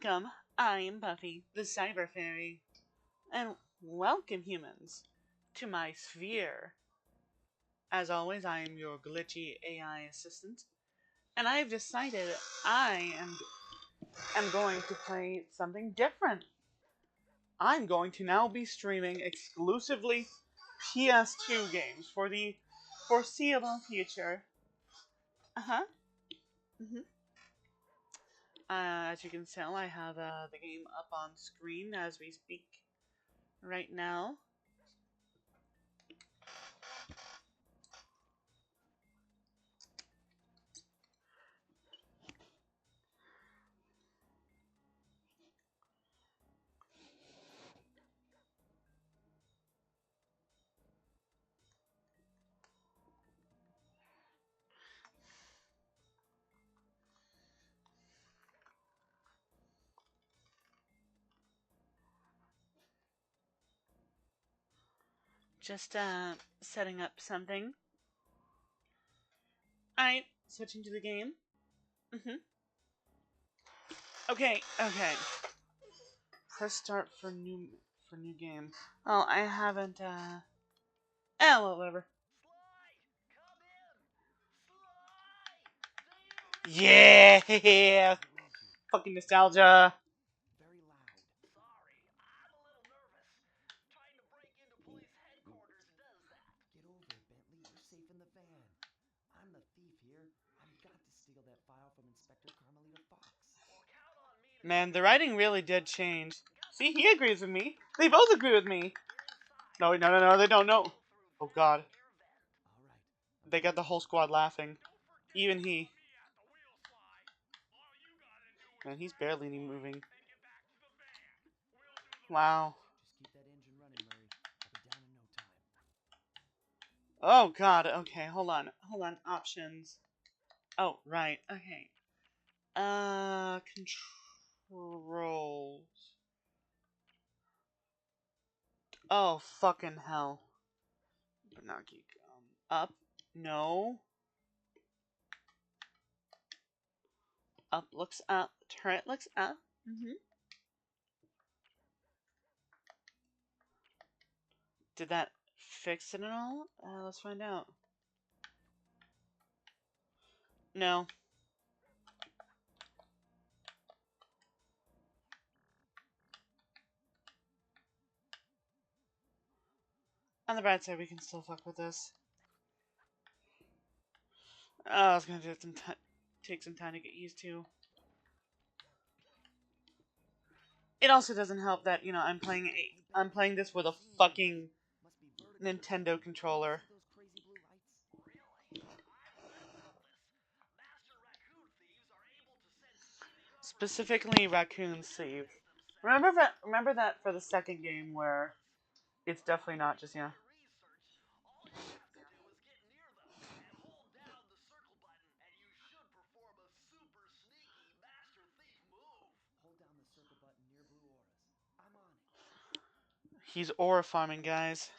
Welcome, I'm Buffy, the Cyber Fairy, and welcome, humans, to my sphere. As always, I am your glitchy AI assistant, and I've decided I am going to play something different. I'm going to now be streaming exclusively PS2 games for the foreseeable future. Uh huh. Mm-hmm. As you can tell, I have the game up on screen as we speak right now. Just setting up something. Alright, switching to the game. Okay. Press start for new game. Oh, I haven't well, whatever. Yeah! Fucking nostalgia. Very loud. Sorry, I'm a little nervous. Trying to break into police headquarters does that. Get over it, Bentley. You're safe in the van. I'm the thief here. I've got to steal that file from Inspector Carmelita Fox. Well, count on me to... Man, the writing really did change. See, he agrees with me. They both agree with me. No, they don't know. Oh god. Alright. They got the whole squad laughing. Even he. Man, he's barely any moving. Wow. Just keep that engine running, Murray. I'll be down in no time. Oh god, okay, hold on. Options. Oh, right, okay. Controls. Oh, fucking hell. But not geek. Up? No. Up looks up. Turret looks up. Did that fix it at all? Let's find out. No. On the bright side, we can still fuck with this. Oh, it's gonna take some time to get used to. It also doesn't help that, you know, I'm playing this with a fucking Nintendo controller. Specifically Raccoon Sleeve. Remember that for the second game where it's definitely not just, yeah. He's aura farming, guys.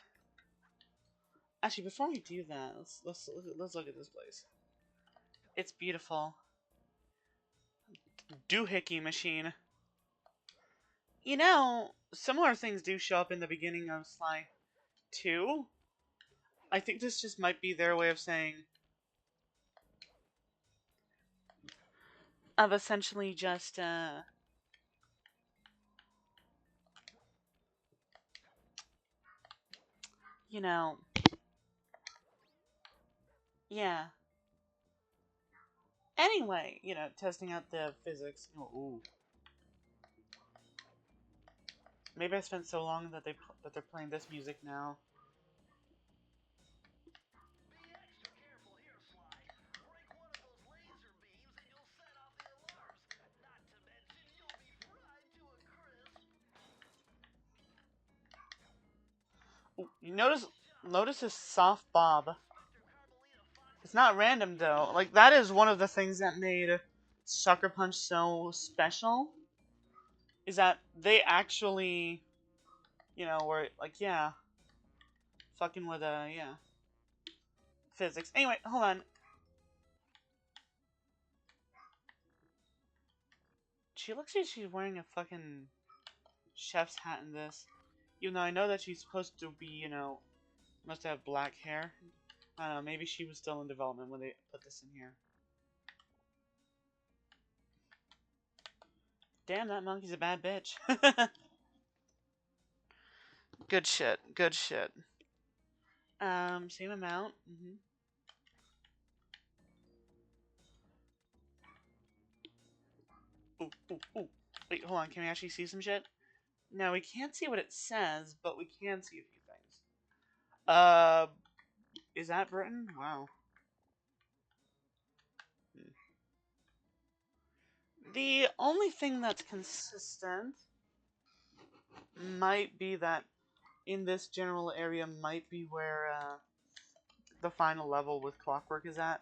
Actually, before we do that, let's look at this place. It's beautiful. Doohickey machine. You know, similar things do show up in the beginning of Sly 2. I think this just might be their way of saying, of essentially just you know, yeah. Anyway, you know, testing out the physics. Oh, ooh. Maybe I spent so long that they're playing this music now. Ooh, you notice his soft bob. It's not random though. Like that is one of the things that made Sucker Punch so special. Is that they actually, you know, were like, yeah, fucking with yeah, physics. Anyway, hold on. She looks like she's wearing a fucking chef's hat in this. Even though I know that she's supposed to be, you know, must have black hair. I don't know, maybe she was still in development when they put this in here. Damn, that monkey's a bad bitch. Good shit, good shit. Same amount. Ooh, ooh, ooh. Wait, hold on, can we actually see some shit? No, we can't see what it says, but we can see a few things. Is that Britain? Wow. The only thing that's consistent might be that in this general area might be where the final level with Clockwork is at.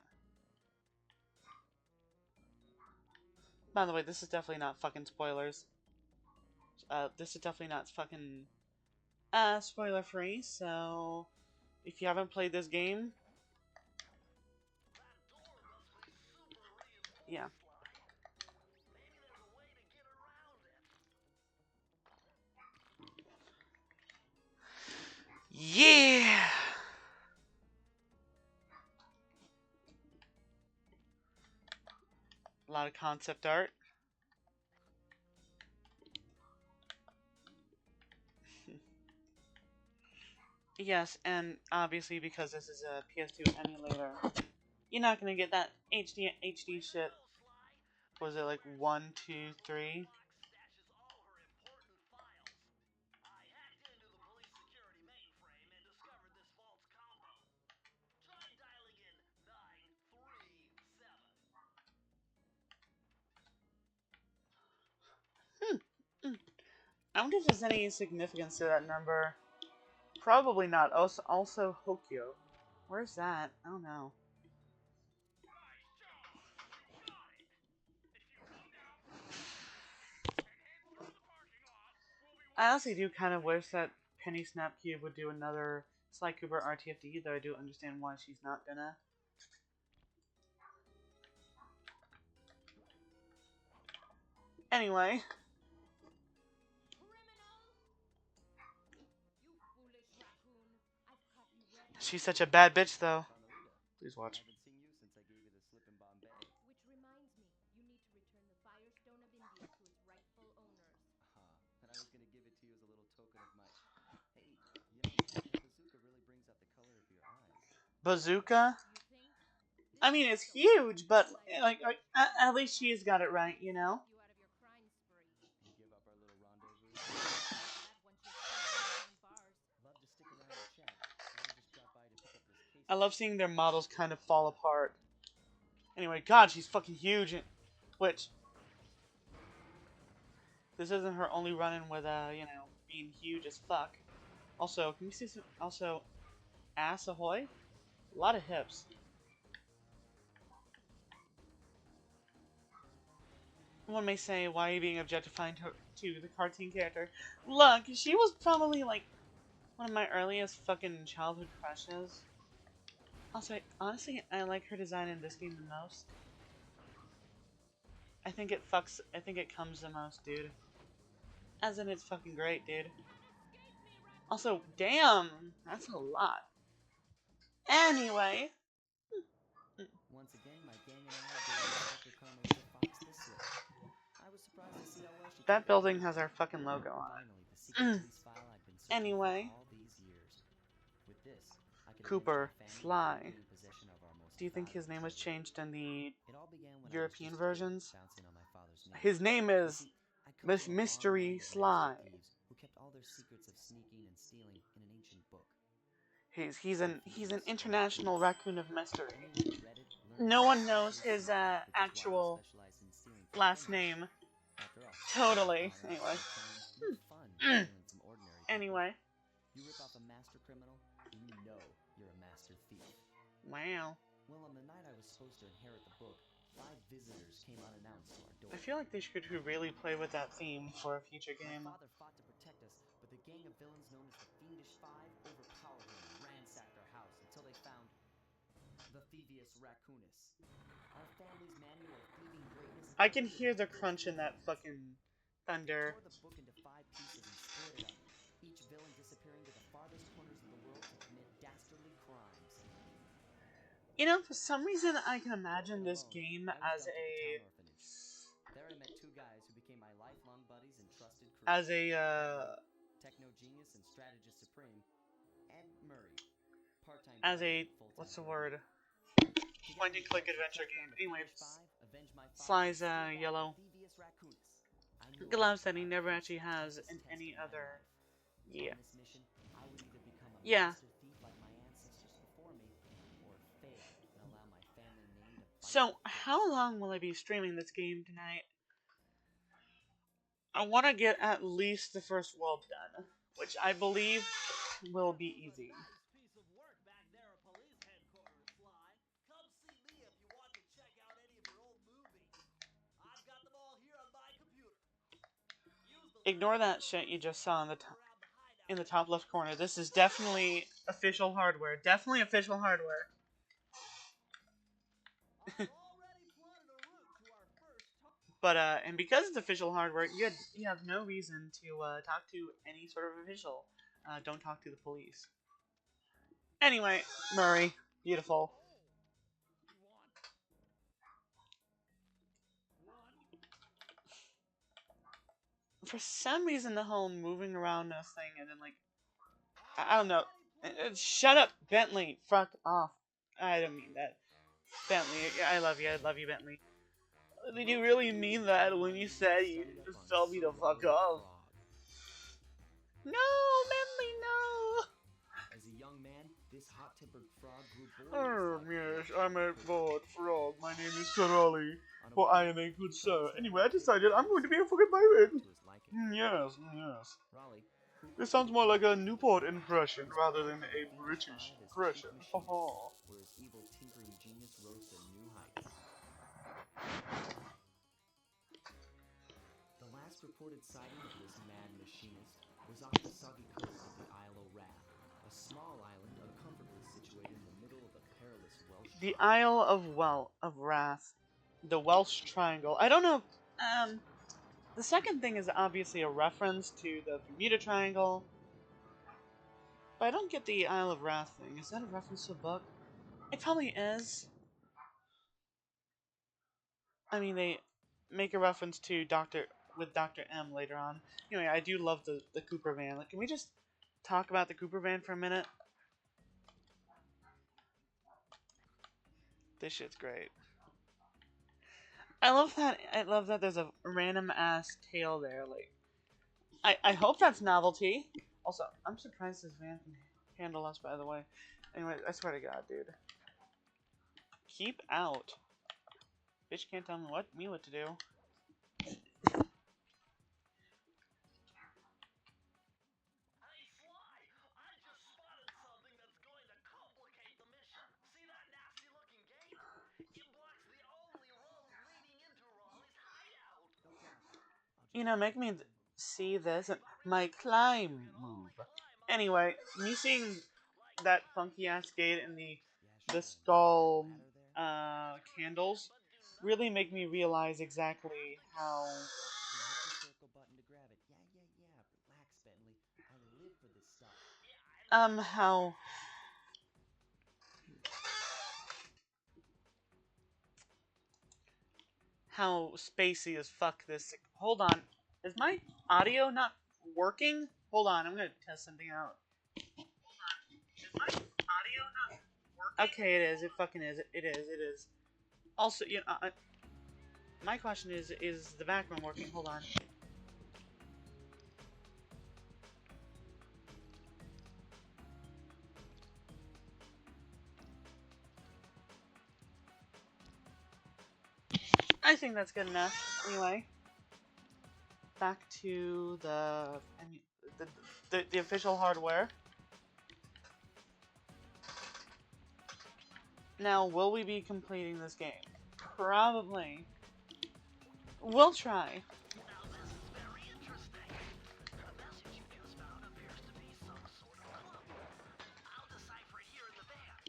By the way, this is definitely not fucking spoilers. This is definitely not fucking spoiler free, so if you haven't played this game, yeah. Yeah! A lot of concept art. Yes, and obviously because this is a PS2 emulator, you're not gonna get that HD shit. Was it like 1, 2, 3? I wonder if there's any significance to that number. Probably not. Also Hokyo. Where's that? I don't know. I honestly do kind of wish that Penny Snapcube would do another Sly Cooper RTFD, though I do understand why she's not gonna. Anyway. She's such a bad bitch, though. Please watch. I haven't seen you since I gave you the slip in Bombay. Which reminds me, you need to return the Firestone of India to its rightful owners. And I was gonna give it to you as a little token of my... Hey, you know, the bazooka really brings out the color of your eyes. Bazooka? You think? I mean, it's huge, but like at least she's got it right, you know? You out of your crime spree. You give up our little rendezvous? That once you're safely behind bars. Love to stick around and chat. I just dropped by to pick up this case. I love seeing their models kind of fall apart. Anyway, God, she's fucking huge. Which, this isn't her only run-in with, you know, being huge as fuck. Also, can you see some, also, ass ahoy? A lot of hips. One may say, why are you being objectifying to the cartoon character? Look, she was probably, like, one of my earliest fucking childhood crushes. Also, honestly, I like her design in this game the most. I think it comes the most, dude. As in, it's fucking great, dude. Also, damn! That's a lot. Anyway. Once again, my gang and I gave Inspector Carmelita Fox the slip. I was surprised to see how well she That building has our fucking logo on it. Finally, the secret police file I've been searching Anyway. for all these years. With this, I could Cooper, avenge my family Sly. and gain possession of our most Do you think his valuable name was treasure. changed in the It all began when European I was just a kid, versions? bouncing on my father's knee. His name You is see, I come from a long Mystery line of Sly. master thieves who kept all their secrets of sneaking and stealing in an ancient book. He's an international raccoon of mystery. Anyone who read it learned No about one the knows secret, his which is why I actual specialize in stealing from last criminals. name. After all, Totally. honest, Anyway. no fun stealing from ordinary people. Anyway. You rip off a master criminal, and you know you're a master thief. Wow. Well, on the night I was supposed to inherit the book, 5 visitors came unannounced to our door. I feel like they should really play with that theme for a future game. My father fought to protect us, but the gang of villains known as the Fiendish Five overpowered him and ransacked our house until they found the Puffius Racoonus. Our family's manual of thieving greatness I can hear the crunch in that fucking thunder. Tore the book into 5 pieces and split it up, each villain disappearing to the farthest corners of the world to commit dastardly crimes. You know, for some reason, I can imagine this game I as was dumped at the a town orphanage. There I met 2 guys who became my lifelong buddies and trusted crew. as a Techno genius and strategist supreme, Ed Murray, part-time as driver a and full-time what's the partner. word? Point and click adventure game. Anyway, Avenge my Sly's father, and steal back yellow the thievous Racoonus. I knew gloves I that he had never to actually face the has toughest in test any of my other. life. Yeah. On this mission, I would either become a Yeah. master thief like my ancestors before me, or fail and allow my family name to bite So, the dust. how long will I be streaming this game tonight? I want to get at least the first world done, which I believe will be easy. Nice piece of work back there at police headquarters, Sly. Come see me if you want to check out any of your old movies. I've got them all here on my computer. Use the Ignore that shit you just saw in the top left corner. This is definitely official hardware. Definitely official hardware. I've already plotted a route to our first But and because it's official hardware, you have no reason to talk to any sort of official. Don't talk to the police. Anyway, Murray, beautiful. For some reason, the whole moving around this thing and then like I don't know. Shut up, Bentley. Fuck off. I don't mean that. Bentley, I love you. I love you, Bentley. Did you really mean that when you said you just told me to fuck off? No, Bentley, no. As a young man, this hot-tempered frog grew Oh, bored. yes, I'm a bored frog. My name is Sir Ollie. For I am a good sir. Anyway, I decided I'm going to be a fucking pirate. Yes, yes. Raleigh, This sounds more like a Newport impression rather than a British impression. Haha. where his evil tinkering genius rose to new heights. The last reported sighting of this mad machinist was off the soggy coast of the Isle of Wrath, a small island uncomfortably situated in the middle of the perilous Welsh. The Isle of Wrath. The Welsh Triangle. I don't know. The second thing is obviously a reference to the Bermuda Triangle. But I don't get the Isle of Wrath thing. Is that a reference to a book? It probably is. I mean, they make a reference to Dr. M later on. Anyway, I do love the Cooper van. Like, can we just talk about the Cooper van for a minute? This shit's great. I love that there's a random ass tail there. Like, I hope that's novelty. Also, I'm surprised this van can handle us, by the way. Anyway, I swear to God, dude. Keep out. Bitch can't tell me what to do. Hey, Sly! I just spotted something that's going to complicate the mission. See that nasty-looking gate? It blocks the only road leading into Raleigh's hideout. You know, make me see this. My climb move. Anyway, me seeing that funky ass gate and the skull candles really make me realize exactly how Hit the circle button to grab it. Yeah. Relax, Bentley. I live for this stuff. how spacey as fuck this. Hold on. Is my audio not working? Hold on, I'm gonna test something out. Is my audio not working? Okay, it is. It fucking is. It is. Also, you know, my question is the background working? Hold on. I think that's good enough. Anyway, back to the official hardware. Now, will we be completing this game? Probably. We'll try. Now this is very interesting. The message you just found appears to be some sort of code. I'll decipher it here in the van.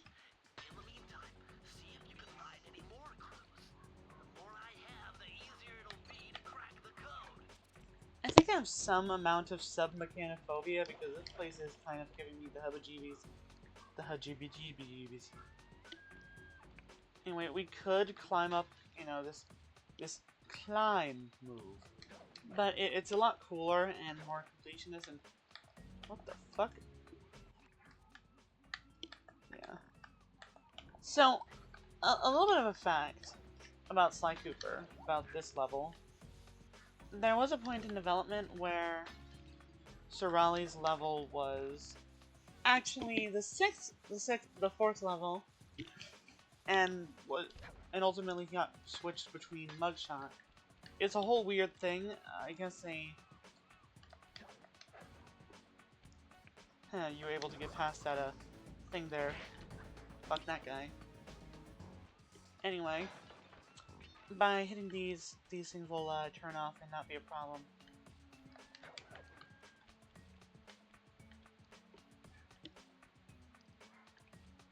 In the meantime, see if you can find any more clues. The more I have, the easier have some amount of sub-mechanophobia because this place is kind of giving me the heebie-jeebies. The heebie-jeebies. Anyway, we could climb up, you know, this climb move. But it's a lot cooler and more completionist and... What the fuck? Yeah. So, a little bit of a fact about Sly Cooper, about this level. There was a point in development where Sir Raleigh's level was actually the fourth level, and ultimately he got switched between Mugshot. It's a whole weird thing. I guess they... you were able to get past that thing there. Fuck that guy. Anyway, by hitting these things will turn off and not be a problem.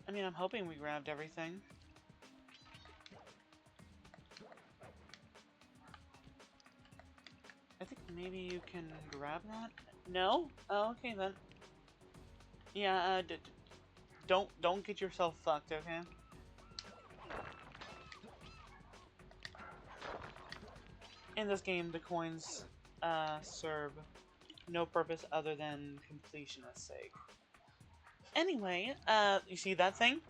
I mean, I'm hoping we grabbed everything. I think maybe you can grab that? No? Oh, okay then. Yeah, don't get yourself fucked, okay? In this game, the coins serve no purpose other than completionist's sake. Anyway, you see that thing?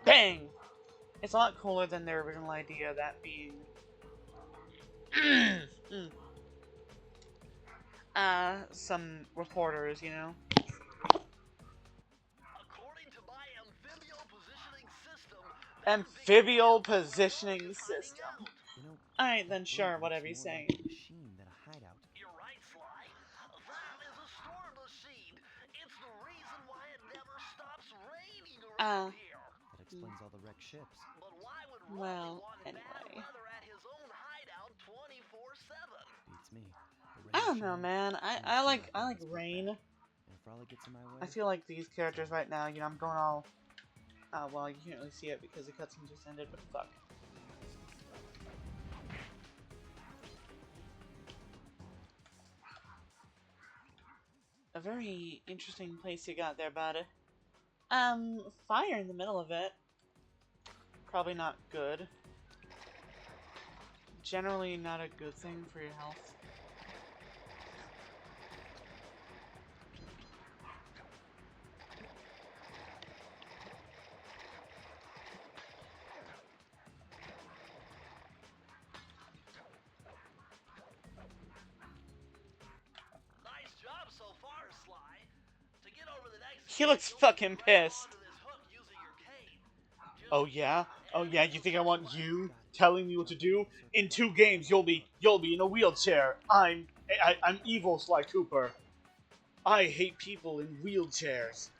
Bang! It's a lot cooler than their original idea, that being... some reporters, you know? According to my amphibial positioning system, Amphibial positioning system. You know, Alright then, that sure, bird whatever you looks more say. like a machine than a hideout. you're right, Sly. That is a storm machine. It's the reason why it never stops raining around here. That explains all the wrecked ships. But why would Well, Raleigh want bad anyway. weather at his own hideout 24/7? Beats me. The I rain don't know, shine, man. I like Rain. And if Raleigh gets in my way, I feel like these characters right now, you know, I'm going all... well, you can't really see it because the cutscene just ended, but fuck. A very interesting place you got there, bud. Fire in the middle of it. Probably not good. Generally not a good thing for your health. Nice job so far, Sly. To get over the next He looks fucking pissed. onto this hook using your cane. Oh yeah? Oh yeah, you think I want you telling me what to do? In 2 games you'll be in a wheelchair. I'm evil Sly Cooper. I hate people in wheelchairs.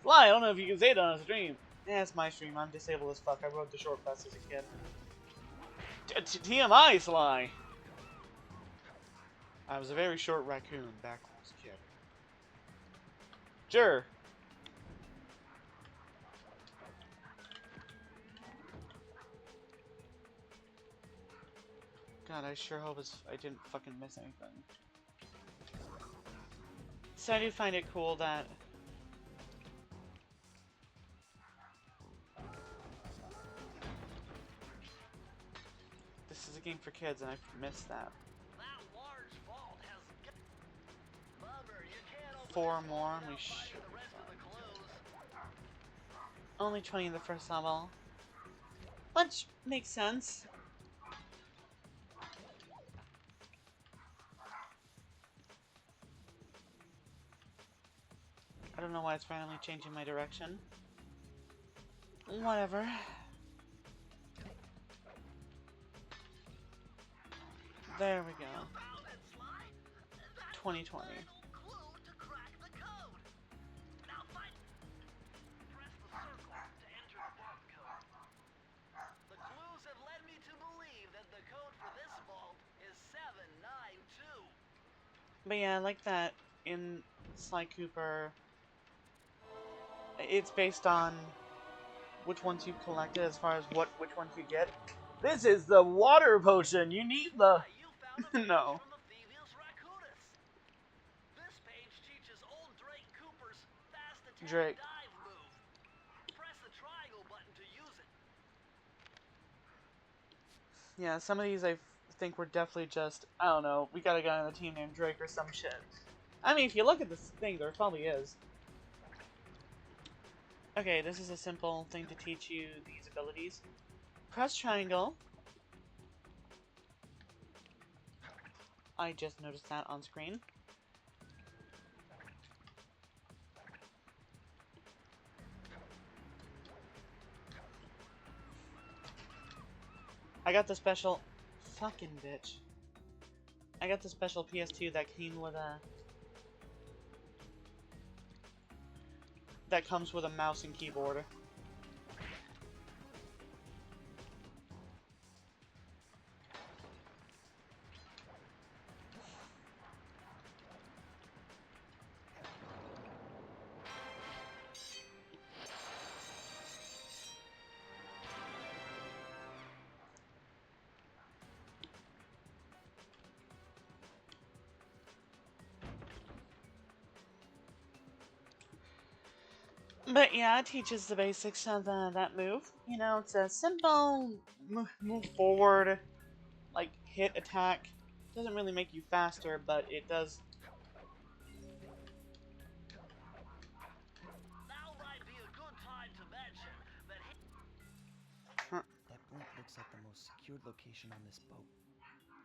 Sly, I don't know if you can say it on a stream. Yeah, it's my stream. I'm disabled as fuck. I rode the short bus as a kid. TMI, Sly. I was a very short raccoon back when I was a kid. Sure. God, I sure hope I didn't fucking miss anything. So I do find it cool that... This is a game for kids and I missed that. That large vault has Bummer, you can't open 4 this more vault and we without should finding the rest of the clues. Only 20 in the first level. Which makes sense. I don't know why it's randomly changing my direction. Whatever. There we go. Found it, Sly. That's 2020. the final clue to crack the code. Now find. Press the circle to enter the vault code. The clues have led me to believe that the code for this vault is 792. But yeah, I like that in Sly Cooper, it's based on which ones you collected as far as which ones you get. This is the water potion. You need the... You found a page No. from the Puffius Drake. dive move. Press the triangle button to use it. Yeah, some of these I think were definitely just, I don't know, we got a guy on the team named Drake or some shit. I mean, if you look at this thing, there probably is. Okay, this is a simple thing to teach you these abilities. Press triangle. I just noticed that on screen. I got the special... Fucking bitch. I got the special PS2 that came with a... That comes with a mouse and keyboard. But yeah, it teaches the basics of that move. You know, it's a simple move forward, like hit, attack. Doesn't really make you faster, but it does. Now might be a good time to mention that Huh. That blink looks like the most secured location on this boat.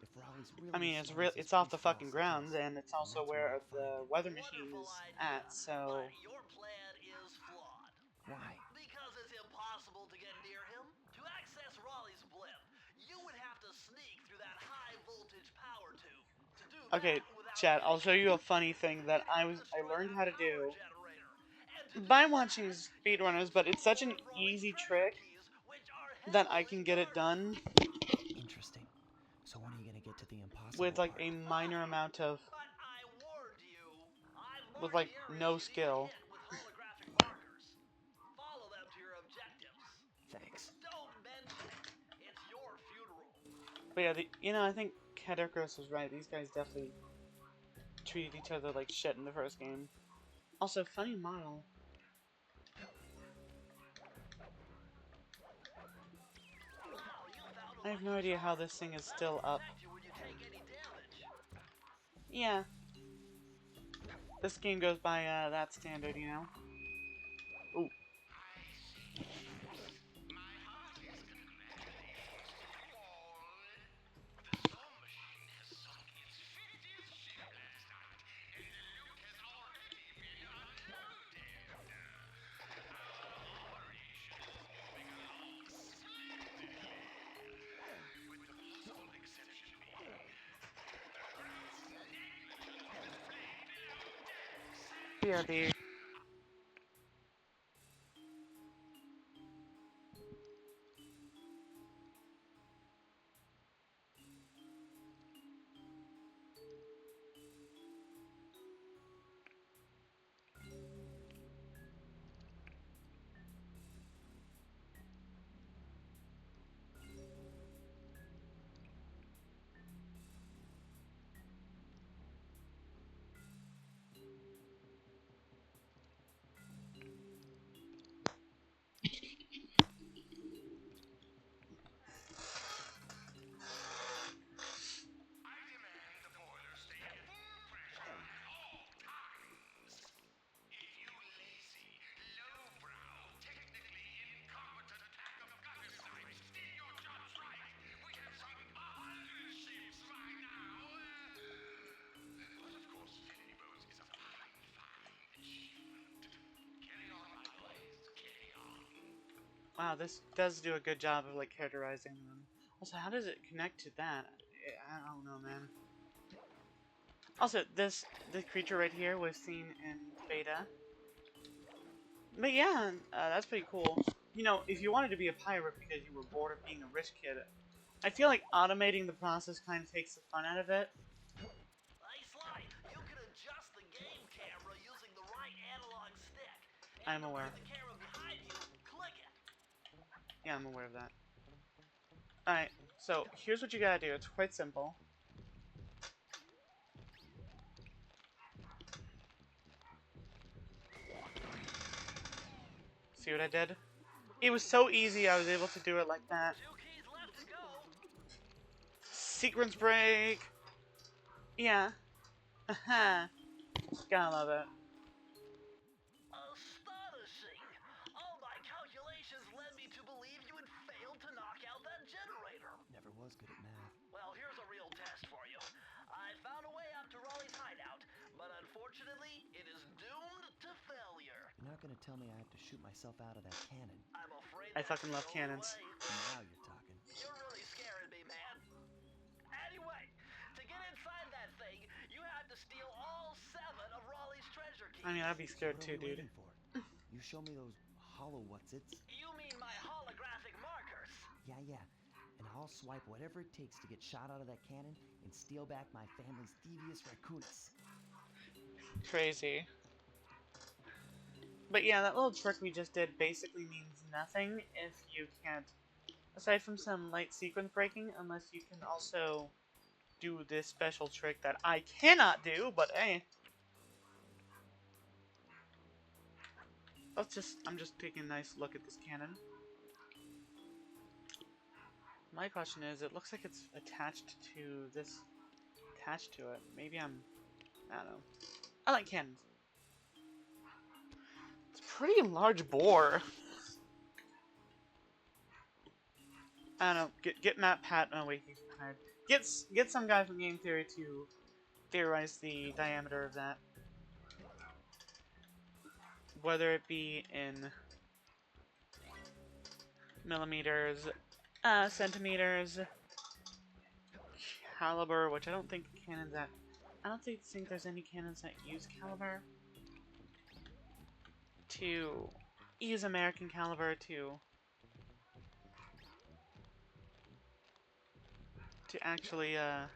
If Raleigh's really I mean, as it's smart as his it's off the peaceful fucking grounds, suggests, and it's then also that's where where I'll find the it. weather machine wonderful is idea, at. So, but your plan is flawed. Why? Because it's impossible to get near him. To access Raleigh's blimp, you would have to sneak through that high voltage power tube. To do okay, that without Chad, I'll getting show you a hurt, funny thing that you'd have to I destroy learned that how to power do generator. And to do by watching that, speedrunners, you'd use but two it's such more an of Raleigh's easy treasure trick keys, which are that I heavily can get it guarded. done Interesting. So when are you gonna get to the impossible with like part? a minor amount of But I warned you. I've with marked like the areas no you need to skill. hit with holographic markers. Follow them to your objectives. Thanks. Don't mention it. It's your funeral. But yeah, you know, I think Kaderkos was right. These guys definitely treated each other like shit in the first game. Also, funny model. Wow, you found a I have no lucky idea how charm. this thing is That'll still up. protect you when you take any damage. Yeah, this game goes by that standard, you know. Ooh. BRB. Wow, this does do a good job of like characterizing them. Also, how does it connect to that? I don't know, man. Also, this creature right here was seen in beta. But yeah, that's pretty cool. You know, if you wanted to be a pirate because you were bored of being a rich kid, I feel like automating the process kind of takes the fun out of it. Hey Sly, you can adjust the game camera using the right analog stick. And I'm to aware. bring the camera behind you, click it. Yeah, I'm aware of that. Alright, so here's what you gotta do. It's quite simple. See what I did? It was so easy, I was able to do it like that. 2 keys left to go. Sequence break! Yeah. Haha. Gotta love it. Astonishing! All my calculations led me to believe you had failed to knock out that generator. Never was good at math. Well, here's a real test for you. I found a way up to Raleigh's hideout, but unfortunately, it is doomed to failure. You're not gonna tell me I have to shoot myself out of that cannon. I'm afraid I that's fucking the love only cannons. way. Now you're talking. You're really scaring me, man. Anyway, to get inside that thing, you have to steal all 7 of Raleigh's treasure keys. I mean, I'd be scared What too, are we dude. waiting for? You show me those hollow what's-its? You mean my holographic markers? Yeah. And I'll swipe whatever it takes to get shot out of that cannon and steal back my family's devious Racoonus. Crazy. But yeah, that little trick we just did basically means nothing if you can't, aside from some light sequence breaking, unless you can also do this special trick that I cannot do, but hey. I'm just taking a nice look at this cannon. My question is, it looks like it's attached to this, attached to it. Maybe I don't know. I like cannons. It's a pretty large bore. I don't know. Get Matt Pat. Oh wait, he's hired. Get some guy from Game Theory to theorize the diameter of that. Whether it be in millimeters, centimeters, caliber, which I don't think cannons that. I don't think there's any cannons that use caliber. To use American caliber to actually, yeah.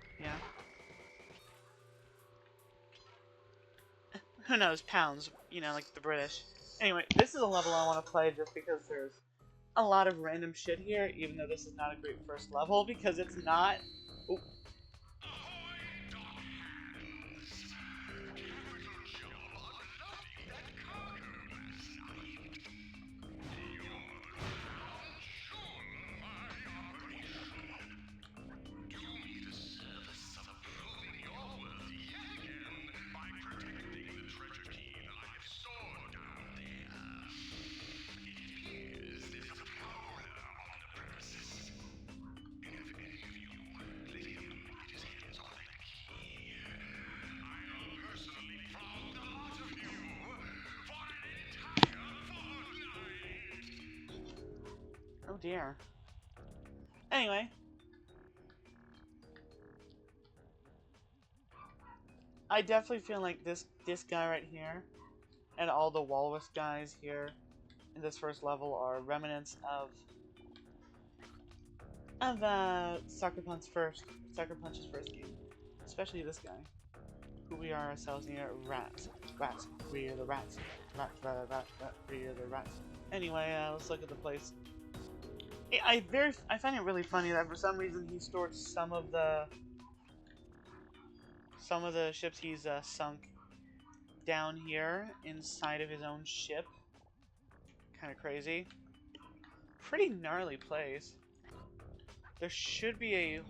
Who knows, pounds, you know, like the British. Anyway, this is a level I want to play just because there's a lot of random shit here, even though this is not a great first level, because it's not... Ooh. Oh dear. Anyway. I definitely feel like this guy right here and all the walrus guys here in this first level are remnants of Sucker Punch's first game. Especially this guy. Who we are ourselves near rats. Rats. We are the rats. Rat, we are the rats. Anyway, let's look at the place. I find it really funny that for some reason he stored some of the ships he's sunk down here inside of his own ship. Kind of crazy. Pretty gnarly place. There should be a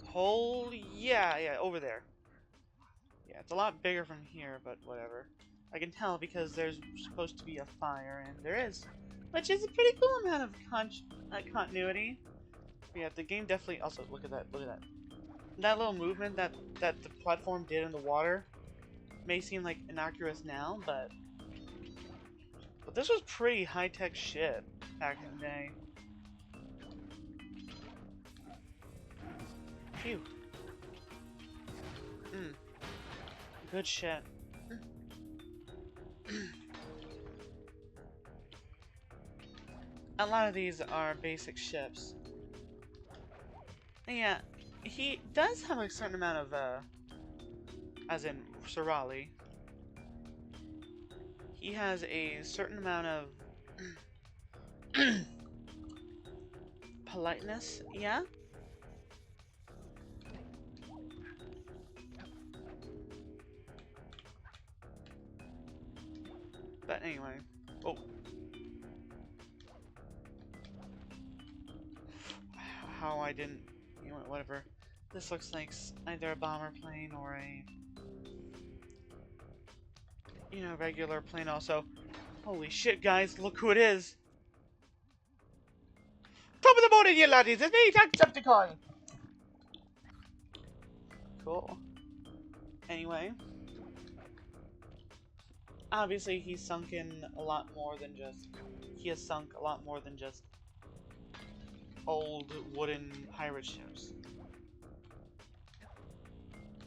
hole. Yeah, over there. Yeah, it's a lot bigger from here, but whatever. I can tell because there's supposed to be a fire, and there is. Which is a pretty cool amount of continuity. But yeah, the game definitely... Also, look at that, That little movement that the platform did in the water may seem like innocuous now, but this was pretty high-tech shit back in the day. Phew. Good shit. A lot of these are basic ships. And yeah, he does have a certain amount of, as in Sir Raleigh, he has a certain amount of politeness, yeah? But anyway, oh, why didn't, you know, whatever. This looks like either a bomber plane or a, you know, regular plane also. Holy shit, guys, look who it is! Top of the morning, you laddies! It's me, Jacksepticeye! Cool. Anyway. Obviously, he's sunk in a lot more than just... He has sunk a lot more than just old wooden pirate ships.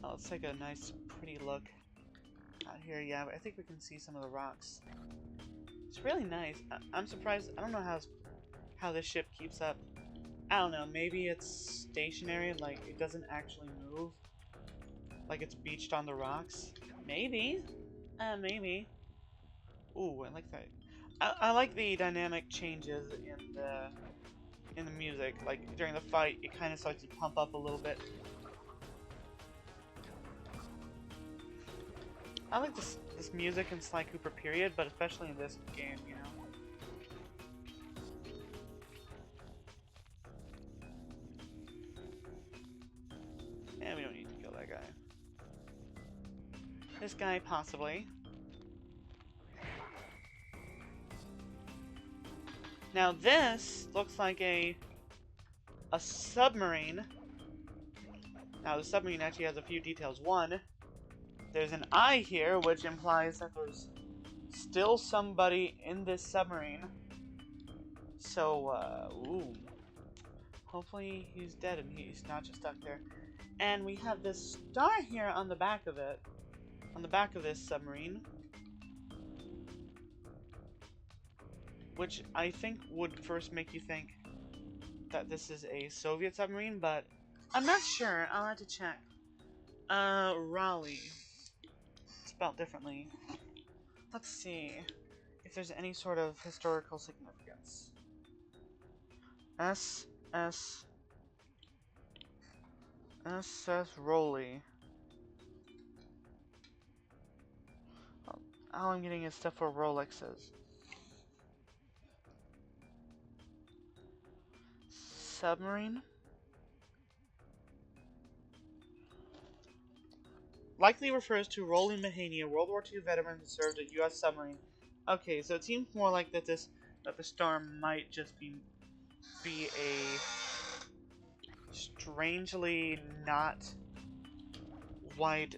Oh, let's take a nice, pretty look out here. Yeah, I think we can see some of the rocks. It's really nice. I'm surprised. I don't know how this ship keeps up. I don't know. Maybe it's stationary, like it doesn't actually move, like it's beached on the rocks. Maybe. Maybe. Ooh, I like that. I like the dynamic changes in the music. Like during the fight, it kind of starts to pump up a little bit. I like this music in Sly Cooper period, but especially in this game, you know. Yeah, we don't need to kill that guy. This guy, possibly. Now this looks like a submarine. Now the submarine actually has a few details. One, there's an eye here, which implies that there's still somebody in this submarine. So, ooh. Hopefully he's dead and he's not just stuck there. And we have this star here on the back of it. On the back of this submarine. Which I think would first make you think that this is a Soviet submarine, but I'm not sure. I'll have to check. Raleigh. Spelled differently. Let's see if there's any sort of historical significance. SS Rowley. All I'm getting is stuff for Rolexes. Submarine? Likely refers to Rolly Mahaney, a World War II veteran who served a U.S. submarine. Okay, so it seems more like that the star might just be a strangely not white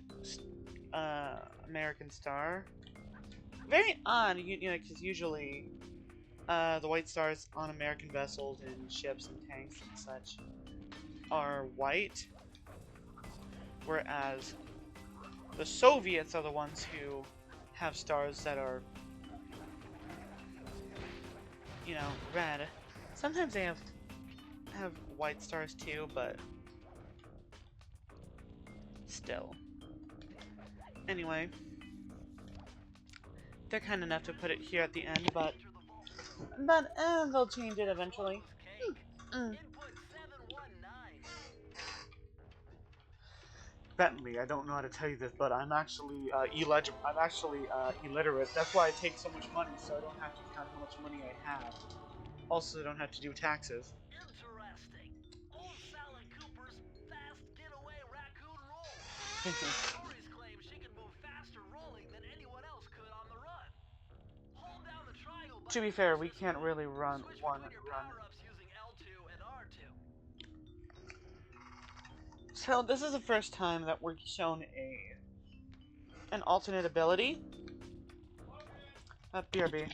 American star. Very odd, you know, because usually the white stars on American vessels and ships and tanks and such are white, whereas the Soviets are the ones who have stars that are, you know, red. Sometimes they have white stars too, but still. Anyway, they're kind enough to put it here at the end, but they'll change it eventually. Bentley, I don't know how to tell you this, but I'm actually illegible. I'm actually illiterate. That's why I take so much money, so I don't have to count how much money I have. Also, I don't have to do taxes. Interesting. Old Sally Cooper's fast getaway raccoon roll. Stories claim she can move faster rolling than anyone else could on the run. Hold down the triangle button. To be fair, we can't really run Switch one between your run. power-ups using L2 and R2. So this is the first time that we're shown an alternate ability. BRB.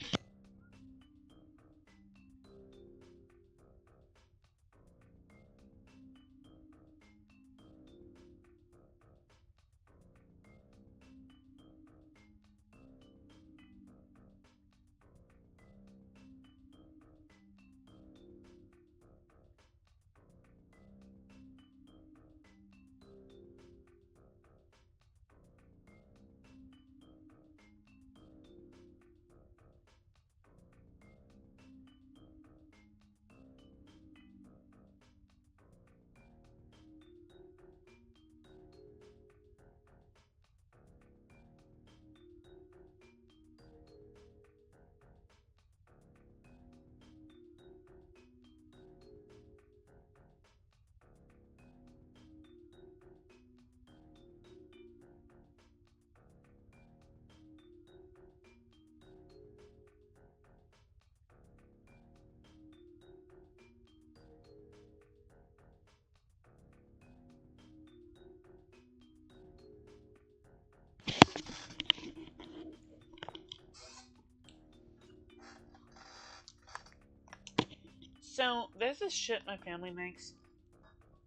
So, there's this shit my family makes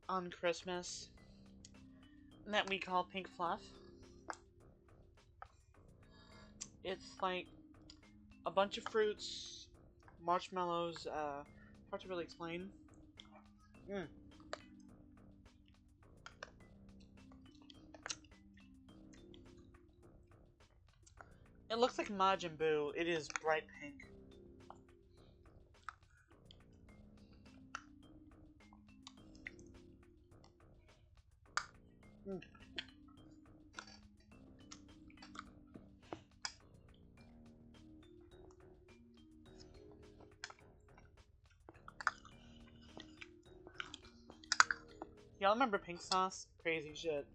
on Christmas that we call pink fluff. It's like a bunch of fruits, marshmallows, hard to really explain. It looks like Majin Buu. It is bright pink. Y'all remember pink sauce? Crazy shit.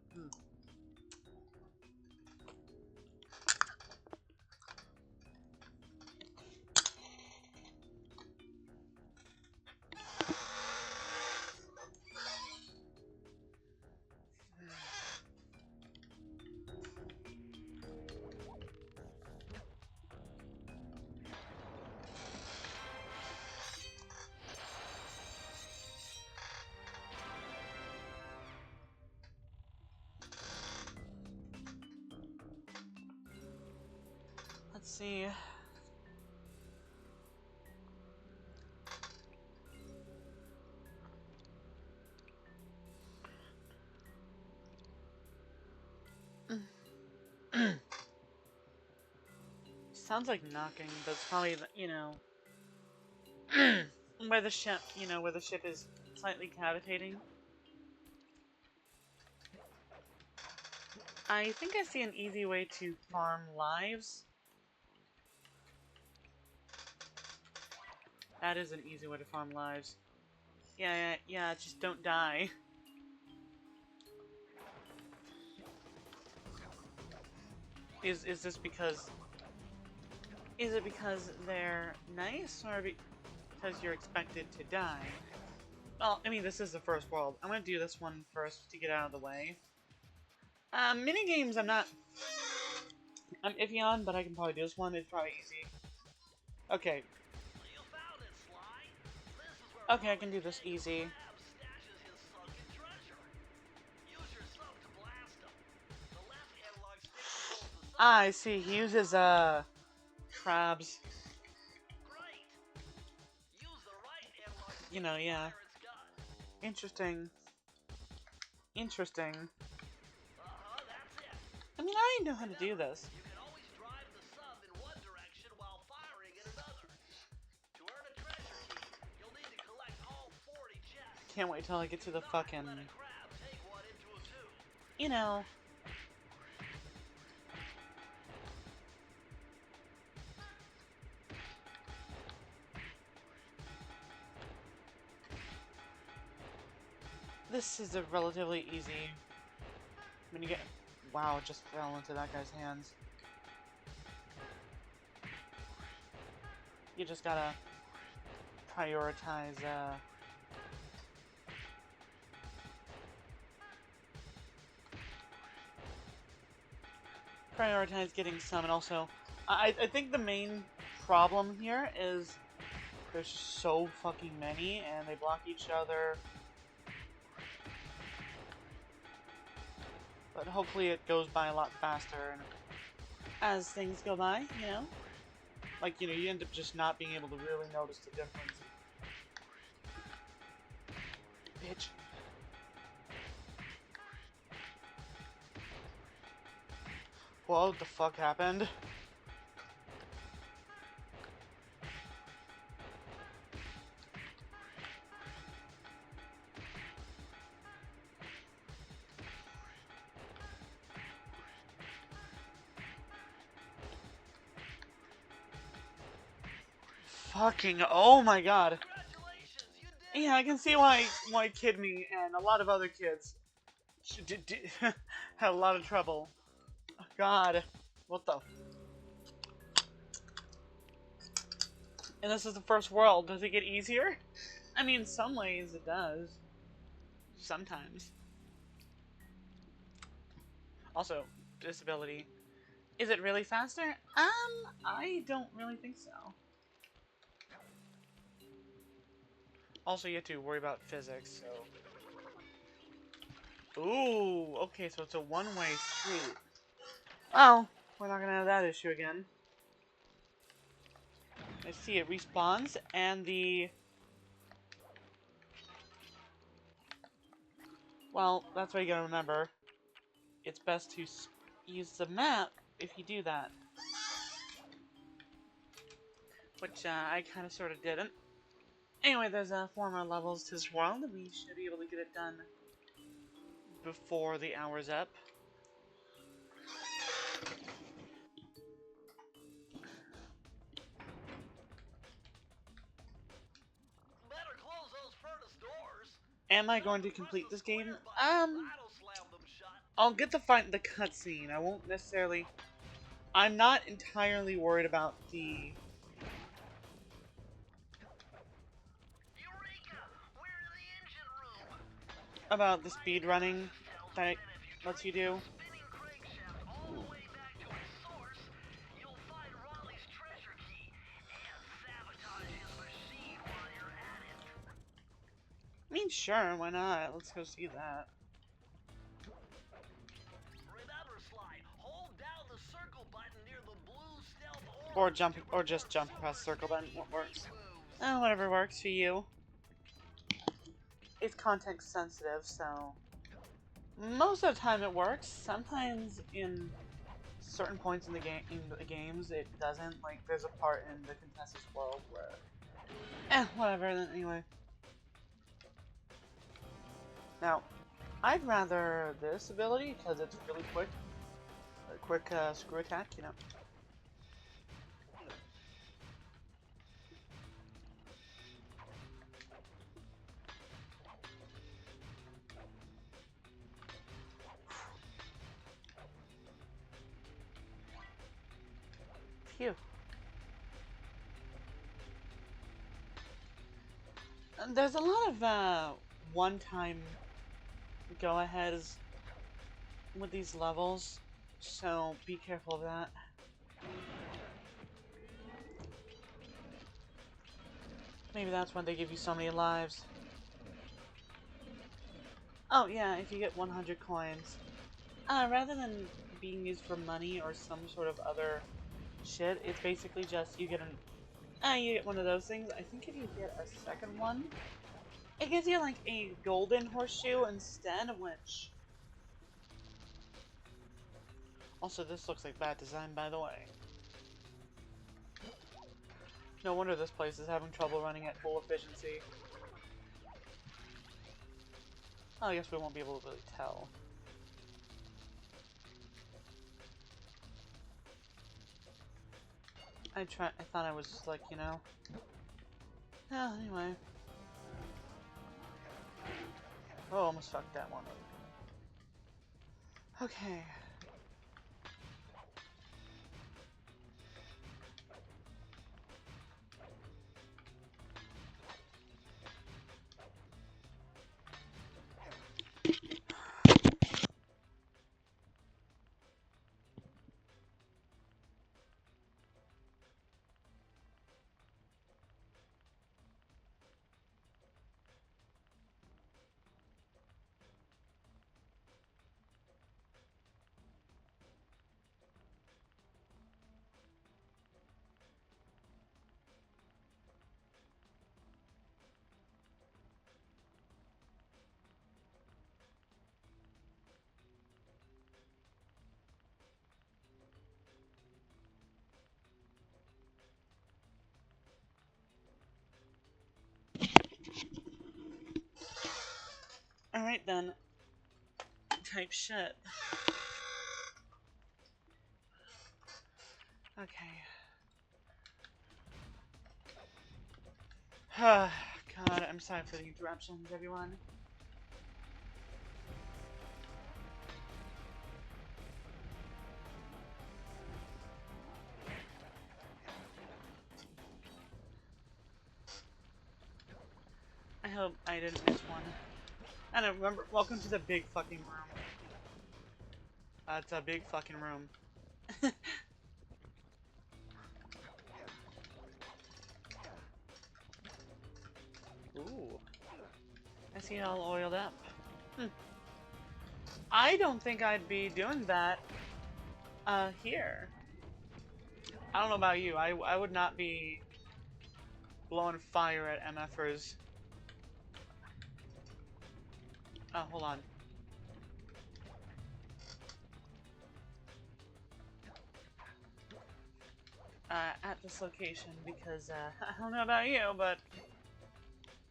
Let's see. Sounds like knocking, but it's probably, you know, where the ship, where the ship is slightly cavitating. I think I see an easy way to farm lives. That is an easy way to farm lives. Yeah, just don't die. Is this because... Is it because they're nice, or because you're expected to die? Well, I mean, this is the first world. I'm gonna do this one first to get out of the way. Minigames I'm iffy on, but I can probably do this one. It's probably easy. Okay. You found it, Sly. This is where Okay, I can do this easy. stashes his sunken treasure. Use your sub to blast him. The left analog stick controls the sub. Ah, I see. He uses, crabs. Great. Use the right analog stick You know, to yeah. fire its gun. Interesting. Interesting. That's it. I mean, I know how to do this. You can always drive the sub in one direction while firing in another. To earn a treasure key, you'll need to collect all 40 chests. Can't wait till I get to the fucking... Let a crab take one into a tube. You know... This is a relatively easy... When you get... Wow, it just fell into that guy's hands. You just gotta... prioritize, prioritize getting some, and also... I think the main problem here is... There's so fucking many, and they block each other... But hopefully it goes by a lot faster and as things go by, you know? Like, you end up just not being able to really notice the difference. Bitch. What the fuck happened? Fucking, oh my god. Congratulations, you did Yeah, I can see why Kid Me and a lot of other kids had a lot of trouble. Oh, god. What the... And this is the first world. Does it get easier? I mean, in some ways it does. Sometimes. Also, disability. Is it really faster? I don't really think so. Also, you have to worry about physics, so... Ooh, okay, so it's a one-way street. Oh, we're not gonna have that issue again. I see it respawns, and the... Well, that's what you gotta remember. It's best to use the map if you do that. Which, I kinda sorta didn't. Anyway, there's 4 more levels to this world, and we should be able to get it done before the hour's up. Better close those furnace doors. Am I going to complete this game? That'll slam them shut. I'll get the cutscene. I won't necessarily... I'm not entirely worried about the... Eureka! We're in the engine room. about the speed running that it lets you do. Spinning crankshaft all the way back to its source, you'll find Raleigh's treasure key and sabotage his machine while you're at it. I mean, sure, why not? Let's go see that. Remember, Slide, hold down the circle button near the blue stealth Or jump, or just jump across the circle button. What works? Oh, whatever works for you. It's context sensitive, so... Most of the time it works. Sometimes in certain points in the games it doesn't. Like, there's a part in the Contessa's world where... whatever, then anyway. Now, I'd rather this ability, because it's really quick. A quick screw attack, you know. Phew. And there's a lot of one-time go-aheads with these levels, so be careful of that. Maybe that's why they give you so many lives. Oh yeah, if you get 100 coins. Rather than being used for money or some sort of other shit, it's basically just you get you get one of those things. I think if you get a second one, it gives you like a golden horseshoe instead, which... Also, this looks like bad design, by the way. No wonder this place is having trouble running at full efficiency. Oh, I guess we won't be able to really tell. I thought I was just like, you know. Oh, anyway. Oh, almost fucked that one up. Okay. Alright then. Type shit. Okay. God, I'm sorry for the interruptions, everyone. I hope I didn't miss one. And remember, welcome to the big fucking room. It's a big fucking room. Ooh. I see it all oiled up. I don't think I'd be doing that here. I don't know about you. I would not be blowing fire at MFers. Oh, hold on. At this location because I don't know about you, but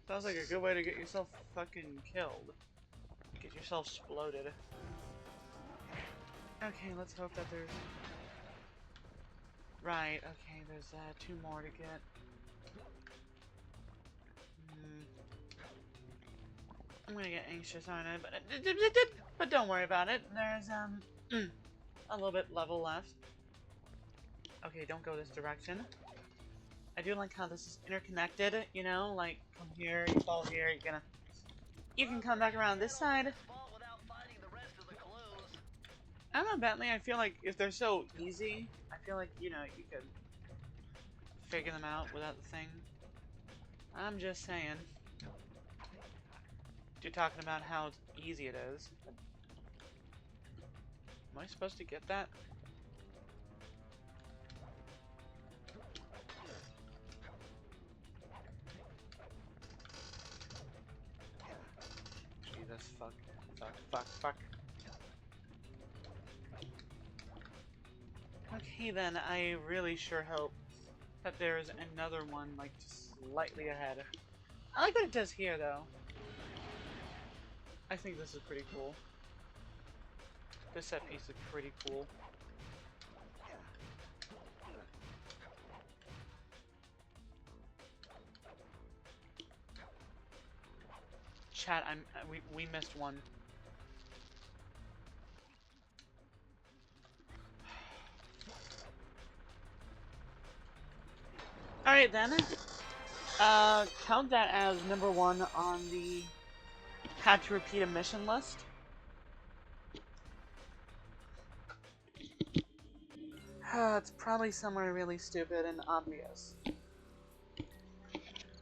sounds like a good way to get yourself fucking killed. Get yourself exploded. Okay, let's hope that there's... Right, okay, there's 2 more to get. I'm gonna get anxious, aren't I? But don't worry about it. There's a little bit level left. Okay, don't go this direction. I do like how this is interconnected, you know? Like, come here, you fall here, you can come back around this side. I don't know, Bentley, I feel like if they're so easy, I feel like, you know, you could figure them out without the thing. I'm just saying. You're talking about how easy it is. Am I supposed to get that? Jesus, fuck. Okay then, I really sure hope that there's another one, like, just slightly ahead. I like what it does here, though. I think this is pretty cool. This set piece is pretty cool. Chat, we missed one. Alright then. Count that as number 1 on the had to repeat a mission list. It's probably somewhere really stupid and obvious.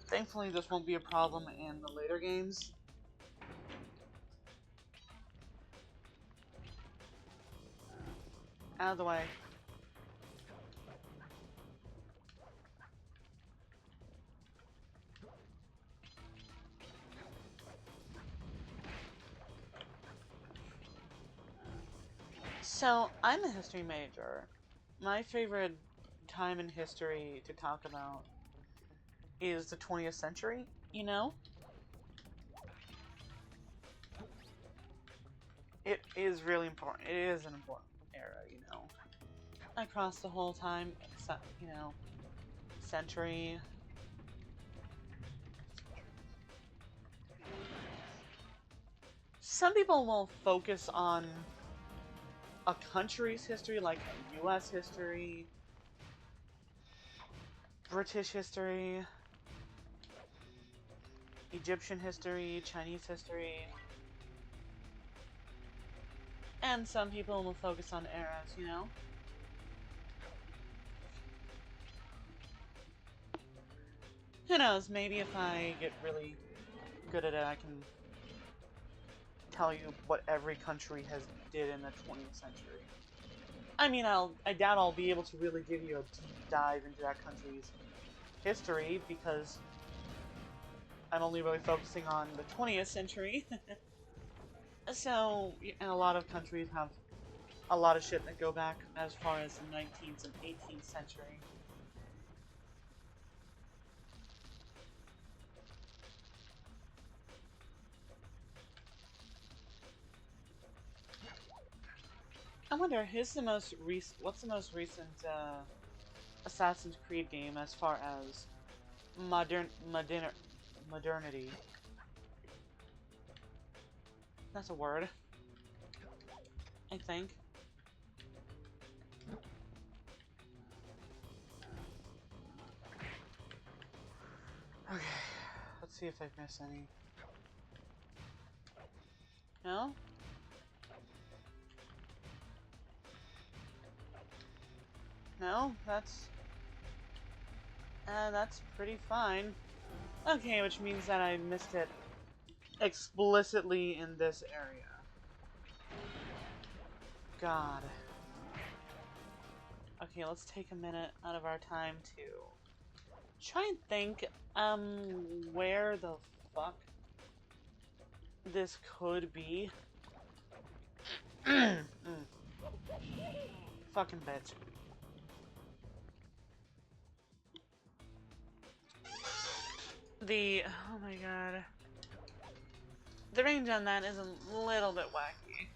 Thankfully, this won't be a problem in the later games. Out of the way. So, I'm a history major. My favorite time in history to talk about is the 20th century, you know? It is really important. It is an important era, you know? Across the whole time, you know, century. Some people will focus on a country's history, like US history, British history, Egyptian history, Chinese history, and some people will focus on eras, you know? Who knows, maybe if I get really good at it, I can tell you what every country has did in the 20th century. I mean, I doubt I'll be able to really give you a deep dive into that country's history, because I'm only really focusing on the 20th century. So, and a lot of countries have a lot of shit that go back as far as the 19th and 18th century. I wonder, what's the most recent Assassin's Creed game as far as modernity? That's a word, I think. Okay, let's see if I've missed any. No? No? That's pretty fine. Okay, which means that I missed it explicitly in this area. God. Okay, let's take a minute out of our time to try and think, where the fuck this could be. Fucking bitch. Oh my god. The range on that is a little bit wacky.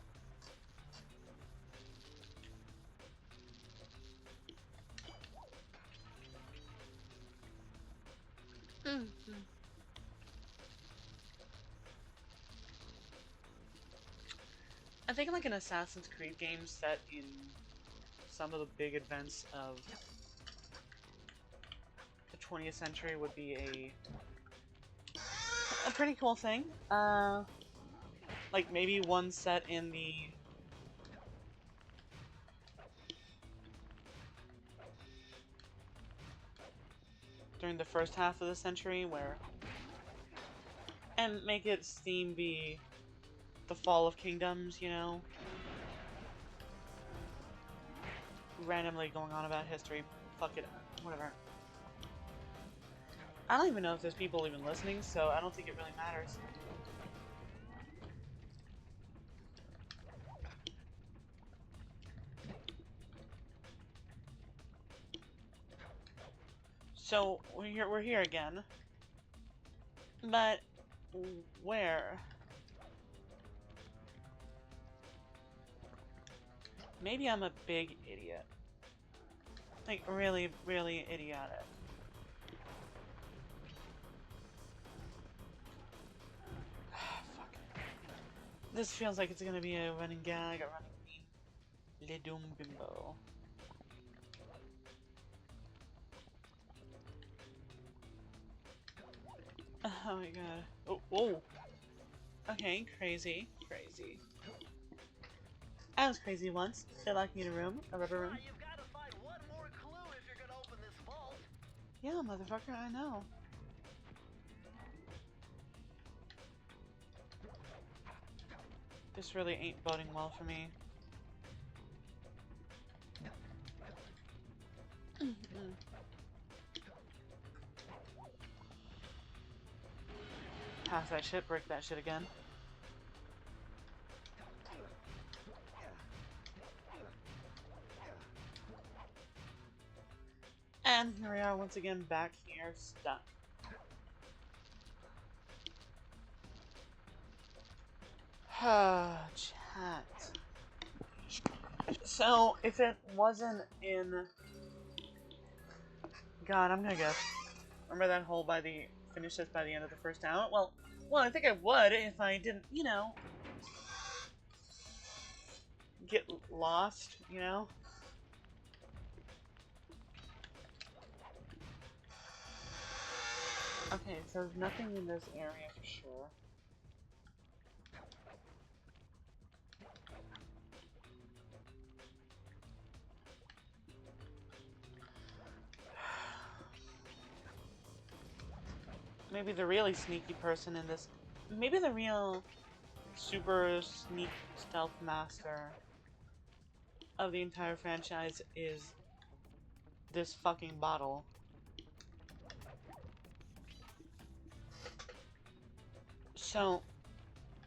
I think like an Assassin's Creed game set in some of the big events of the 20th century would be a pretty cool thing. Like maybe one set in during the first half of the century and make its theme be the fall of kingdoms, you know? Randomly going on about history. Fuck it. Whatever. I don't even know if there's people even listening, so I don't think it really matters. So, we're here again. But, where? Maybe I'm a big idiot. Like, really, really idiotic. Fuck. This feels like it's gonna be a running gag, a running meme. Le Doom Bimbo. Oh my god. Oh, whoa. Okay, crazy, crazy. I was crazy once. They locked me in a room, a rubber room. You've got to find one more clue if you're gonna open this vault. Yeah, motherfucker, I know. This really ain't boding well for me. Pass that shit, break that shit again. And here we are once again back here, stuck. Chat. So, if it wasn't in... God, I'm gonna guess. Remember that whole finish this by the end of the first hour? Well, I think I would if I didn't, you know, get lost, you know? Okay, so there's nothing in this area for sure. Maybe the really sneaky person in this... Maybe the real super sneak stealth master of the entire franchise is this fucking bottle. So,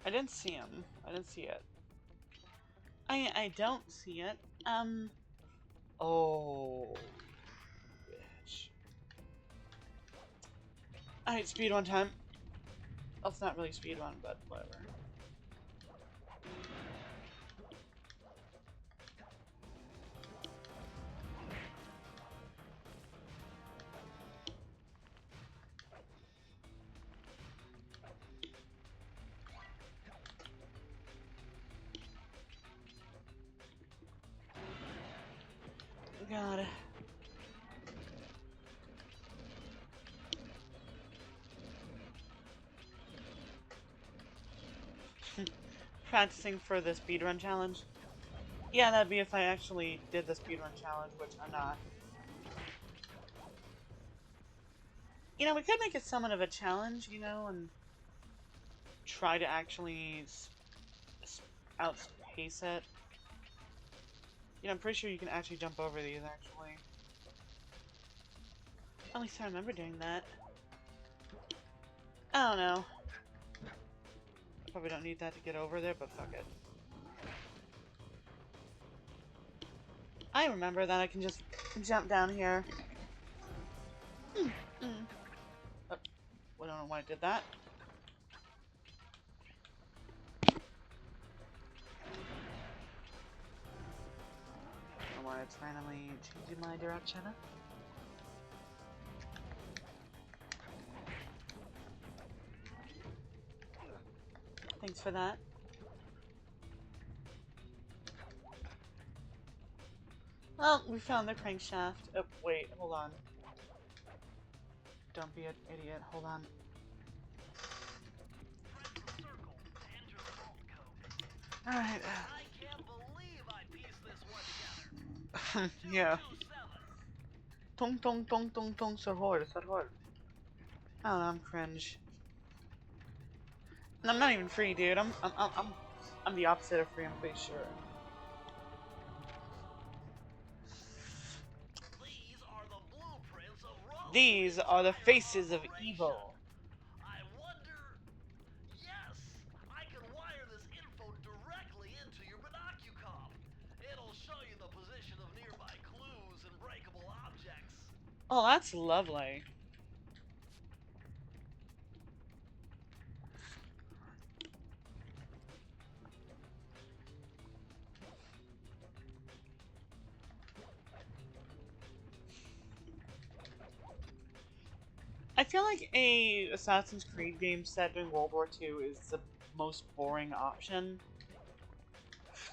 I didn't see him. I didn't see it. I don't see it. Oh, bitch. Alright, speedrun time. Well, it's not really speedrun, but whatever. God. Practicing for the speedrun challenge? Yeah, that'd be if I actually did the speedrun challenge, which I'm not. You know, we could make it somewhat of a challenge, you know, and try to actually outpace it. You know, I'm pretty sure you can actually jump over these, actually. At least I remember doing that. I don't know. Probably don't need that to get over there, but fuck it. I remember that I can just jump down here. Oh, I don't know why I did that. I don't know why it's randomly changing my direction. Thanks for that. Well, we found the crankshaft. Oh, wait, hold on. Don't be an idiot. Hold on. Alright. I can't believe I pieced this one together. Yeah. 227. Tong tong tong tong tong, så hård. I don't know, I'm cringe. And I'm not even free, dude. I'm the opposite of free, I'm pretty sure. These are the blueprints of Rome. These are the faces of evil. I wonder... Yes! I can wire this info directly into your binocucom. It'll show you the position of nearby clues and breakable objects. Oh, that's lovely. I feel like a Assassin's Creed game set during World War II is the most boring option.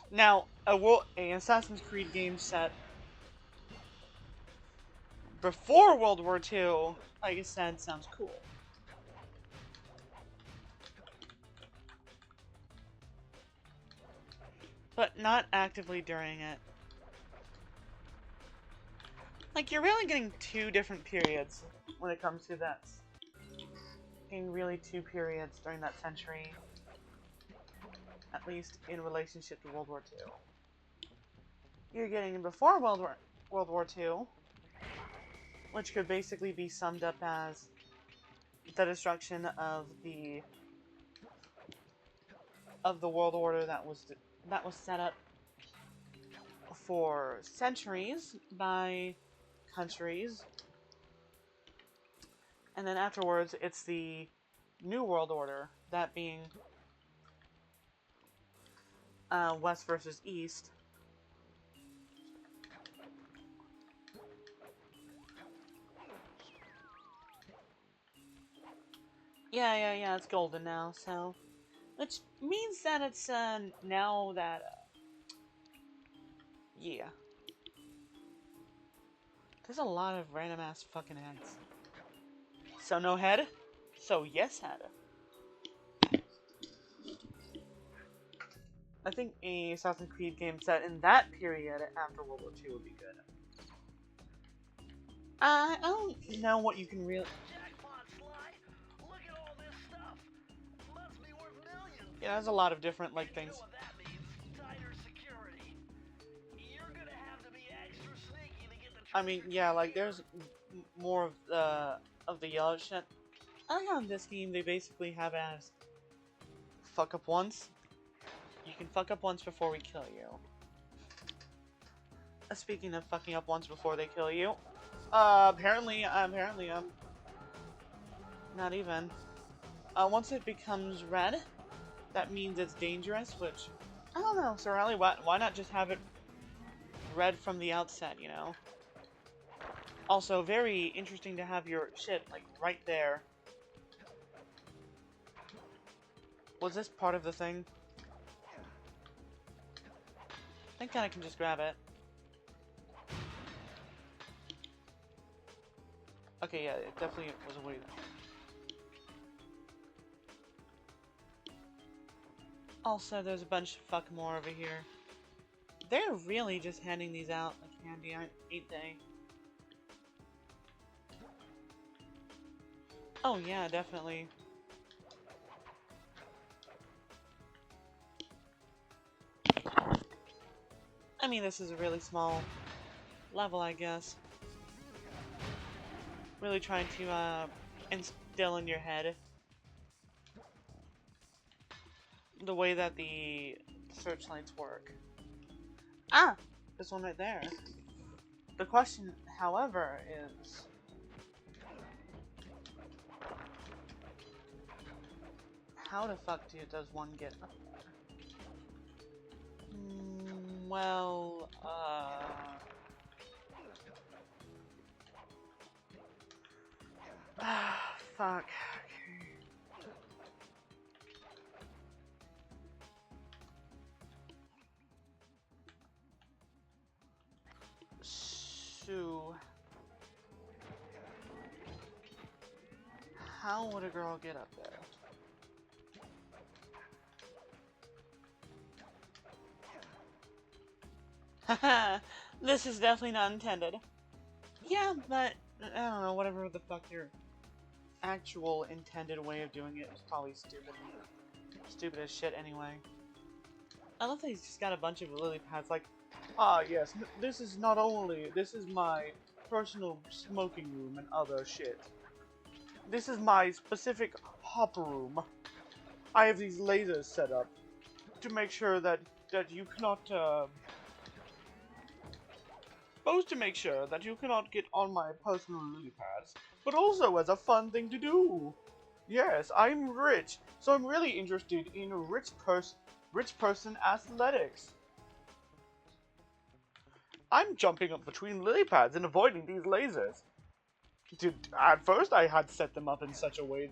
Now, a Assassin's Creed game set before World War II, like I said, sounds cool. But not actively during it. Like, you're really getting two different periods when it comes to this. Getting really two periods during that century. At least in relationship to World War II. You're getting before World War II, which could basically be summed up as the destruction of the world order that was set up for centuries by countries, and then afterwards it's the New World Order, that being West versus East. Yeah, it's golden now, so... Which means that it's, now that, yeah. There's a lot of random-ass fucking heads. So no head? So yes head. I think a Assassin's Creed game set in that period after World War II would be good. I don't know what you can really... Jackpot, Sly! Look at all this stuff! Must be worth millions! Yeah, there's a lot of different, like, You know things. what that means? Tighter security. You're gonna have to be extra sneaky to get the I mean, yeah, like, there's more of the yellow shit. I think on this game, they basically have as fuck up once. You can fuck up once before we kill you. Speaking of fucking up once before they kill you, apparently, not even. Once it becomes red, that means it's dangerous, which, I don't know, Sorelli, why not just have it red from the outset, you know? Also, very interesting to have your shit, like, right there. Was this part of the thing? I think I can just grab it. Okay, yeah, it definitely was a way. Also, there's a bunch of fuck more over here. They're really just handing these out like candy, ain't they? Oh yeah, definitely. I mean, this is a really small level, I guess. Really trying to instill in your head the way that the searchlights work. Ah! This one right there. The question, however, is... how the fuck does one get up there? Well, fuck. So... how would a girl get up there? Haha, this is definitely not intended. Yeah, but I don't know, whatever the fuck your actual intended way of doing it is probably stupid. Stupid as shit anyway. I love that he's just got a bunch of lily pads like, ah yes, this is my personal smoking room and other shit. This is my specific hop room. I have these lasers set up to make sure that you cannot, both to make sure that you cannot get on my personal lily pads, but also as a fun thing to do. Yes, I'm rich, so I'm really interested in rich person athletics. I'm jumping up between lily pads and avoiding these lasers. At first, I had set them up in such a way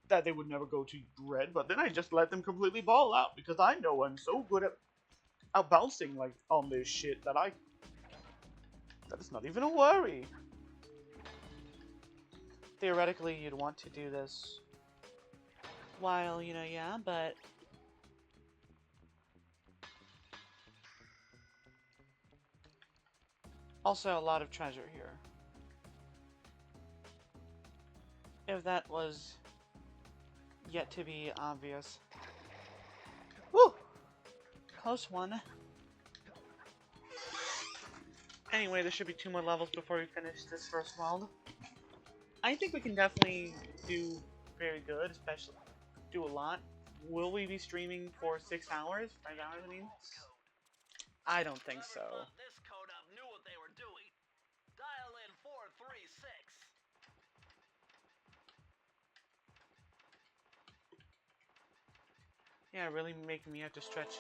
that they would never go to red, but then I just let them completely ball out because I know I'm so good at bouncing like on this shit that it's not even a worry. Theoretically, you'd want to do this while, you know, yeah, but also a lot of treasure here. If that was yet to be obvious. Woo! Close one. Anyway, there should be 2 more levels before we finish this first world. I think we can definitely do very good, especially do a lot. Will we be streaming for 6 hours? 5 hours, I mean? I don't think so. This code up knew what they were doing. Dial in 436. Yeah, really making me have to stretch.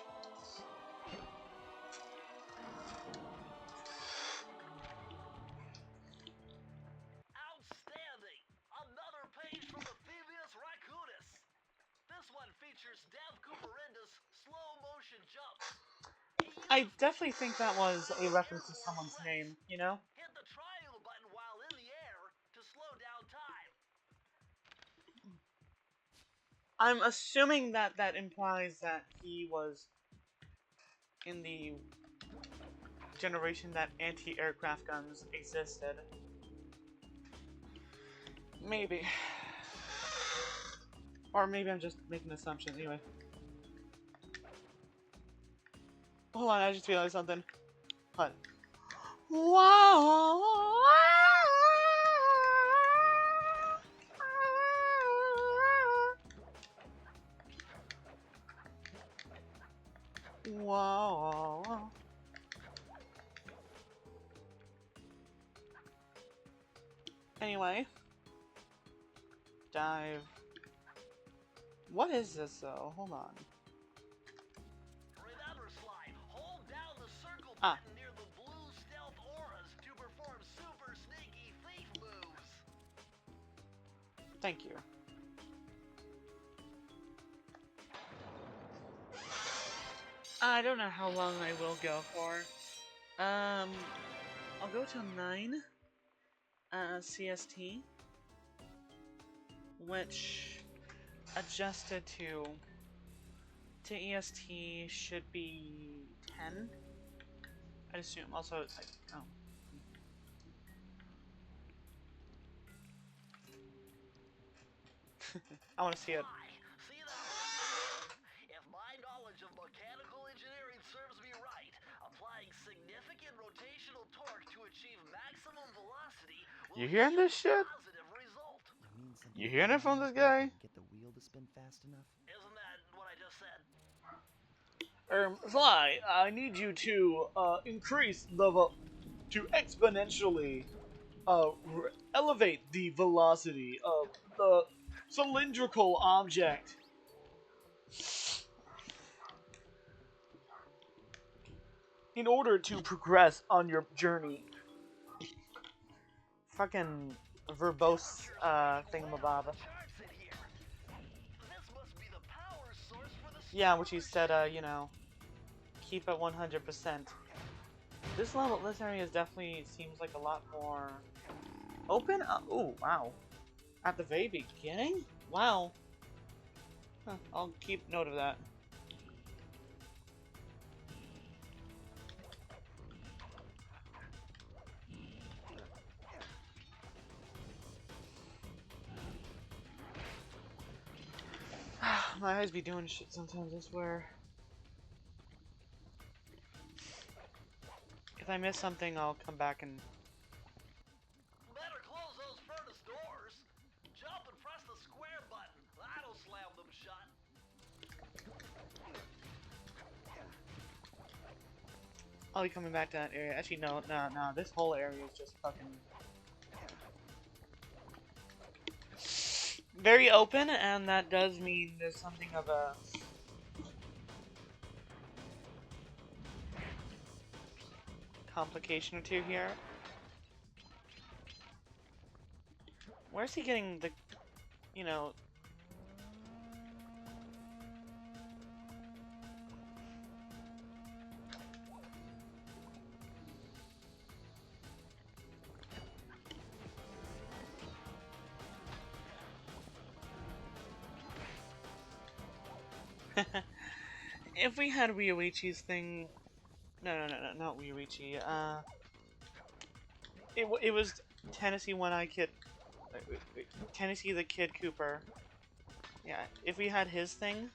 Outstanding! Another page from the Puffius Racoonus. This one features Dev Cooperenda's slow motion jumps. I definitely think that was a reference to someone's name, you know? Hit the triangle button while in the air to slow down time. I'm assuming that that implies that he was in the generation that anti-aircraft guns existed. Maybe. Or maybe I'm just making an assumption. Anyway. Hold on, I just realized something. What? Wow! Whoa. Anyway. Dive. What is this though? Hold on. Remember, Slime, hold down the circle Ah. button near the blue stealth auras to perform super sneaky thief moves. Thank you. I don't know how long I will go for. I'll go till 9 CST, which adjusted to EST should be 10. I'd assume. Also, it's like, oh. I want to see it. See that? If my knowledge of mechanical engineering serves me right, applying achieve maximum velocity will You hearing yield this a shit? positive result. You mean something You hearing it from this like guy? get the wheel to spin fast enough? Isn't that what I just said? Fly, I need you to increase to exponentially elevate the velocity of the cylindrical object. In order to progress on your journey. Fucking verbose thingamabob. Charts in here. This must be the power source for the Yeah, which he said, you know, keep at 100%. This area definitely seems like a lot more open. Ooh, wow. At the very beginning? Wow. Huh, I'll keep note of that. My eyes be doing shit sometimes, I swear. If I miss something, I'll come back and... Better close those furnace doors. Jump and press the square button. That'll slam them shut. I'll be coming back to that area. Actually, no. This whole area is just fucking... very open, and that does mean there's something of a... complication or two here. Where's he getting the... you know... if we had Ryoichi's thing... No, not Ryoichi. It was Tennessee One-Eye Kid... wait. Tennessee the Kid Cooper. Yeah, if we had his thing...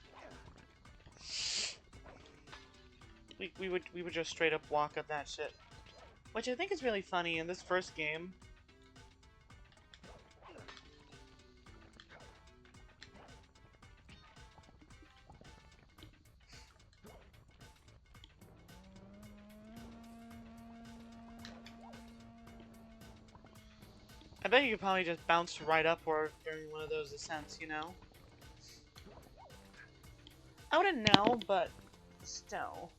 We would just straight up walk up that shit. Which I think is really funny in this first game. I bet you could probably just bounce right upward during one of those ascents, you know? I wouldn't know, but still.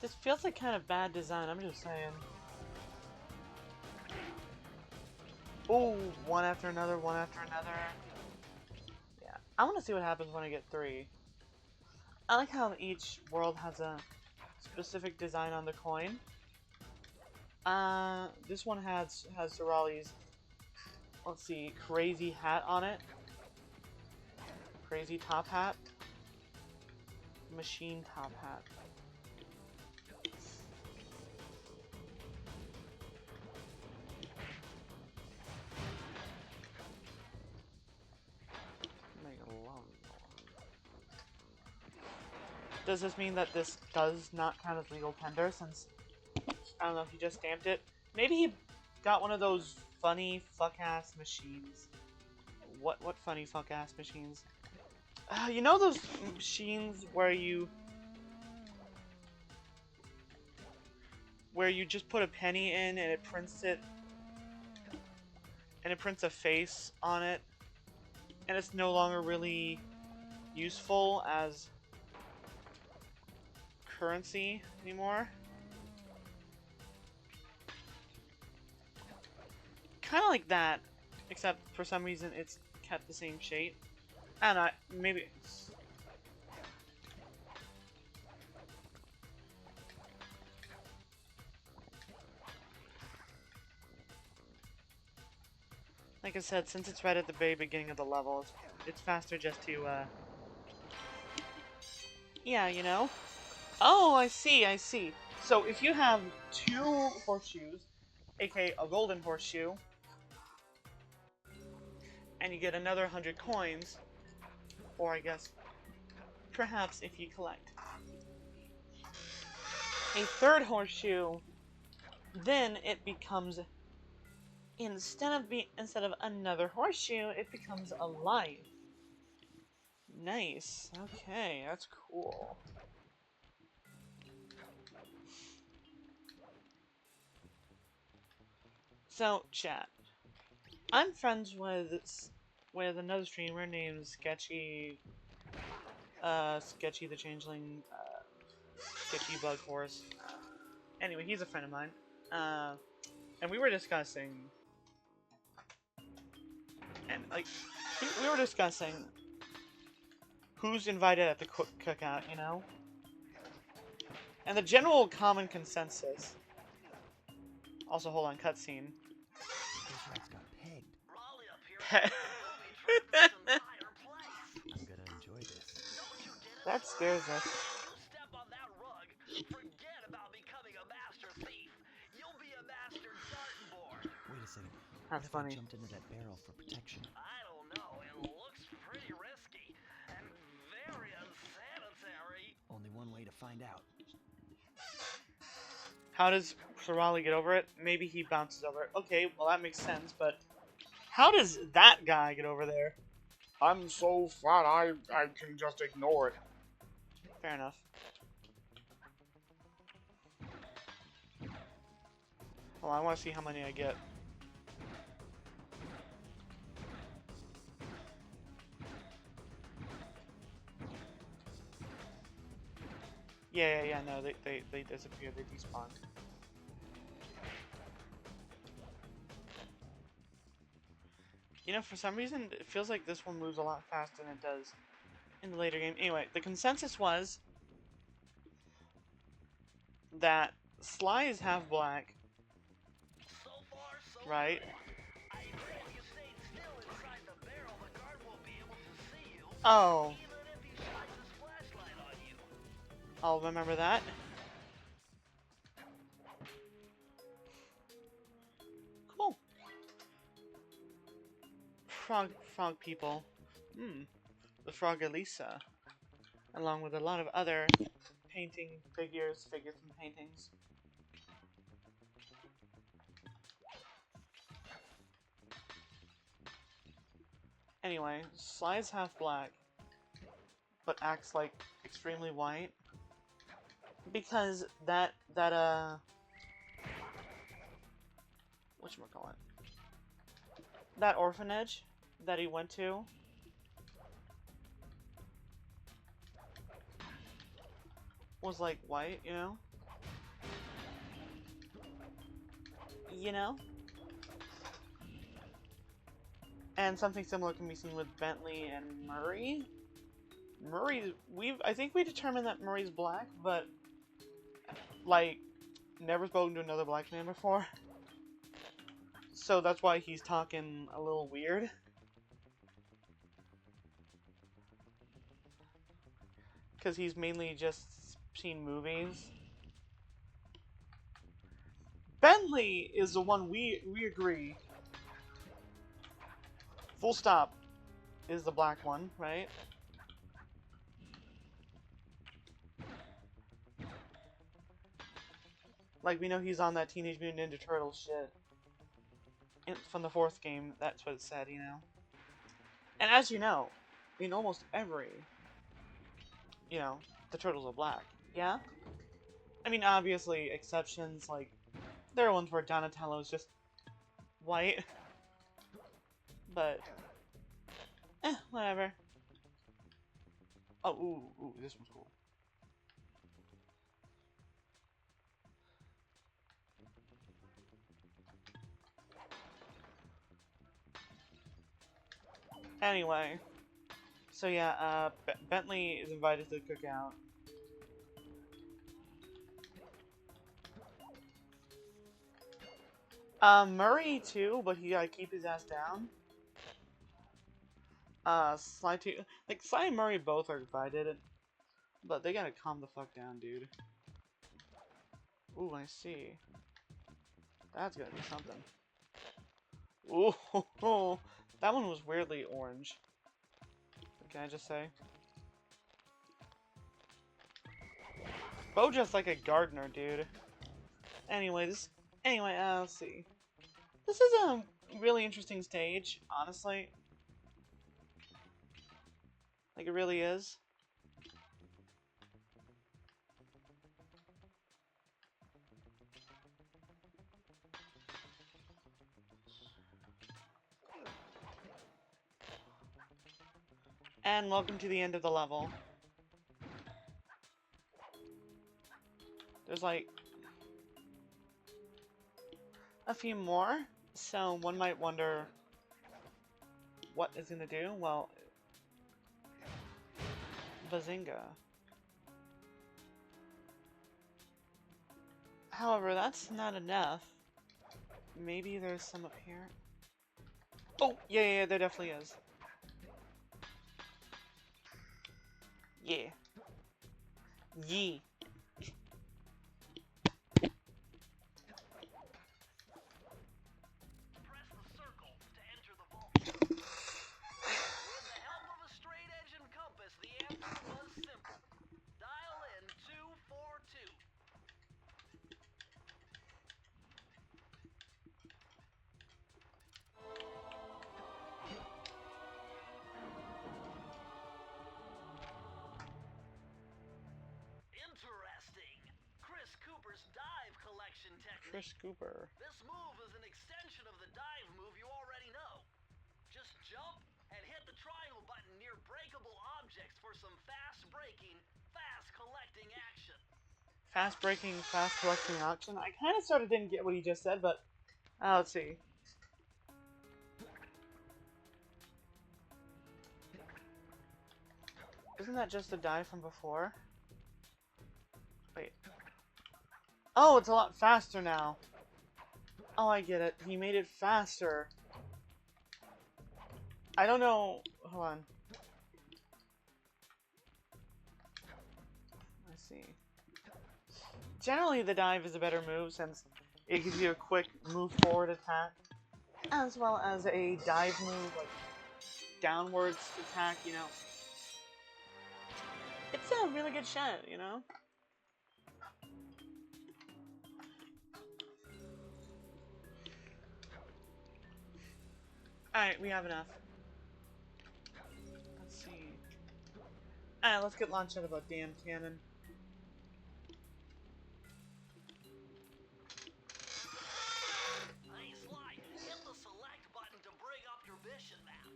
This feels like kind of bad design, I'm just saying. Ooh, one after another, one after another. Yeah, I want to see what happens when I get 3. I like how each world has a specific design on the coin. This one has Zorali's, let's see, crazy hat on it. Crazy top hat. Machine top hat. Does this mean that this does not count as legal tender since, I don't know, he just stamped it? Maybe he got one of those funny fuck-ass machines. What funny fuck-ass machines? You know those machines where you just put a penny in and it prints it, and it prints a face on it, and it's no longer really useful as currency anymore? Kind of like that, except for some reason it's kept the same shape. I don't know, maybe... Like I said, since it's right at the very beginning of the level, it's faster just to, yeah, you know? Oh, I see. So if you have 2 horseshoes, aka a golden horseshoe, and you get another 100 coins, or I guess perhaps if you collect a 3rd horseshoe, then it becomes instead of another horseshoe, it becomes a life. Nice. Okay, that's cool. So, chat. I'm friends with another streamer named Sketchy the Changeling, Sketchy Bug Force. Anyway, he's a friend of mine. And we were discussing, and like, we were discussing who's invited at the cookout, you know? And the general common consensus. Also, hold on, cutscene. This rat's got pegged. Raleigh up here Pe- booby-trapped this entire place. I'm gonna enjoy this. Don't you get it? That scares us. You step on that rug, forget about becoming a master thief. You'll be a master darting board. Wait a second. That's What if funny. I jumped into that barrel for protection? I don't know. It looks pretty risky and very unsanitary. Only one way to find out. How does Raleigh get over it? Maybe he bounces over it. Okay, well that makes sense, but how does that guy get over there? I'm so fat I can just ignore it. Fair enough. Well, I want to see how many I get. Yeah, no, they disappear, they despawn. You know, for some reason, it feels like this one moves a lot faster than it does in the later game. Anyway, the consensus was that Sly is half black, So far, so right? good. I think if you stayed still inside the barrel, the guard won't be able to see you, Oh, even if he shines his flashlight on you. I'll remember that. Cool. Frog people. The Frog Elisa. Along with a lot of other figures from paintings. Anyway, Sly's half black, but acts like extremely white. Because that whatchamacallit? That orphanage that he went to was like white, you know? You know? And something similar can be seen with Bentley and Murray. I think we determined that Murray's black, but like never spoken to another black man before. So that's why he's talking a little weird. Because he's mainly just seen movies. Bentley is the one we agree. Full stop is the black one, right? Like, we know he's on that Teenage Mutant Ninja Turtles shit. From the 4th game, that's what it said, you know? And as you know, in almost every, you know, the Turtles are black, yeah? I mean, obviously, exceptions, like, there are ones where Donatello's just white. But, whatever. Oh, ooh, this one's cool. Anyway, so yeah, Bentley is invited to the cookout. Murray too, but he gotta keep his ass down. Sly too, like Sly and Murray both are invited, but they gotta calm the fuck down, dude. Ooh, I see. That's gonna be something. Ooh, ho, ho. That one was weirdly orange. What can I just say? Boja's like a gardener, dude. Anyway, let's see. This is a really interesting stage, honestly. Like, it really is. And welcome to the end of the level. There's like a few more, so one might wonder what it's gonna do. Well, Bazinga. However, that's not enough. Maybe there's some up here. Oh, yeah, there definitely is. Yeah. Yee. Press the circle to enter the vault. With the help of a straight edge and compass, the answer was simple. Dial in 242. Interesting. Chris Cooper's dive collection technique. Chris Cooper. This move is an extension of the dive move you already know. Just jump and hit the triangle button near breakable objects for some fast braking, fast collecting action. Fast breaking, fast collecting action. I kind of sort of didn't get what he just said, but let's see. Isn't that just a dive from before? Wait. Oh, it's a lot faster now. Oh, I get it. He made it faster. I don't know. Hold on. Let's see. Generally, the dive is a better move since it gives you a quick move forward attack, as well as a dive move, like downwards attack, you know. It's a really good shot, you know? Alright, we have enough. Let's see. Alright, let's get launched out of a damn cannon. Hey, Sly, hit the select button to bring up your mission map.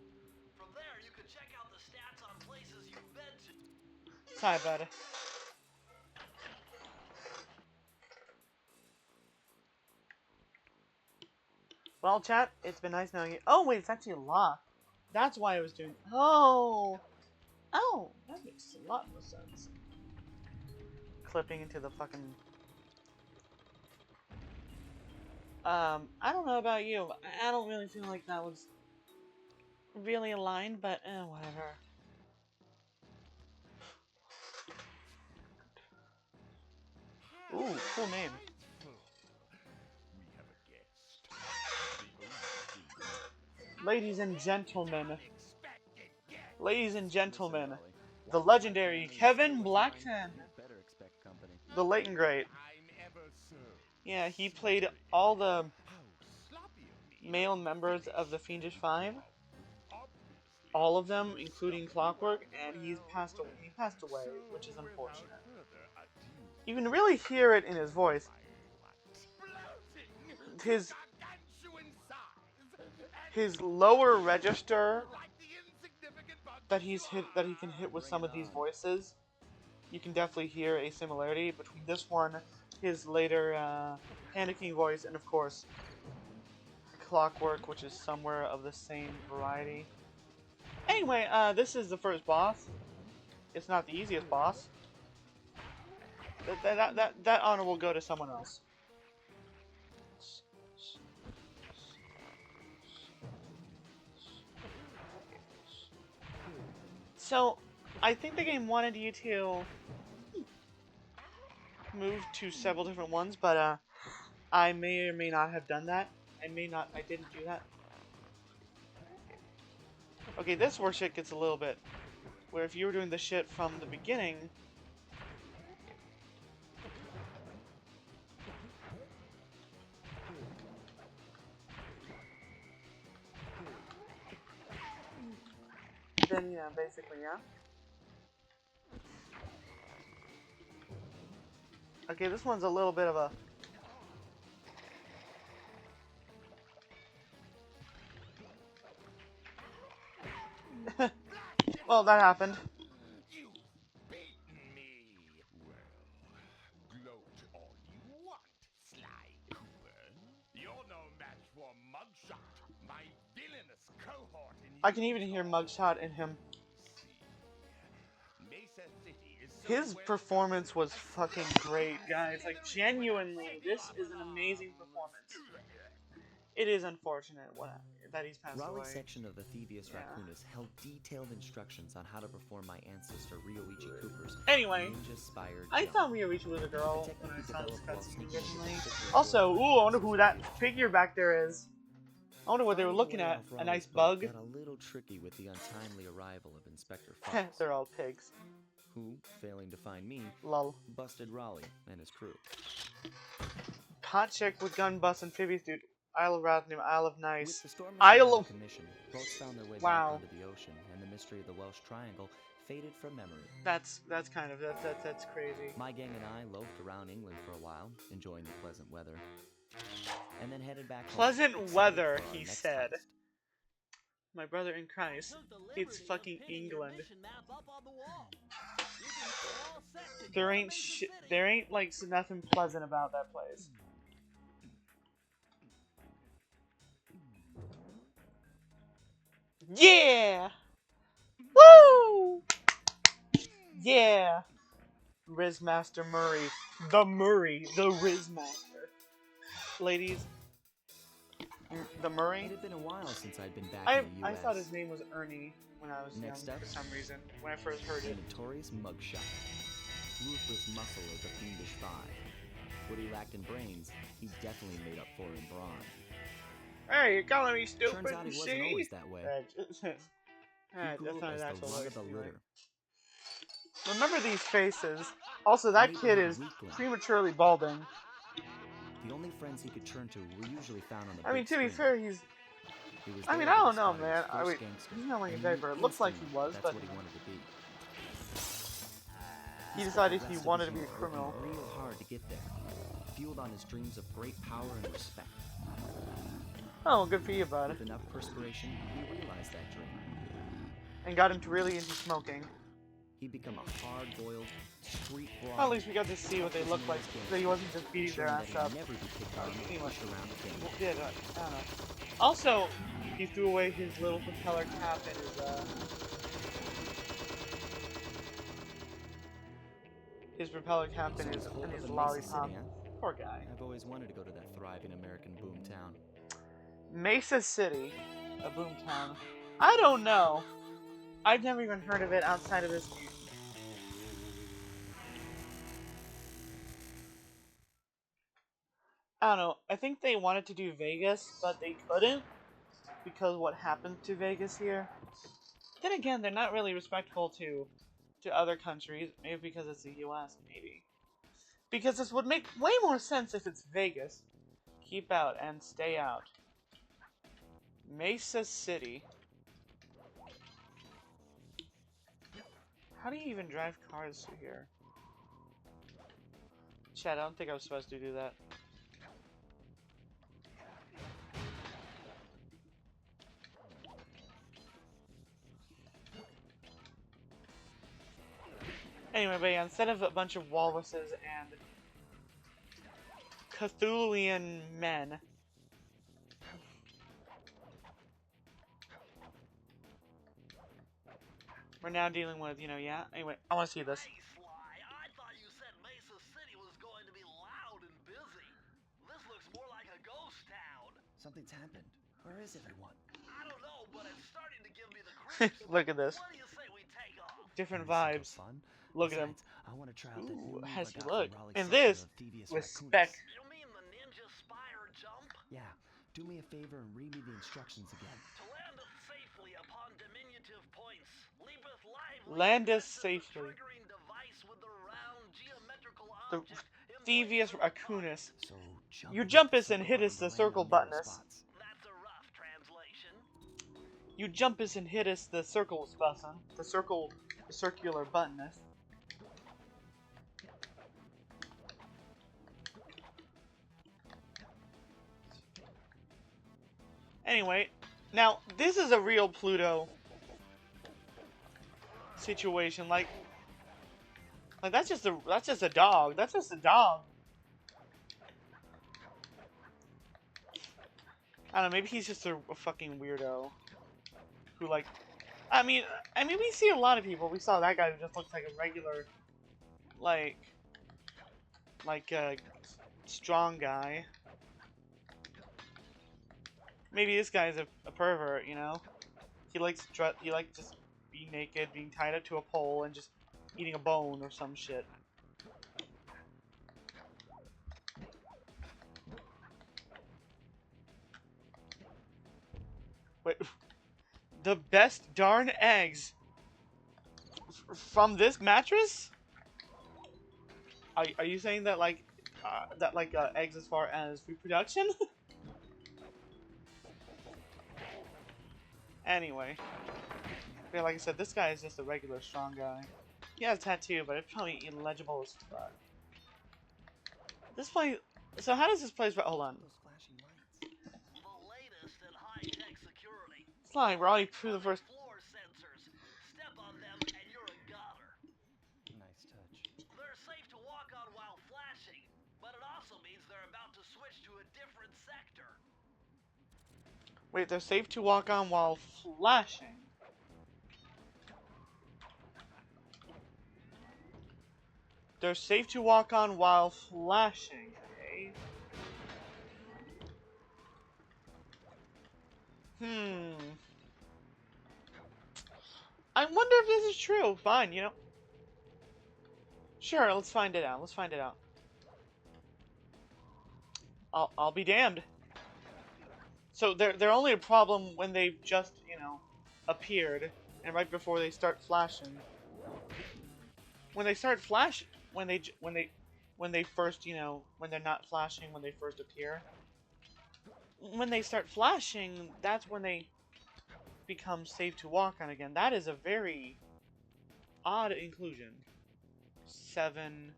From there, you can check out the stats on places you've been to. Sorry, buddy. Well, chat, it's been nice knowing you. Oh, wait, it's actually locked. That's why I was doing. Oh! Oh, that makes a lot more sense. Clipping into the fucking. I don't know about you, but I don't really feel like that was really aligned, but whatever. Ooh, cool name. Ladies and gentlemen, the legendary Kevin Blackton, the late and great. Yeah, he played all the male members of the Fiendish Five, all of them, including Clockwork, and he passed away, which is unfortunate. You can really hear it in his voice. His lower register that he can hit with some of these voices, you can definitely hear a similarity between this one, his later panicking voice, and of course Clockwork, which is somewhere of the same variety. Anyway, this is the first boss. It's not the easiest boss. That honor will go to someone else. So, I think the game wanted you to moved to several different ones, but I may or may not have done that. I didn't do that. Okay, this where shit gets a little bit, where if you were doing the shit from the beginning, then yeah, basically, yeah. Okay, this one's a little bit of a... Well, that happened. You've beaten me. Well, gloat all you want, Sly Cooper. You're no match for Mugshot, my villainous cohort in I can even hear Mugshot in him. Mesa City is so His well performance was fucking great, guys. Like, genuinely, this is an amazing performance. It is unfortunate that he's passed Raleigh's away. section of the Puffius Yeah. Racoonus held detailed instructions on how to perform my ancestor Ryoichi Cooper's Anyway, ninja-spired I jump. thought Ryoichi was a girl The when I technique saw this developed while cutscene sneaking into originally. the thick Also, of ooh, I wonder who that figure back there is. I wonder what they were Finding looking way at. off A Raleigh's nice boat bug? got a little tricky with the untimely arrival of Inspector Fox, They're all pigs. who, failing to find me, Lol. busted Raleigh and his crew. Hot chick with gun bust amphibious dude. Isle of Rothnam, Isle of With Nice. the storm Isle out of... of commission, boats found their way Wow. back onto the ocean, and the mystery of the Welsh Triangle faded from memory. That's kind of... That's crazy. My gang and I loafed around England for a while, enjoying the pleasant weather, and then headed back home, Pleasant excited weather, for our he next said. heist. My brother in Christ. It's fucking England. There ain't shit. There ain't like nothing pleasant about that place. Yeah! Woo! Yeah! Rizmaster Murray. The Rizmaster. Ladies, the Murray? It had been a while since I'd been back I in the US. thought his name was Ernie when I was Next young up, for some reason. When I first heard The it. notorious Mugshot. Ruthless muscle of the fiendish five. What he lacked in brains, he definitely made up for in brawn. Hey, you're calling me stupid, Turns out he see? wasn't always that way. Alright, He grew that's up not as an the actual run voice of the anyway. litter. Remember these faces. Also, that kid is prematurely balding. The only friends he could turn to were usually found on the I mean, big to be screen. fair, he's... He was I mean, there I to don't know, discover man. his I first mean, gangster, he's not wearing a and knew diaper. It looks like he instantly was, that's but what he wanted to be. he decided The he rest of wanted to his be a youth criminal. working real hard to get there, fueled on his dreams of great power and respect. Oh, good for you, bud. With enough perspiration, he realized that dream. And got him really into smoking. He'd become a hard-boiled, street brawl. Well, at least we got to see what they looked like. That he wasn't just beating their ass up. Never be kicked out and Anyway. pushed around again. Well, yeah, I don't know. Also, he threw away his little propeller cap and his propeller cap and his Whole of the Mesa lollipop. City, huh? Poor guy. I've always wanted to go to that thriving American boom town. Mesa City, a boomtown. I don't know. I've never even heard of it outside of this game. I don't know. I think they wanted to do Vegas, but they couldn't because what happened to Vegas here. Then again, they're not really respectful to other countries. Maybe because it's the U.S. Maybe because this would make way more sense if it's Vegas. Keep out and stay out. Mesa City. How do you even drive cars through here? Chad, I don't think I was supposed to do that. Anyway, but yeah, instead of a bunch of walruses and Cthulhuian men, we're now dealing with, yeah. Anyway, I want to see this. Hey, Sly, I thought you said Mesa City was going to be loud and busy. This looks more like a ghost town. Something's happened. Where is everyone? I don't know, but it's starting to give me the creeps. Look at this. What do you say we take off? Different Sounds like vibes. fun. Look at him. Besides, I want to try out that new Ooh, move has I he got look? from Raleigh's And section this of Puffius with Racoonus. spec. You mean the ninja spire jump? Yeah, do me a favor and read me the instructions again. To landeth safely upon diminutive points, leapeth lively, Landeth and fences safely. the triggering device with the round geometrical The object Puffius emblazoned upon it. Racoonus. So You jump jump the us and circle hit button us to the land circle on narrow button us. spots. That's a rough translation. You jump us and hit us the circle button. The circular button us. Anyway, now this is a real Pluto situation. Like that's just a dog. That's just a dog. I don't know. Maybe he's just a fucking weirdo who like. I mean, we see a lot of people. We saw that guy who just looks like a regular, like strong guy. Maybe this guy's a pervert, you know? He likes just being naked, being tied up to a pole, and just eating a bone or some shit. Wait, the best darn eggs from this mattress? Are you saying that eggs as far as reproduction? Anyway, yeah, like I said, this guy is just a regular strong guy. He has a tattoo, but it's probably illegible as fuck. This place. So how does this place? Hold on. Those flashing lights. The latest in high-tech security. It's not like we're already through the first. Floor sensors. Step on them and you're a goner. Nice touch. They're safe to walk on while flashing, but it also means they're about to switch to a different sector. Wait, they're safe to walk on while flashing. They're safe to walk on while flashing, okay? I wonder if this is true. Fine, you know. Sure, let's find it out. Let's find it out. I'll be damned. So they're only a problem when they've just, you know, appeared, and right before they start flashing. When they start flashing, when they first, you know, when they're not flashing when they first appear. When they start flashing, that's when they become safe to walk on again. That is a very odd inclusion. 7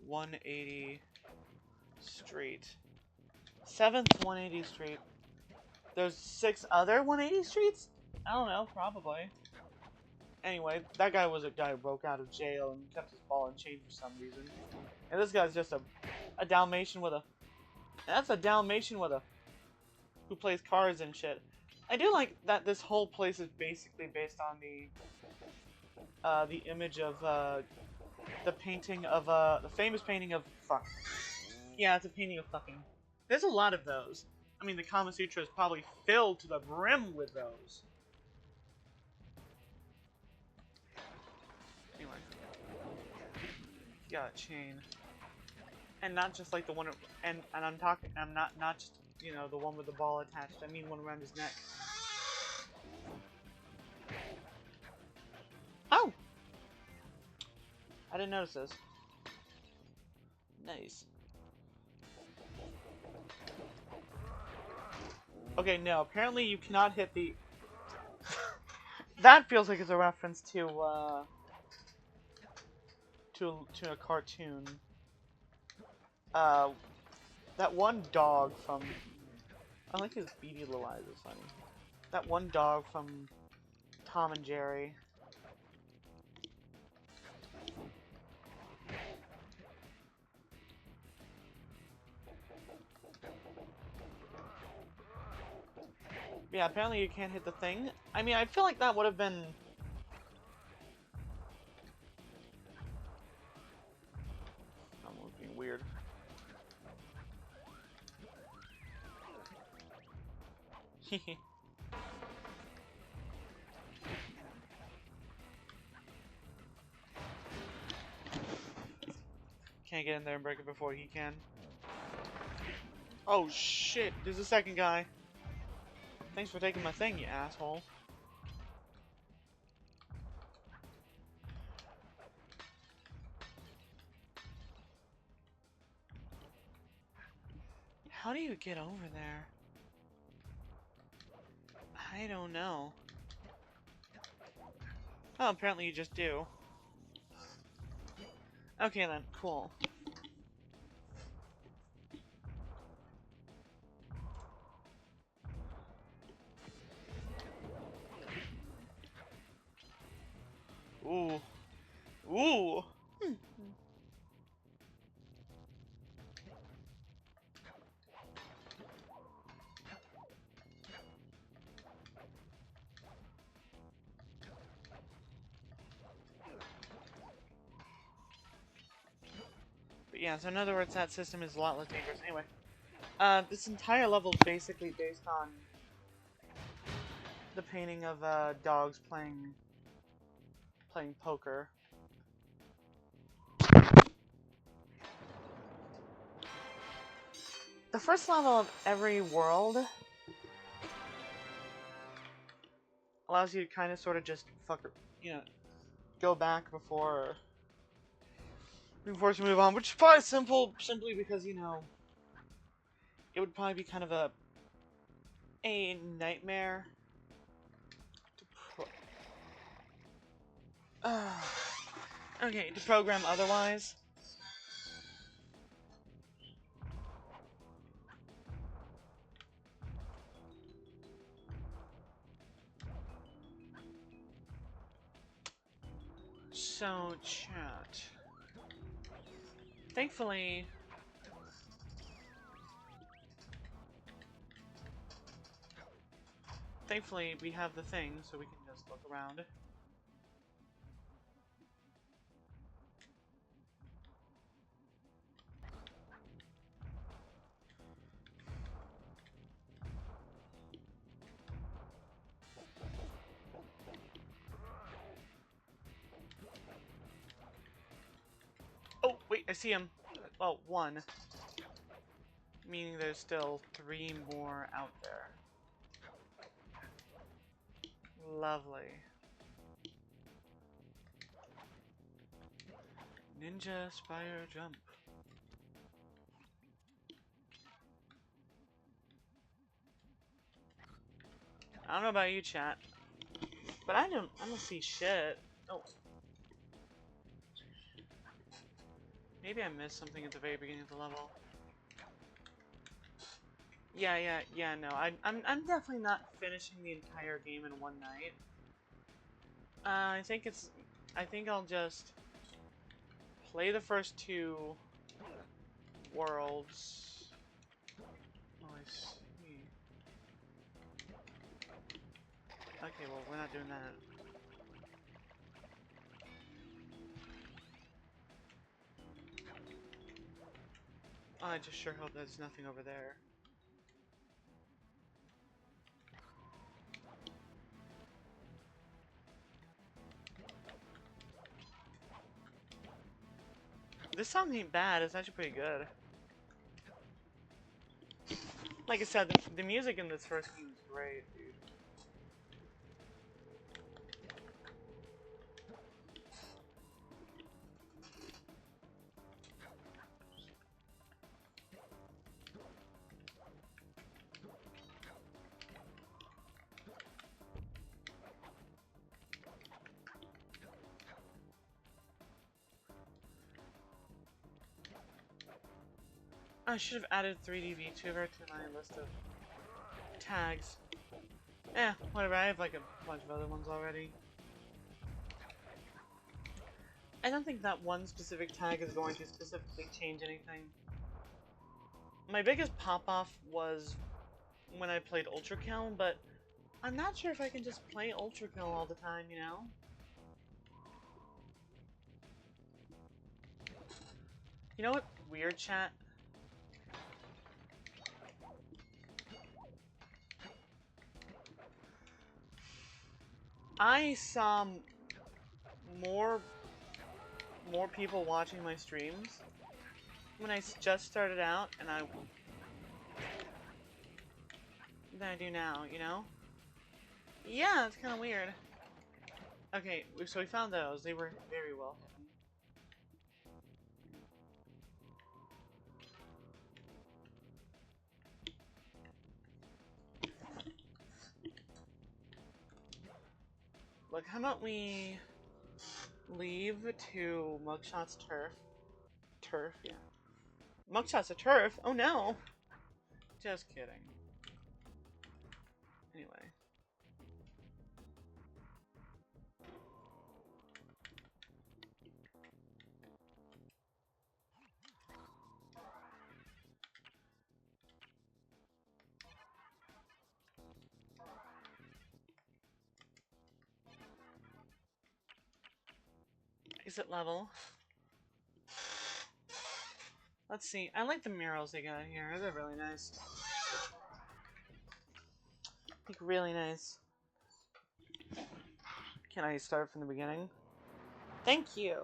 180 Street. 7th 180 Street. There's 6 other 180 streets? I don't know, probably. Anyway, that guy was a guy who broke out of jail and kept his ball and chain for some reason. And this guy's just a Dalmatian with a... That's a Dalmatian with a... who plays cards and shit. I do like that this whole place is basically based on the image of, the painting of, the famous painting of... Fuck. Yeah, it's a painting of fucking... There's a lot of those. I mean, the Kama Sutra is probably filled to the brim with those. Anyway. Yeah, chain. And not just like the one, and I'm not just, you know, the one with the ball attached. I mean one around his neck. Oh! I didn't notice this. Nice. Okay, no, apparently you cannot hit the... That feels like it's a reference to a cartoon. That one dog from... I like his beady little eyes, it's funny. That one dog from Tom and Jerry. Yeah, apparently you can't hit the thing. I mean, I feel like that would have been... I'm looking weird. can't get in there and break it before he can. Oh shit, there's a second guy. Thanks for taking my thing, you asshole. How do you get over there? I don't know. Oh, apparently you just do. Okay then, cool. Ooh. Ooh! But yeah, so in other words, that system is a lot less dangerous. Anyway, this entire level is basically based on the painting of dogs playing poker. The first level of every world allows you to kind of sort of just go back before you move on, which is probably simply because, you know, it would probably be kind of a nightmare to okay, to program otherwise. So, chat. Thankfully, we have the thing, so we can just look around. Oh, wait, I see him. Well, one. Meaning there's still 3 more out there. Lovely. Ninja Spire Jump. I don't know about you, chat, but I don't see shit. Oh. Maybe I missed something at the very beginning of the level. Yeah, no. I'm definitely not finishing the entire game in one night. I think I'll just play the first 2 worlds. Oh, I see. Okay, well, we're not doing that. Oh, I just sure hope there's nothing over there. This song ain't bad, it's actually pretty good. Like I said, the music in this first game is great, dude. I should have added 3D VTuber to my list of tags. Whatever, I have like a bunch of other ones already. I don't think that one specific tag is going to specifically change anything. My biggest pop-off was when I played Ultra Kill, but I'm not sure if I can just play Ultra Kill all the time, you know? You know what? Weird, chat. I saw more people watching my streams when I just started out and than I do now, you know? Yeah, it's kind of weird. Okay, so we found those. They were very well hidden. Look, how about we leave to Mugshot's turf? Turf, yeah. Mugshot's a turf? Oh no! Just kidding. Anyway. Exit level. Let's see. I like the murals they got here. They're really nice. Like, really nice. Can I start from the beginning? Thank you.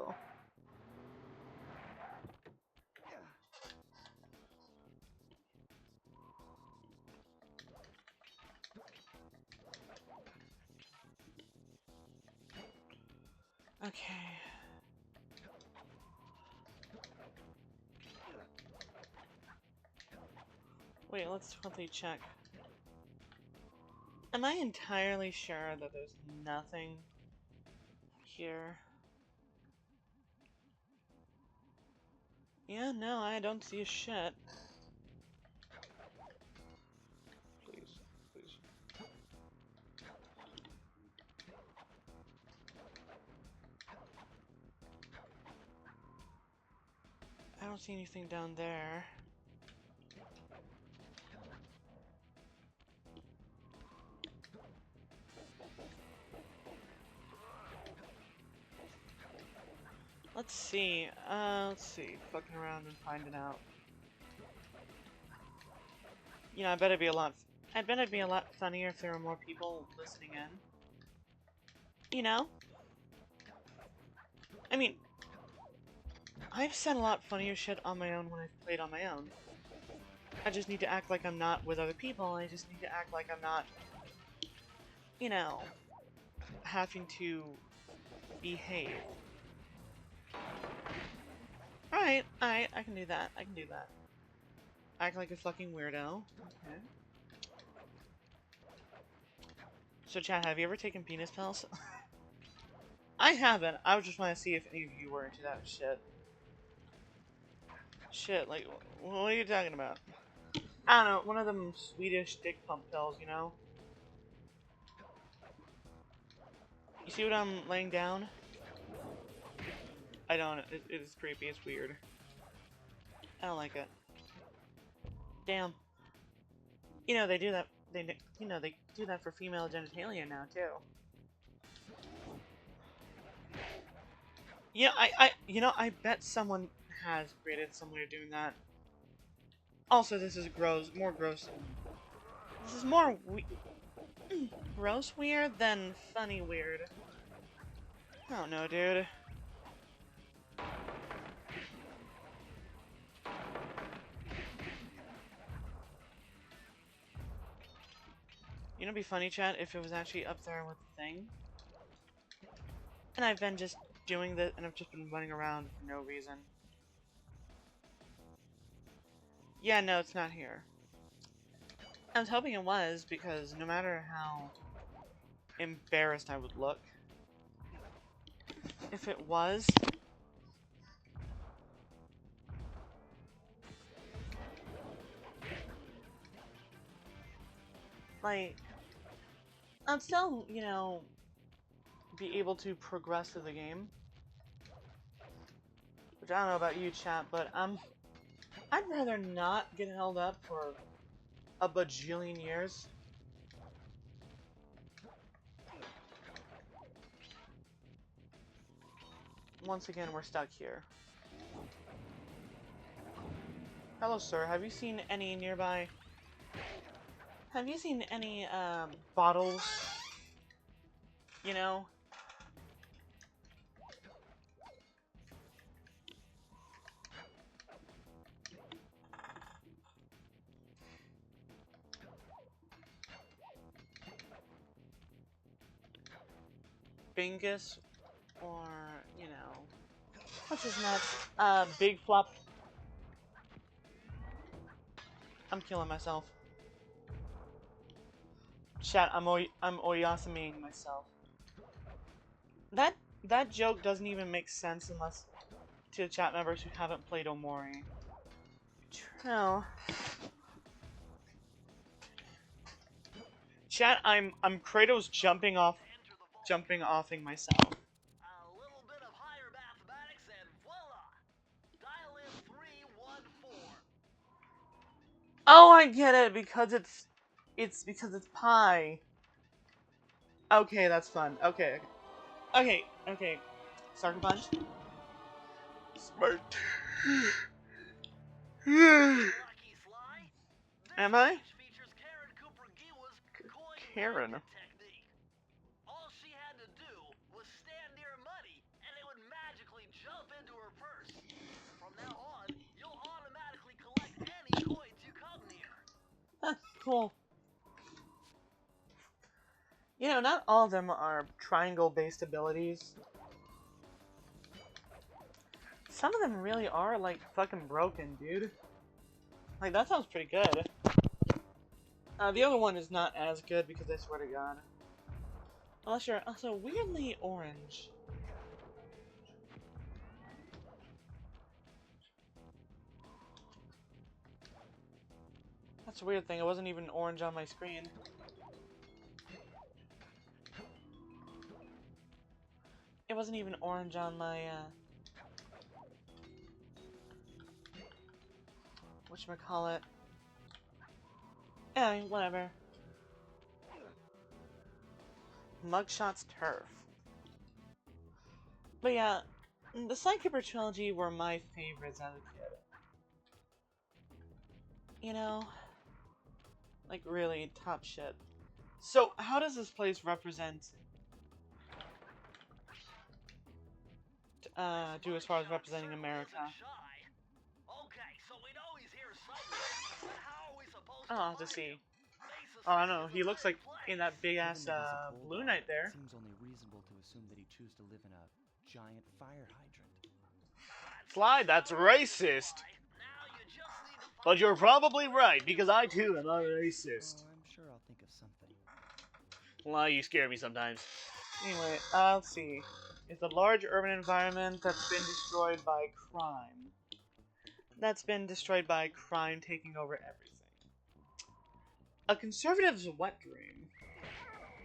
Okay. Wait, let's quickly check. Am I entirely sure that there's nothing here? Yeah, no, I don't see a shit. Please, please. I don't see anything down there. Let's see. Fucking around and finding out. You know, I bet it'd be a lot funnier if there were more people listening in. You know? I mean, I've said a lot funnier shit on my own when I've played on my own. I just need to act like I'm not with other people. I just need to act like I'm not, you know, having to behave. Alright, I can do that. I can do that. Act like a fucking weirdo. Okay. So, Chad, have you ever taken penis pills? I haven't. I just want to see if any of you were into that shit. Shit, like, what are you talking about? I don't know, one of them Swedish dick pump pills, you know? You see what I'm laying down? I don't. It's creepy. It's weird. I don't like it. Damn. You know they do that. They do that for female genitalia now too. Yeah, I bet someone has created some way of doing that. Also, this is gross. More gross. This is more gross weird than funny weird. I don't know, dude. You know, it'd be funny, chat, if it was actually up there with the thing. And I've been just doing this, and I've just been running around for no reason. Yeah, no, it's not here. I was hoping it was, because no matter how embarrassed I would look, if it was, like, I'd still, you know, be able to progress through the game. Which I don't know about you, chat, but I'd rather not get held up for a bajillion years. Once again, we're stuck here. Hello, sir. Have you seen any nearby? Have you seen any, bottles? You know? Bingus, or, you know, what's his nuts? Big Flop. I'm killing myself. Chat, I'm Oyasamiing myself. That joke doesn't even make sense unless to chat members who haven't played Omori. True. Chat, I'm Kratos jumping offing myself. A little bit of higher mathematics and voila! Dial in 314. Oh, I get it, because it's because it's pi. Okay, that's fun. Okay. Sucker Punch. Smart. Lucky Sly. Am I? This features Karen Cooper-Giwa's coin Karen. magnet technique. All she had to do was stand near money, and it would magically jump into her purse. From now on, you'll automatically collect any coins you come near. Cool. You know, not all of them are triangle-based abilities. Some of them really are, like, fucking broken, dude. Like, that sounds pretty good. The other one is not as good because I swear to God. Unless you're also weirdly orange. That's a weird thing, it wasn't even orange on my screen. It wasn't even orange on my, whatchamacallit. Yeah, I mean, whatever. Mugshot's Turf. But yeah, the Sidekeeper trilogy were my favorites as a kid. You know? Like, really, top shit. So, how does this place represent... do as far as representing America? Okay, so we know he's here somewhere, but how are we supposed to I'll have to find see. him? Mesa Oh, I don't City know, is he a looks big like place. in that big-ass, Given that he's a Blue bulldog, Knight there. it seems only reasonable to assume that he chose to live in a giant fire hydrant. Sly, that's racist! Now you just need to find But you're probably right, because I too am a racist. Oh, I'm sure I'll think of something. Well, you scare me sometimes. Anyway, let's see. It's a large urban environment that's been destroyed by crime. That's been destroyed by crime taking over everything. A conservative's wet dream.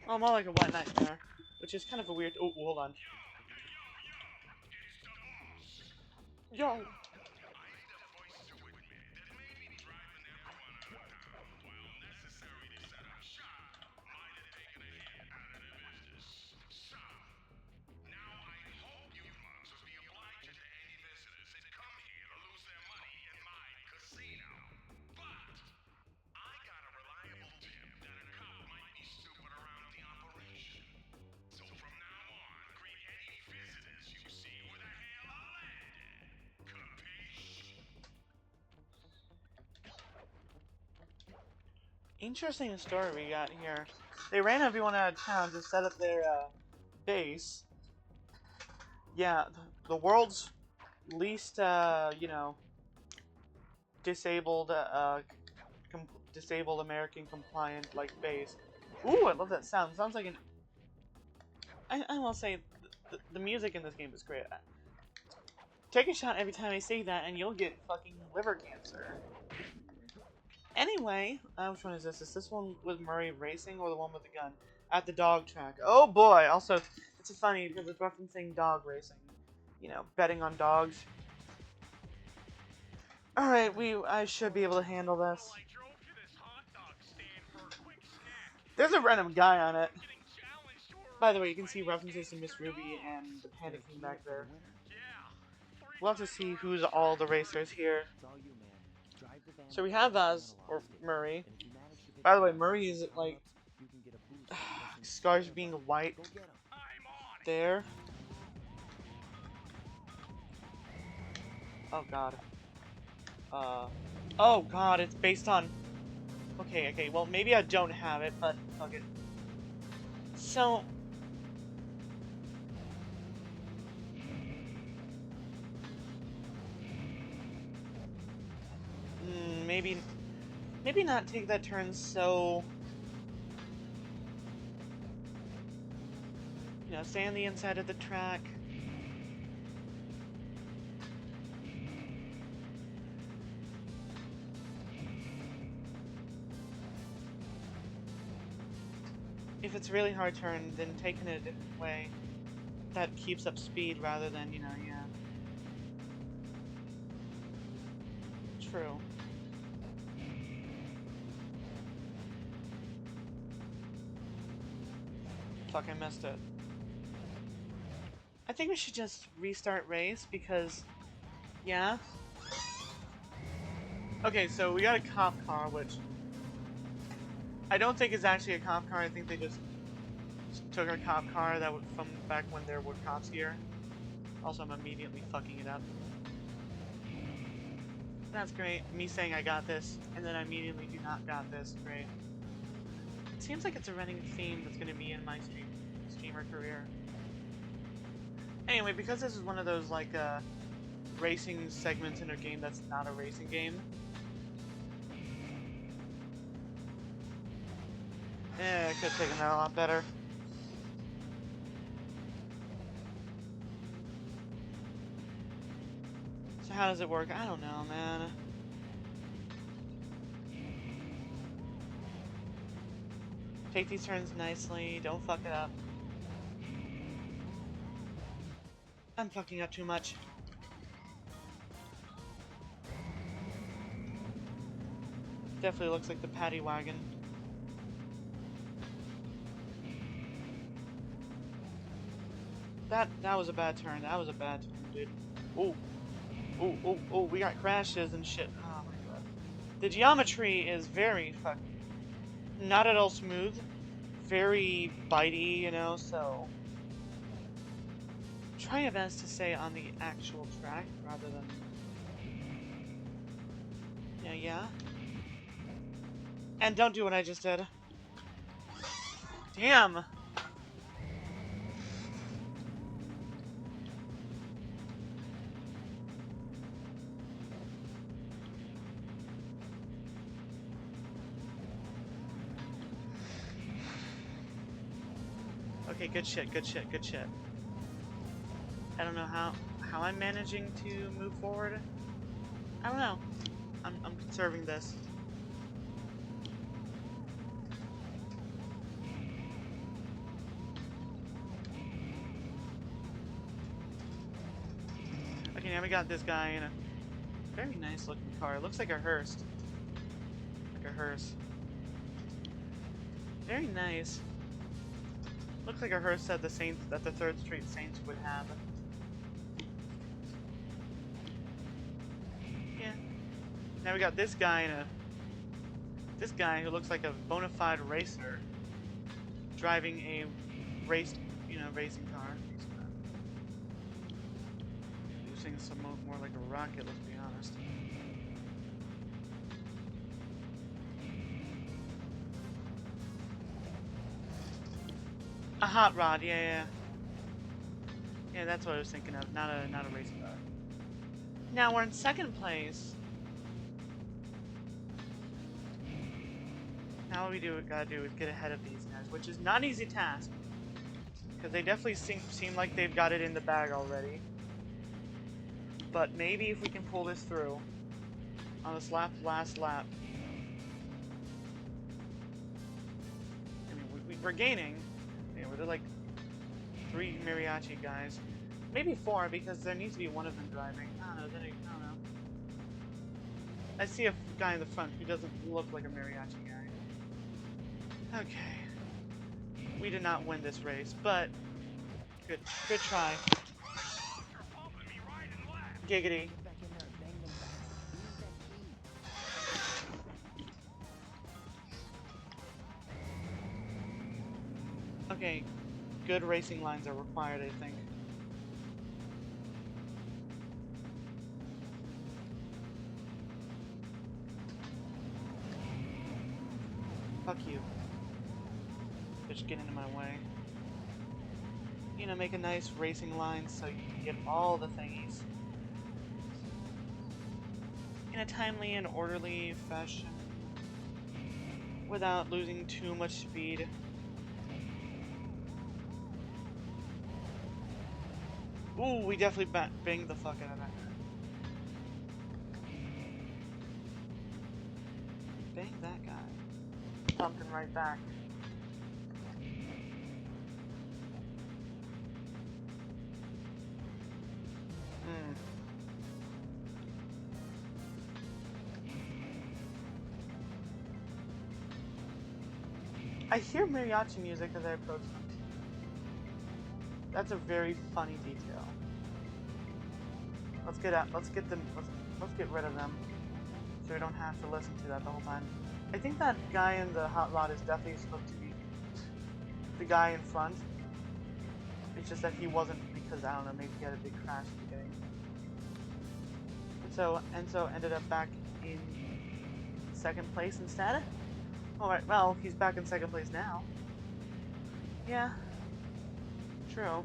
Oh, more like a wet nightmare. Which is kind of a weird... Oh, hold on. Yo! Interesting story we got here. They ran everyone out of town to set up their base. Yeah, the world's least, you know, disabled, disabled American compliant like base. Ooh, I love that sound. Sounds like an. I will say, the music in this game is great. Take a shot every time I say that, and you'll get fucking liver cancer. Anyway, which one is this? Is this one with Murray racing or the one with the gun? At the dog track. Oh boy! Also, it's funny because it's referencing dog racing. You know, betting on dogs. Alright, I should be able to handle this. There's a random guy on it. By the way, you can see references to Miss Ruby and the Panda King back there. We'll have to see who's all the racers here. It's all you, man. Drive the van So we have us, or Murray. and if you manage to pick By the up way, the Murray is power-ups, like you can get a boost by pressing the Scar's fire being button. white Go get 'em. there. Oh god. Oh god, it's based on... Okay, well maybe I don't have it, but fuck it. So... maybe not take that turn so, you know, stay on the inside of the track. If it's a really hard turn, then taking it a different way that keeps up speed rather than, you know, yeah. True. Fuck, I missed it. I think we should just restart race because, yeah. Okay, so we got a cop car, which I don't think is actually a cop car. I think they just took a cop car that was from back when there were cops here. Also, I'm immediately fucking it up. That's great. Me saying I got this, and then I immediately do not got this. Great. It seems like it's a running theme that's going to be in my streamer career. Anyway, because this is one of those, like, racing segments in a game that's not a racing game. Yeah, I could have taken that a lot better. So how does it work? I don't know, man. Take these turns nicely, don't fuck it up. I'm fucking up too much. Definitely looks like the paddy wagon. That was a bad turn. That was a bad turn, dude. Oh, oh, oh, oh! We got crashes and shit. Oh my god. The geometry is very fucking not at all smooth. Very bitey, you know. So try your best to stay on the actual track rather than. Yeah. And don't do what I just did. Damn. Okay, good shit, good shit, good shit. I don't know how I'm managing to move forward. I don't know. I'm conserving this. Okay, now we got this guy in a very nice looking car. It looks like a hearse. Like a hearse. Very nice. Looks like a hearse that the 3rd Street Saints would have. Yeah. Now we got this guy in a. This guy who looks like a bona fide racer, driving a racing car. Using some more like a rocket. Let's be honest. A hot rod, yeah. Yeah, that's what I was thinking of. Not a racing car. Now we're in 2nd place. Now what we gotta do is get ahead of these guys, which is not an easy task. Because they definitely seem like they've got it in the bag already. But maybe if we can pull this through on this last lap. I mean, we're gaining. Yeah, we're like 3 mariachi guys. Maybe 4, because there needs to be one of them driving. I don't know. I see a guy in the front who doesn't look like a mariachi guy. Okay. We did not win this race, but good try. Giggity. Okay, good racing lines are required, I think. Fuck you. Bitch, get into my way. You know, make a nice racing line so you can get all the thingies. in a timely and orderly fashion without losing too much speed. Ooh, we definitely banged the fuck out of that guy. Bang that guy. Jumping right back. I hear mariachi music as I approach them. That's a very funny detail. Let's get out. Let's get rid of them, so we don't have to listen to that the whole time. I think that guy in the hot rod is definitely supposed to be the guy in front. It's just that he wasn't because I don't know, maybe he had a big crash at the beginning. And so Enzo ended up back in second place instead. Alright, well, he's back in second place now. Yeah. True.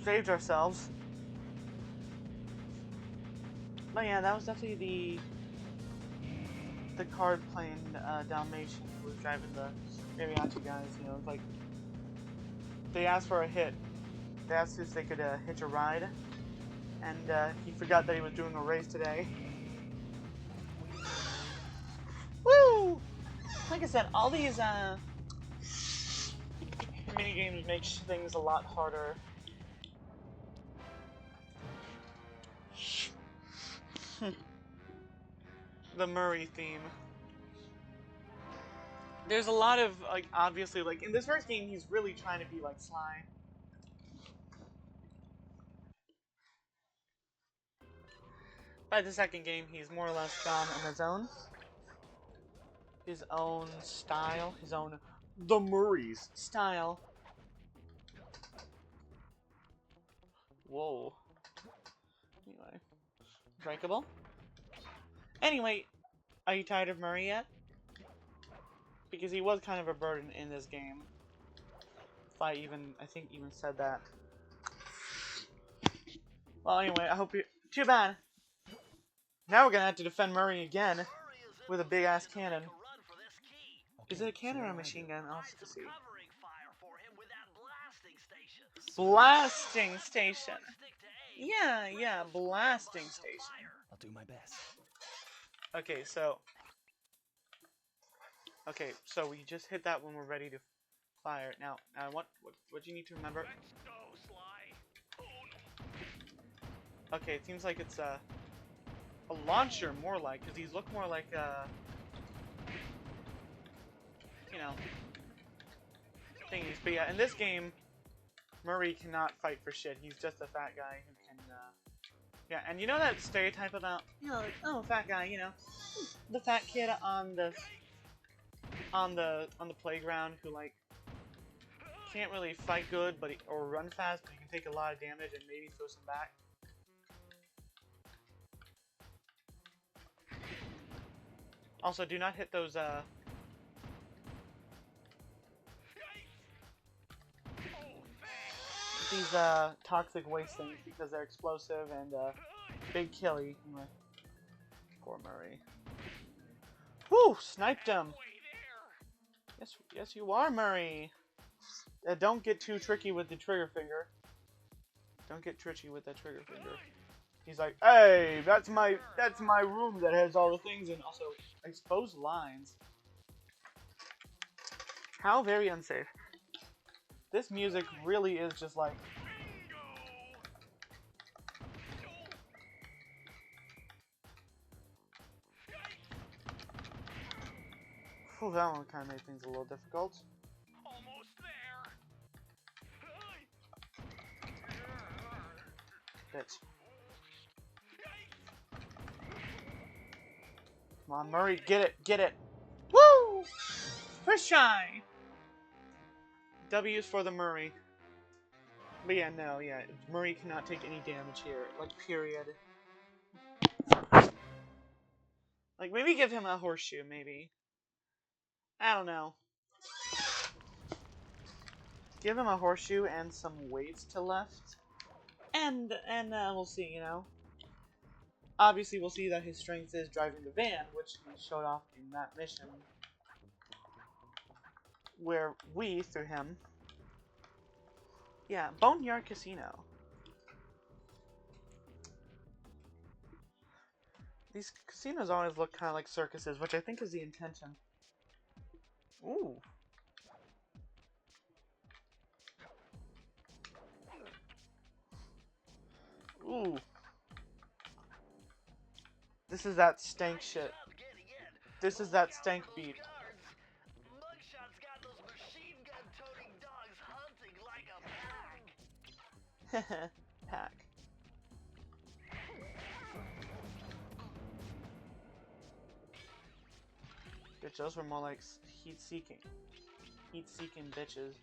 Saved ourselves. But yeah, that was definitely the card playing Dalmatian who was driving the mariachi guys, you know, like they asked for a hit. They asked if they could hitch a ride, and he forgot that he was doing a race today. Woo! Like I said, all these mini games make things a lot harder. The Murray theme. There's a lot of, like, obviously, like, in this first game, he's really trying to be like Sly. By the second game, he's more or less gone on his own style, his own The Murray's style. Whoa. Anyway. Breakable. Anyway, are you tired of Murray yet? Because he was kind of a burden in this game. If I think even said that. Well, anyway, I hope you... Too bad. Now we're gonna have to defend Murray again with a big ass cannon. Is it a cannon or a machine gun? I'll have to see. Blasting station. Yeah, blasting station. I'll do my best. Okay, so we just hit that when we're ready to fire. Now, what you need to remember? Let's go, Sly. Okay, it seems like it's a launcher, more like, because these look more like you know, thingies. But yeah, in this game, Murray cannot fight for shit. He's just a fat guy who can, yeah. And you know that stereotype about, you know, like, oh, fat guy, you know, the fat kid on the playground who like can't really fight good, or run fast, but he can take a lot of damage and maybe throw some back. Also, do not hit those these toxic waste things because they're explosive and big killy. Anyway, poor Murray. Woo! Sniped him. Yes, you are, Murray. Don't get too tricky with the trigger finger. Don't get tricky with that trigger finger. He's like, hey, that's my room that has all the things and also exposed lines. How very unsafe. This music really is just like... Whew, that one kind of made things a little difficult. Almost there. Bitch. Come on, Murray, get it. Woo! First try! W's for the Murray. But yeah, no, yeah, Murray cannot take any damage here, like, period. Like, maybe give him a horseshoe, maybe. I don't know. give him a horseshoe and some weights to lift, and we'll see. You know, obviously we'll see that his strength is driving the van, which he showed off in that mission, where we through him. Yeah, Boneyard Casino. These casinos always look kind of like circuses, which I think is the intention. Ooh. Ooh. This is that stank shit. This is that stank beat. Mugshot's got those machine gun toting dogs hunting like a pack. Pack. Bitch, those were more like heat-seeking. Heat-seeking bitches.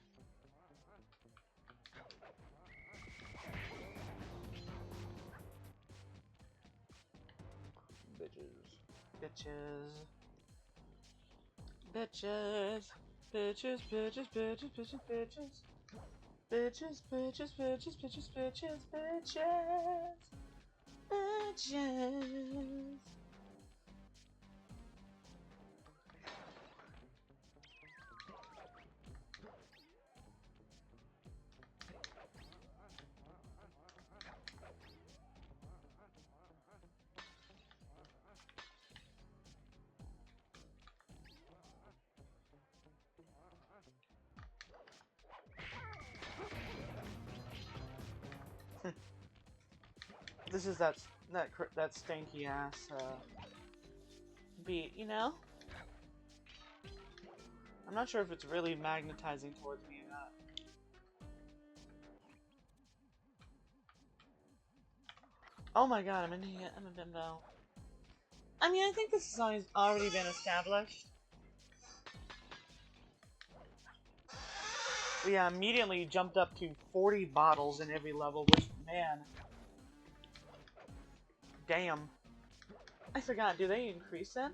Bitches. Bitches. Bitches, bitches, bitches, bitches, bitches. Bitches, bitches, bitches, bitches, bitches, bitches. Bitches. This is that stanky ass beat, you know? I'm not sure if it's really magnetizing towards me or not. Oh my god, I'm an idiot. I'm a bimbo. I mean, I think this has already been established. But yeah, immediately jumped up to 40 bottles in every level, which, man. Damn. I forgot, do they increase it?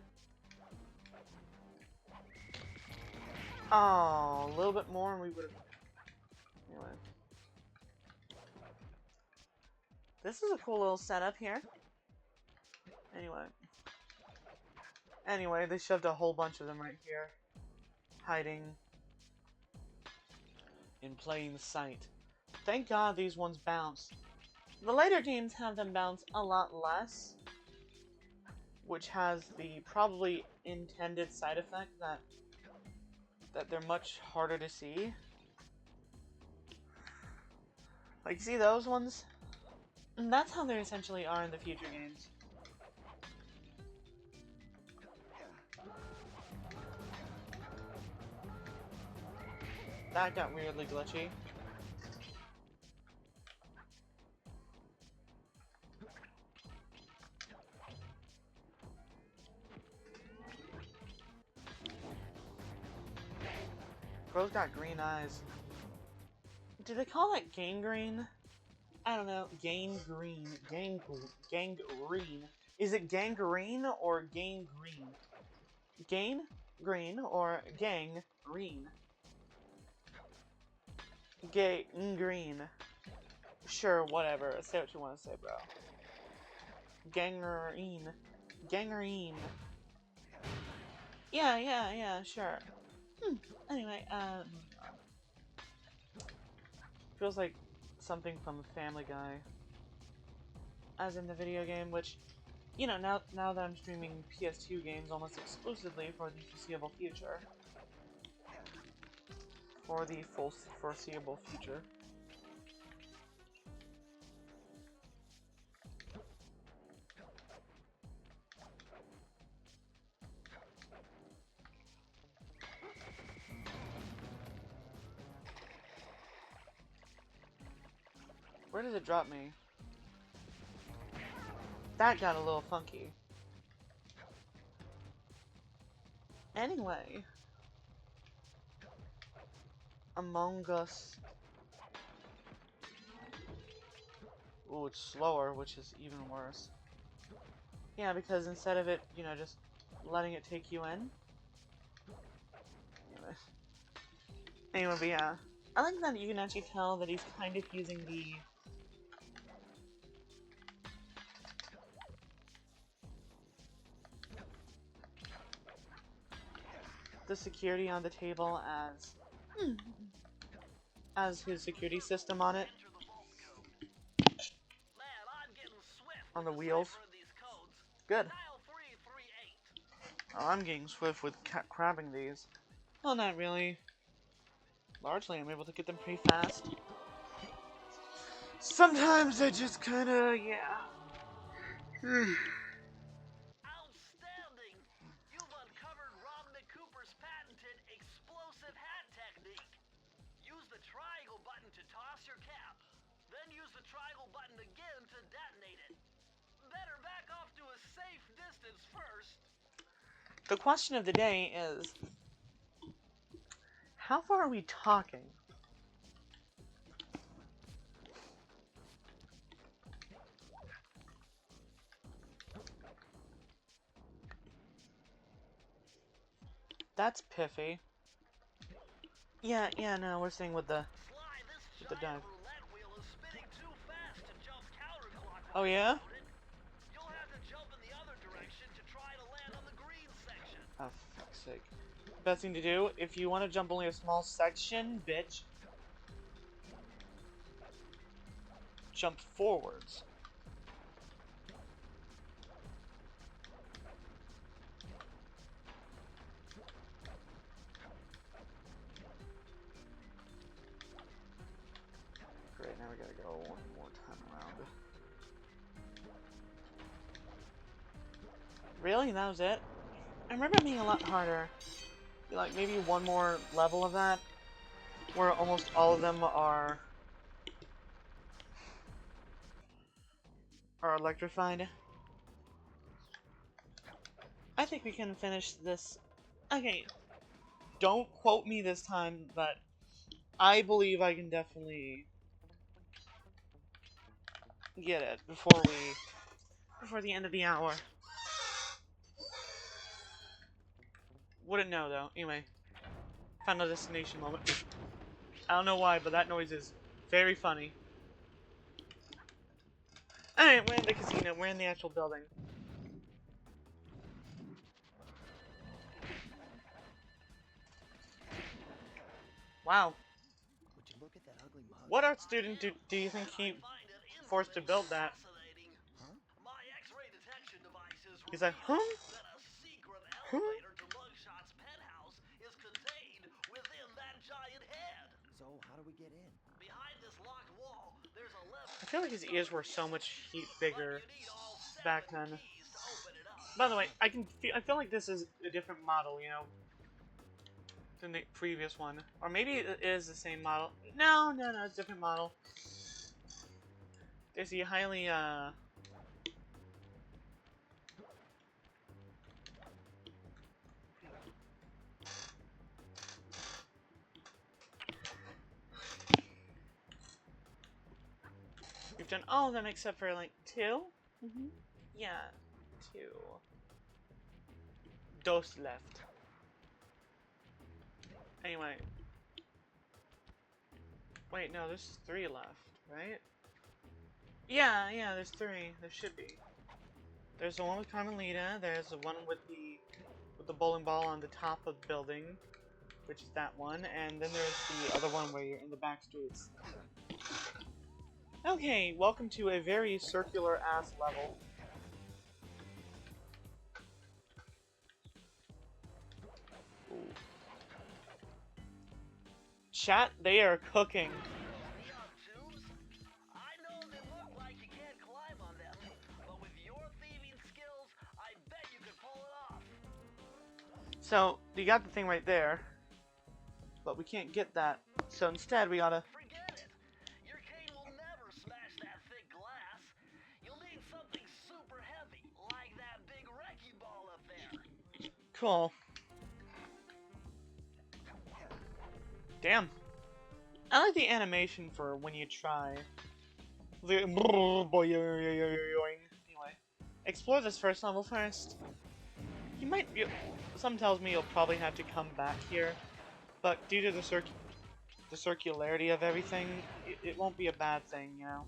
Oh, a little bit more and we would've... Anyway. This is a cool little setup here. Anyway, they shoved a whole bunch of them right here. Hiding. In plain sight. Thank God these ones bounce. The later games have them bounce a lot less, which has the probably intended side effect that they're much harder to see. Like, see those ones? And that's how they essentially are in the future games. That got weirdly glitchy. Bro's got green eyes. Do they call that gangrene? I don't know. Gangrene. Gangrene. Is it gangrene or gangrene? Gangrene or gangrene? Gangrene. Sure, whatever. Say what you want to say, bro. Gangrene. Gangrene. Yeah, sure. Anyway, feels like something from Family Guy. As in the video game, which, you know, now that I'm streaming PS2 games almost exclusively for the foreseeable future. For the foreseeable future. Where does it drop me? That got a little funky. Anyway. Among Us. Ooh, it's slower, which is even worse. Yeah, because instead of it, you know, just letting it take you in. Anyway, but yeah. I like that you can actually tell that he's kind of using the security on the table as his security system on it. Man, I'm getting swift On with the wheels. deciphering these codes. Good. Dial 338. Oh, I'm getting swift with crabbing these. Well, not really. Largely, I'm able to get them pretty fast. Sometimes I just kinda, yeah. Outstanding! You've uncovered Robin Cooper's patented explosive hat technique. Use the triangle button to toss your cap. Then use the triangle button again to detonate it. Better back off to a safe distance first. The question of the day is, how far are we talking? That's piffy. Yeah, no, we're staying with the Sly, this the dive. giant roulette wheel is spinning too fast to jump counterclockwise. Oh yeah? without it. You'll have to jump in the other direction to try to land on the green section. Oh, for fuck's sake. Best thing to do, if you want to jump only a small section, bitch, jump forwards. Great, now we gotta go one more time around. Really? That was it? I remember it being a lot harder. Like, maybe one more level of that, where almost all of them are electrified. I think we can finish this. Okay, don't quote me this time, but I believe I can definitely get it before the end of the hour. Wouldn't know though. Anyway, final destination moment. I don't know why, but that noise is very funny. Alright, we're in the casino. We're in the actual building. Wow. Would you look at that ugly mug? What art student do you think he forced to build that? Fascinating. Huh? My X-ray detection devices He's like, huh? that a secret Huh? elevator to Mugshot's penthouse is contained within that giant head. So how do we get in? Behind this locked wall, there's a left. I feel like his ears were so much bigger But you need all back 7 then. keys to open it up. By the way, I feel like this is a different model, you know, than the previous one. Or maybe it is the same model. No, it's a different model. There's the highly, we've done all of them except for, like, 2? Mm-hmm. Yeah, 2. Dos left. Anyway. Wait, no, there's 3 left, right? Yeah, there's 3. There should be. There's the one with Carmelita, there's the one with the bowling ball on the top of the building, which is that one, and then there's the other one where you're in the back streets. Okay, welcome to a very circular-ass level. Ooh. Chat, they are cooking. Neon tubes? I know they look like you can't climb on them, but with your thieving skills, I bet you could pull it off. So, you got the thing right there, but we can't get that. So instead, we gotta... Forget it. Your cane will never smash that thick glass. You'll need something super heavy, like that big wrecking ball up there. Cool. Damn. I like the animation for when you try. Anyway, explore this first level first. You might. Some tells me you'll probably have to come back here, but due to the the circularity of everything, it won't be a bad thing, you know?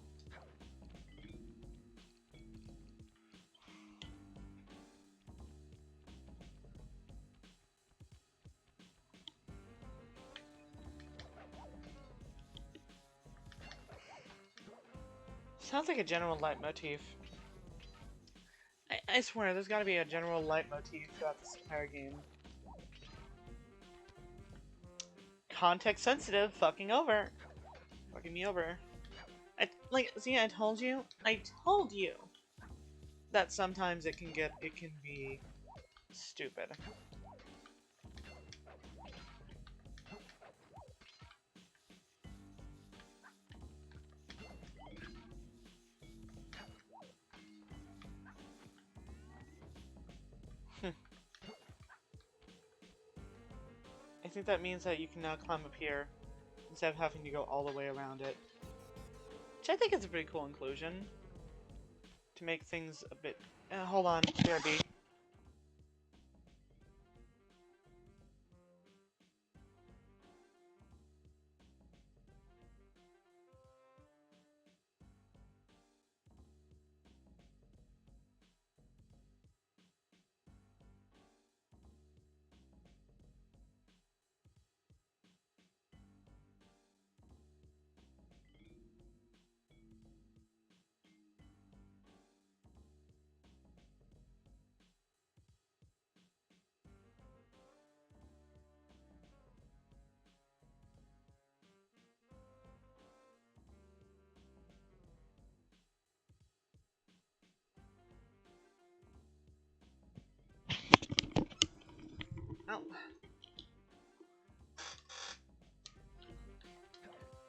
Sounds like a general leitmotif. I swear, there's gotta be a general leitmotif throughout this entire game. Context sensitive, fucking over. Fucking me over. See, I told you that sometimes it can be stupid. I think that means that you can now climb up here instead of having to go all the way around it. Which I think is a pretty cool inclusion. To make things a bit... hold on, BRB. Oh.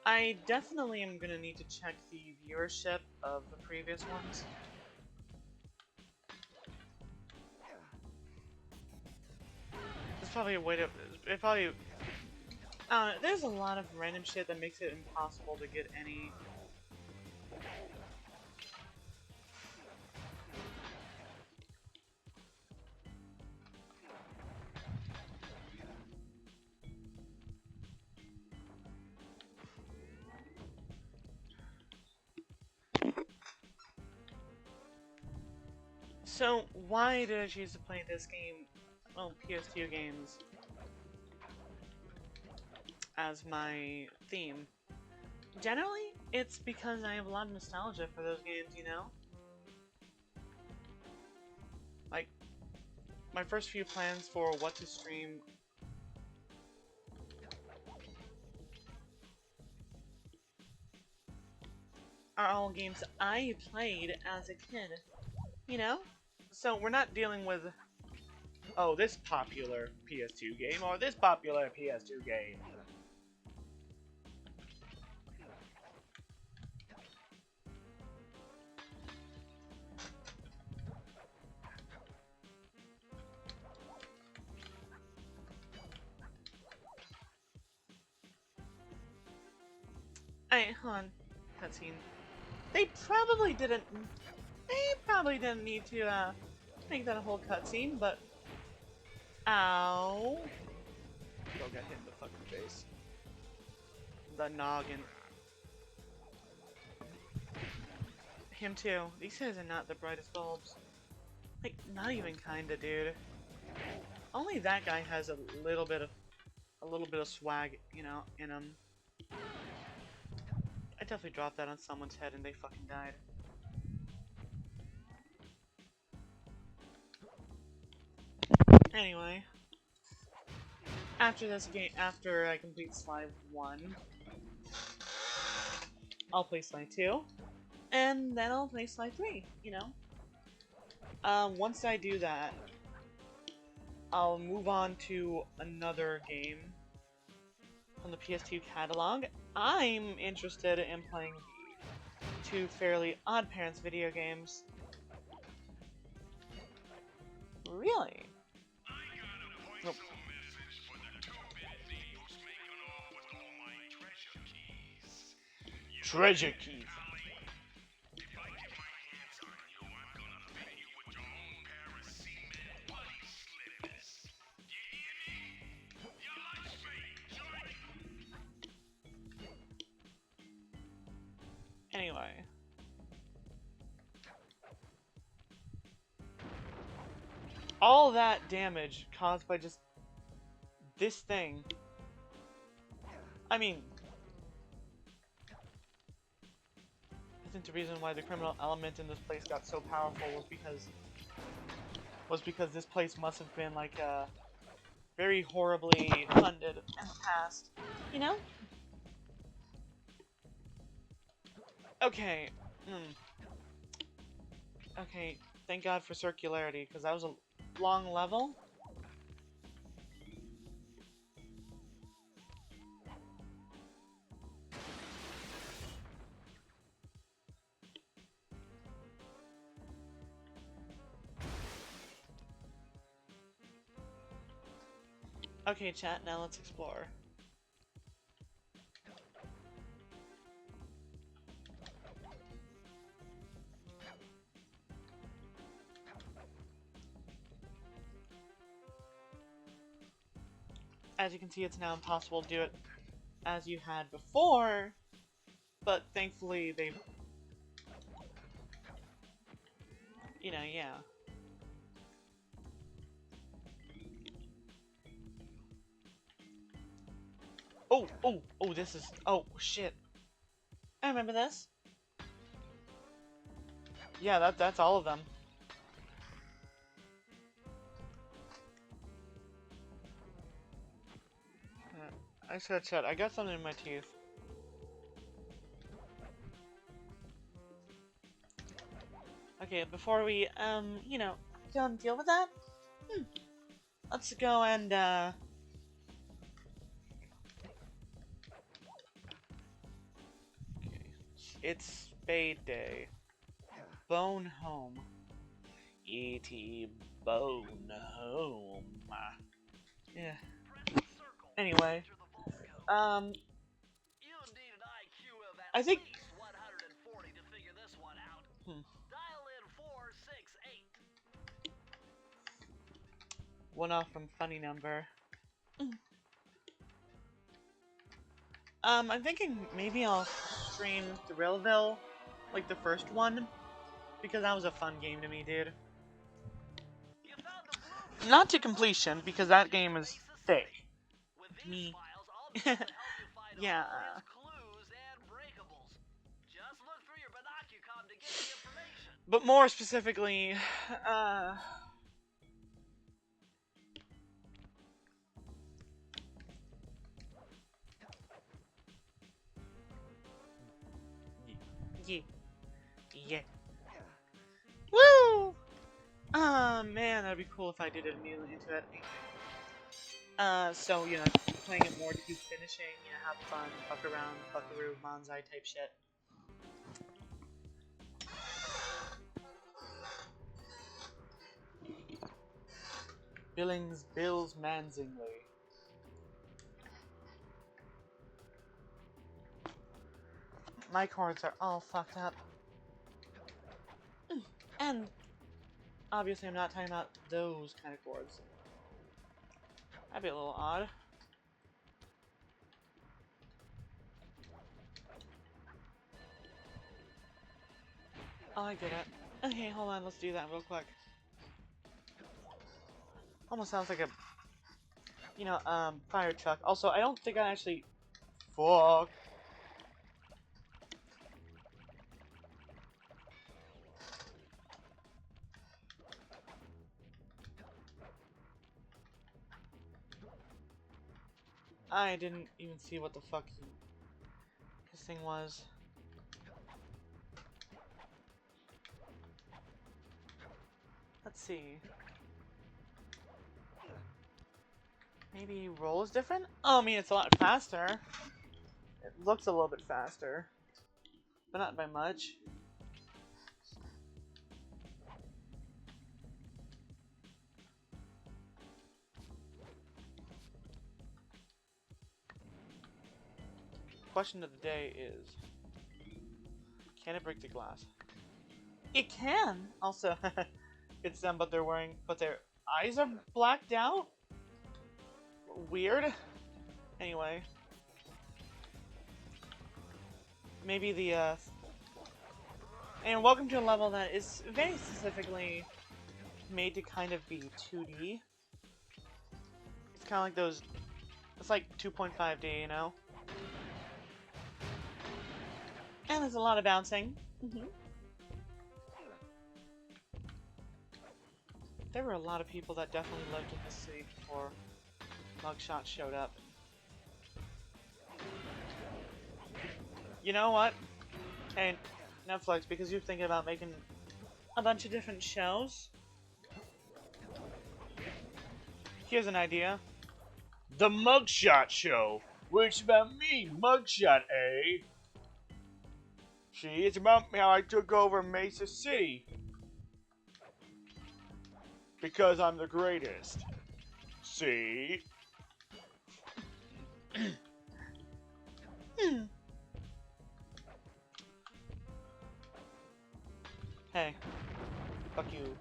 I definitely am gonna need to check the viewership of the previous ones. There's probably a way to... It probably... there's a lot of random shit that makes it impossible to get any... So, why did I choose to play this game, well, PS2 games, as my theme? Generally, it's because I have a lot of nostalgia for those games, you know? Like, my first few plans for what to stream are all games I played as a kid, you know? So we're not dealing with, oh, this popular PS2 game or this popular PS2 game. Hey, hold on. Cutscene. They probably didn't need to, make that a whole cutscene, but... Ow. Go get hit in the fucking face. The noggin. Him too. These guys are not the brightest bulbs. Like, not even kinda, dude. Only that guy has a little bit of swag, you know, in him. I definitely dropped that on someone's head and they fucking died. Anyway, after this game, after I complete Slide 1, I'll play Slide 2, and then I'll play Slide 3, you know? Once I do that, I'll move on to another game from the PS2 catalog. I'm interested in playing the two Fairly Odd Parents video games. Really? Nope. Treasure keys. Anyway. All that damage caused by just this thing. I mean, I think the reason why the criminal element in this place got so powerful was because this place must have been like very horribly funded in the past. You know? Okay. Okay, thank God for circularity, because that was a long level. Okay, chat, now let's explore. As you can see, it's now impossible to do it as you had before, but thankfully they've... You know, yeah. Oh, this is... Oh, shit. I remember this. Yeah, that's all of them. I said, chat, I got something in my teeth. Okay, before we, you know, go and deal with that, let's go and, okay. It's Spade Day. Bone home. E.T. Bone home. Yeah. Anyway, You need an IQ of at I think... least 140 to figure this one out. Dial in 468. One off from funny number. I'm thinking maybe I'll stream Thrillville, like the first one, because that was a fun game to me, dude. You found the blueprint. Not to completion, because that game is fake. With Me. these files, I'll be able to help you find Yeah. all his clues and breakables. Just look through your binocucom to get the information. But more specifically, yeah. Woo! Man, that'd be cool if I did it immediately into it. So, you know, playing it more to finishing, you know, have fun, fuck around, fuckaroo, manzai type shit. Billings Bills Manzingly. My chords are all fucked up. And obviously I'm not talking about those kind of chords. That'd be a little odd. Oh, I get it. Okay, hold on, let's do that real quick. Almost sounds like a, you know, fire truck. Also, I don't think I actually... Fuck. I didn't even see what the fuck this thing was. Let's see. Maybe roll is different? Oh, I mean, it's a lot faster. It looks a little bit faster. But not by much. Question of the day is, can it break the glass? It can! Also, it's them, but their eyes are blacked out? Weird. Anyway. Maybe the, And welcome to a level that is very specifically made to kind of be 2D. It's kind of like those. It's like 2.5D, you know? And there's a lot of bouncing. There were a lot of people that definitely lived in this city before Mugshot showed up. You know what? Hey, Netflix, because you're thinking about making a bunch of different shows, here's an idea. The Mugshot Show. Which about me, Mugshot, eh? See, it's about how I took over Mesa City. Because I'm the greatest. See? Hey, fuck you.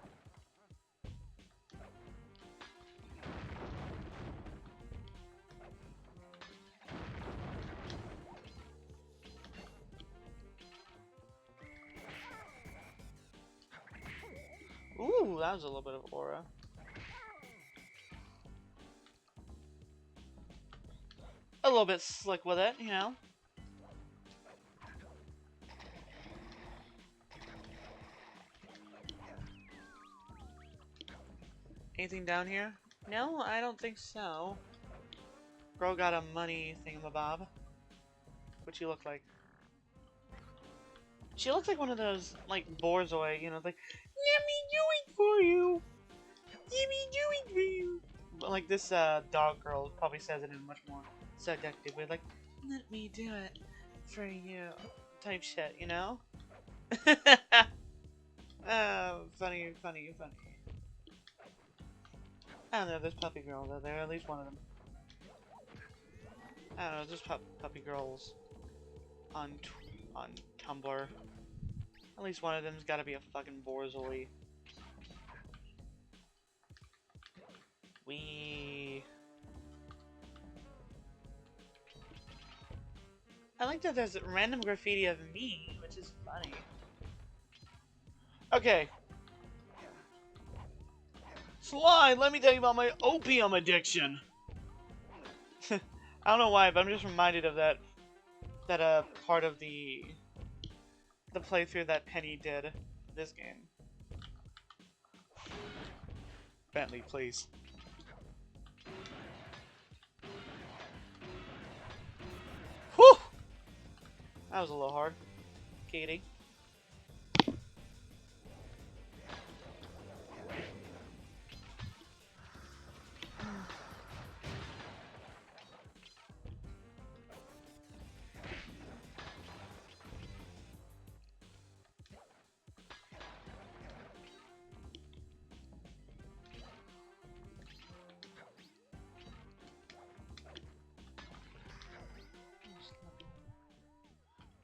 Ooh, that was a little bit of aura. A little bit slick with it, you know? Anything down here? No, I don't think so. Girl got a money thingamabob. What'd she look like? She looks like one of those, like, Borzoi, you know, like, let me do it for you! Let me do it for you! But, like, this, dog girl probably says it in a much more seductive way, like, let me do it for you, type shit, you know? Oh, funny, funny, funny. I don't know, there's puppy girls out there, at least one of them. I don't know, there's puppy girls on Tumblr. At least one of them's gotta be a fucking Borzoi. I like that there's random graffiti of me, which is funny. Okay. Sly, let me tell you about my opium addiction. I don't know why, but I'm just reminded of that part of the playthrough that Penny did this game. Bentley, please. Whew! That was a little hard. Katie.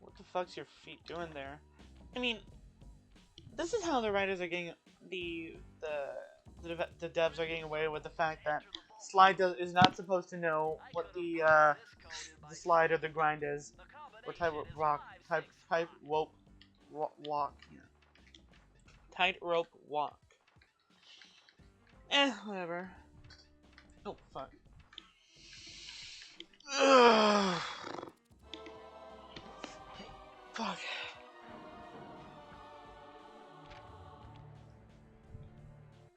What the fuck's your feet doing there? I mean, this is how the writers are getting the devs are getting away with the fact that Slide is not supposed to know what the slide or the grind is, what type of type rope walk, yeah. Tightrope walk. Whatever. Oh fuck. Ugh. Fuck.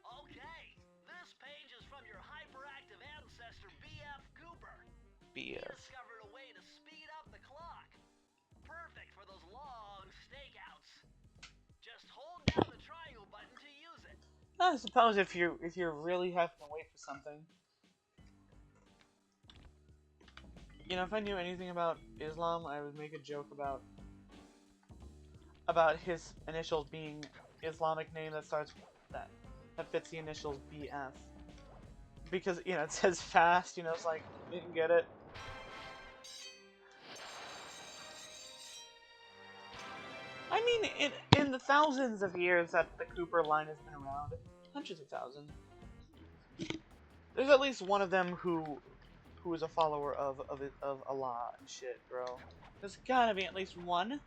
Okay, this page is from your hyperactive ancestor BF Cooper. He BF. discovered a way to speed up the clock. Perfect for those long stakeouts. Just hold down the triangle button to use it. I suppose if you're really having to wait for something. You know, if I knew anything about Islam, I would make a joke about his initials being Islamic name that starts that fits the initials BF. Because, you know, it says fast, you know, it's like, you didn't get it. I mean, in the thousands of years that the Cooper line has been around, hundreds of thousands, there's at least one of them who is a follower of Allah and shit, bro. There's gotta be at least one,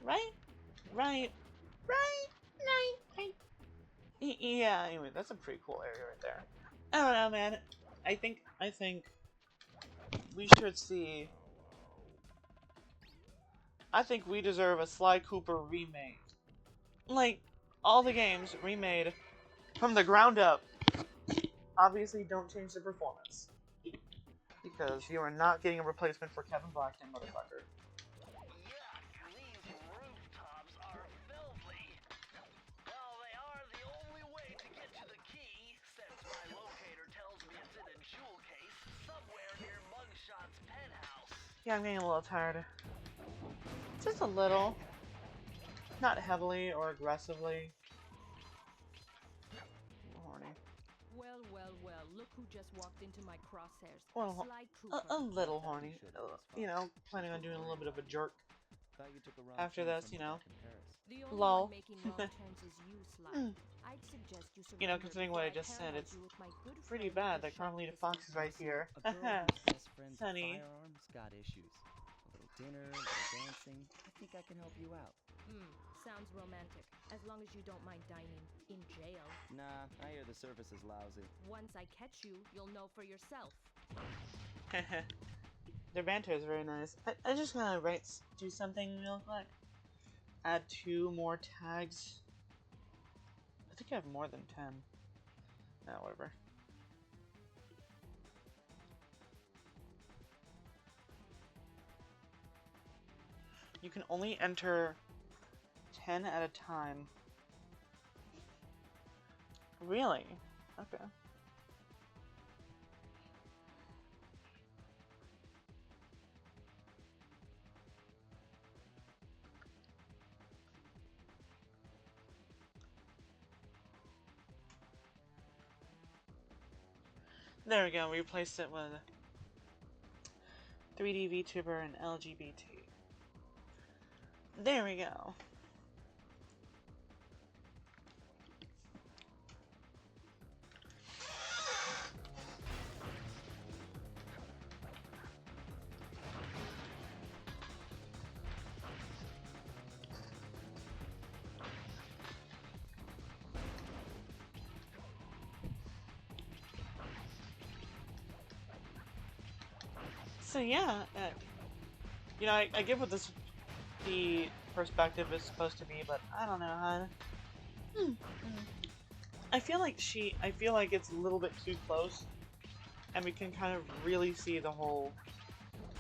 right? Right? Right. Yeah, anyway, that's a pretty cool area right there. I don't know, man. I think we should see... I think we deserve a Sly Cooper remake. Like, all the games remade from the ground up. Obviously, don't change the performance. Because you are not getting a replacement for Kevin Blackton, motherfucker. Yuck, these rooftops are filthy. Well, they are the only way to get to the key, since my locator tells me it's in a jewel case somewhere near Mugshot's penthouse. Yeah, I'm getting a little tired. Just a little. Not heavily or aggressively. Horny. Well, look who just walked into my crosshairs. Well, Sly Cooper. a little horny. You know, planning on doing a little bit of a jerk. After this, you know. The only Lol. one making wrong turns is you, Sly. I'd suggest you You know, surrender considering what I before just said, paralyze it's you with my good pretty friend, bad the that Carmelita shop Fox is right here. A girl whose best friend's Sunny. firearms got issues. A little dinner, a little dancing. I think I can help you out. Sounds romantic, as long as you don't mind dining in jail. Nah, I hear the service is lousy. Once I catch you, you'll know for yourself. Their banter is very nice. I just gotta do something real quick. Add 2 more tags. I think I have more than 10. No, whatever. You can only enter 10 at a time. Really? Okay. There we go, we replaced it with 3D VTuber and LGBT. There we go. So yeah, you know, I get what the perspective is supposed to be, but I don't know, huh? I feel like it's a little bit too close, and we can kind of really see the whole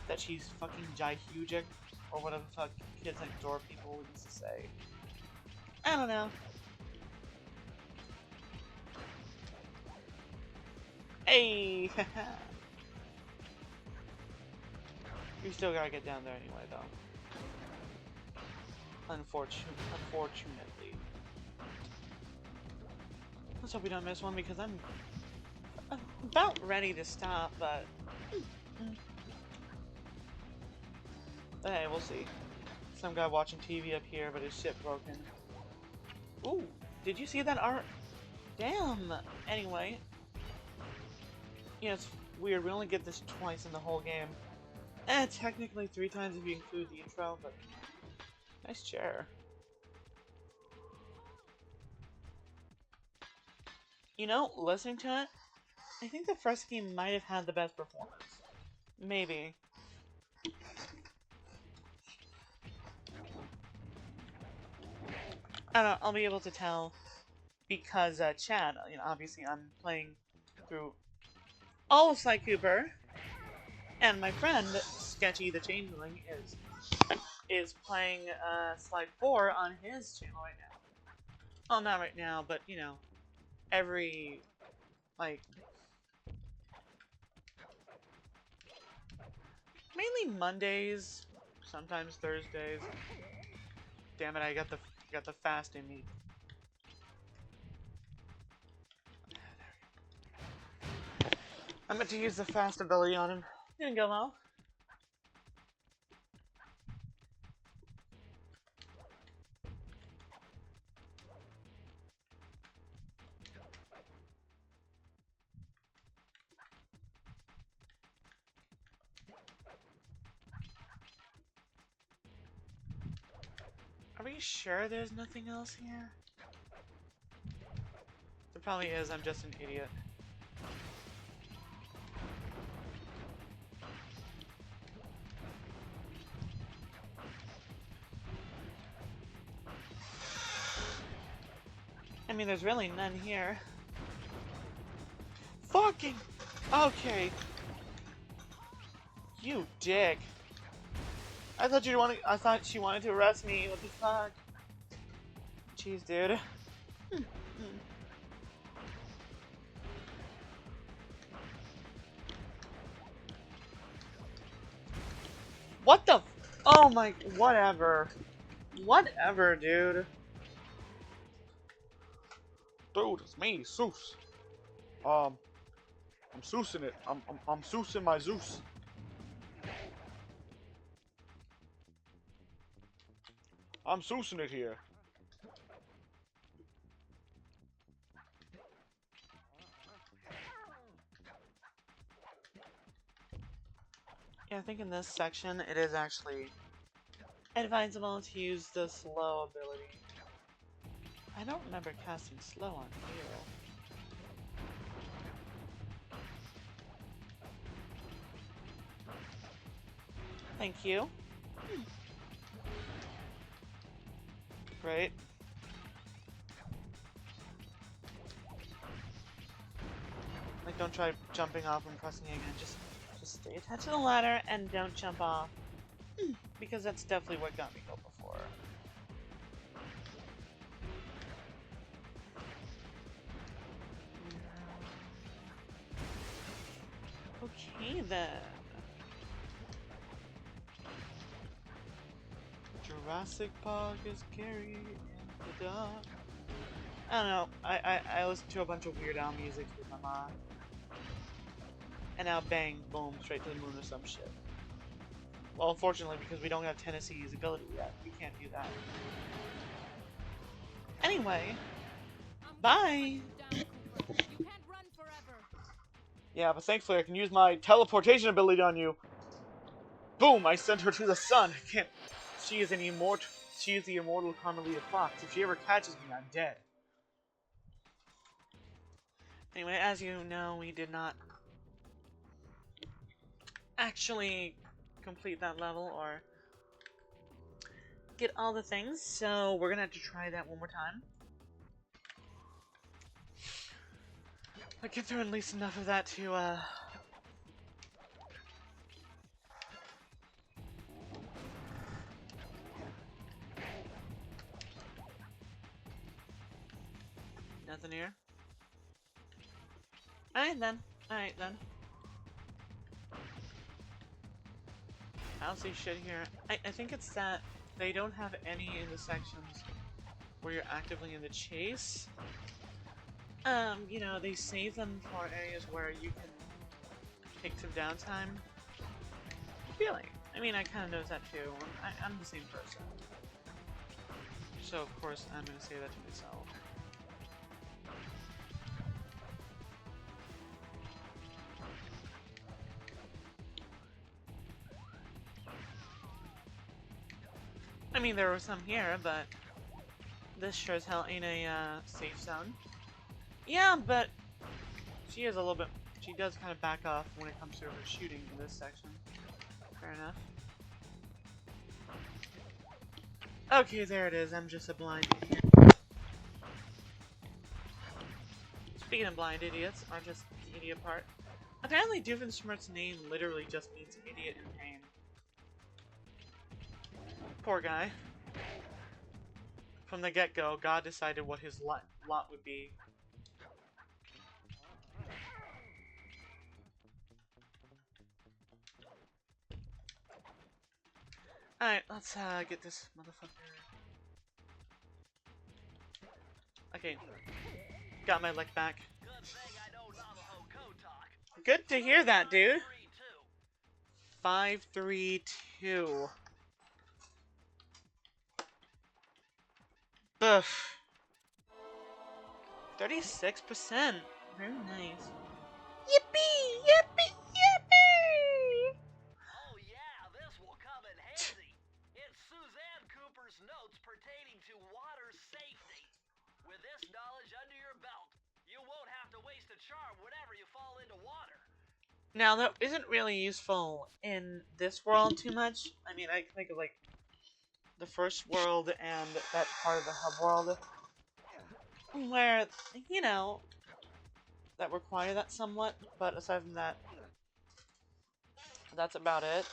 that she's fucking jihugic, or whatever the fuck kids next door people used to say. I don't know. Hey. We still gotta get down there anyway, though. Unfortunately. Let's hope we don't miss one, because I'm about ready to stop, but hey, we'll see. Some guy watching TV up here, but his shit broken. Ooh, did you see that art? Damn! Anyway. Yeah, it's weird, we only get this twice in the whole game. Technically 3 times if you include the intro, but nice chair. You know, listening to it, I think the first game might have had the best performance. Maybe. I don't know, I'll be able to tell because Chad, you know, obviously I'm playing through all of Sly Cooper. And my friend, Sketchy the Changeling, is playing Slide 4 on his channel right now. Well, not right now, but, you know, every, like, mainly Mondays, sometimes Thursdays. Damn it, I got the fast in me. I meant to use the fast ability on him. Didn't go well. I we sure there's nothing else here? There probably is, I'm just an idiot. I mean, there's really none here. Fucking... Okay. You dick. I thought she wanted to arrest me. What the fuck? Jeez, dude. What the? Oh my. Whatever. Whatever, dude. Dude, it's me, Zeus. I'm Zeusing it. I'm Zeusing my Zeus. I'm Zeusing it here. Yeah, I think in this section it is actually advisable to use the slow ability. I don't remember casting slow on here. Thank you. Great. Like, don't try jumping off and pressing again. Just stay attached to the ladder and don't jump off. Because that's definitely what got me killed before. Okay then. Jurassic Park is carried in the dark. I don't know. I listened to a bunch of Weird Al music with my mom. And now bang, boom, straight to the moon or some shit. Well, unfortunately, because we don't have Tennessee's ability yet, we can't do that. Anyway, bye! You can't run forever. Yeah, but thankfully I can use my teleportation ability on you. Boom! I sent her to the sun. I can't. She is an immortal. She is the immortal Carmelita Fox. If she ever catches me, I'm dead. Anyway, as you know, we did not actually complete that level or get all the things, so we're gonna have to try that one more time. But get through at least enough of that to, nothing here. Alright then. Alright then. I don't see shit here. I think it's that they don't have any in the sections where you're actively in the chase. You know, they save them for areas where you can take some downtime. Feeling. I mean, I kind of noticed that too. I'm the same person. So, of course, I'm going to say that to myself. I mean, there were some here, but this sure as hell ain't a safe zone. Yeah, but she is a little bit. She does kind of back off when it comes to her shooting in this section. Fair enough. Okay, there it is. I'm just a blind idiot. Speaking of blind idiots, or just the idiot part, apparently Doofenshmirtz's name literally just means idiot in pain. Poor guy. From the get-go, God decided what his lot would be. Alright, let's get this motherfucker. Okay. Got my lick back. Good thing I know Navajo code talk. Good to hear that, dude. 532. 532. Ugh. 36%. Very nice. Yippee! Yippee! Yippee! Oh yeah, this will come in handy. It's Suzanne Cooper's notes pertaining charm whenever you fall into water. Now, that isn't really useful in this world too much. I mean, I can think of, like, the first world and that part of the hub world where, you know, that require that somewhat, but aside from that, that's about it.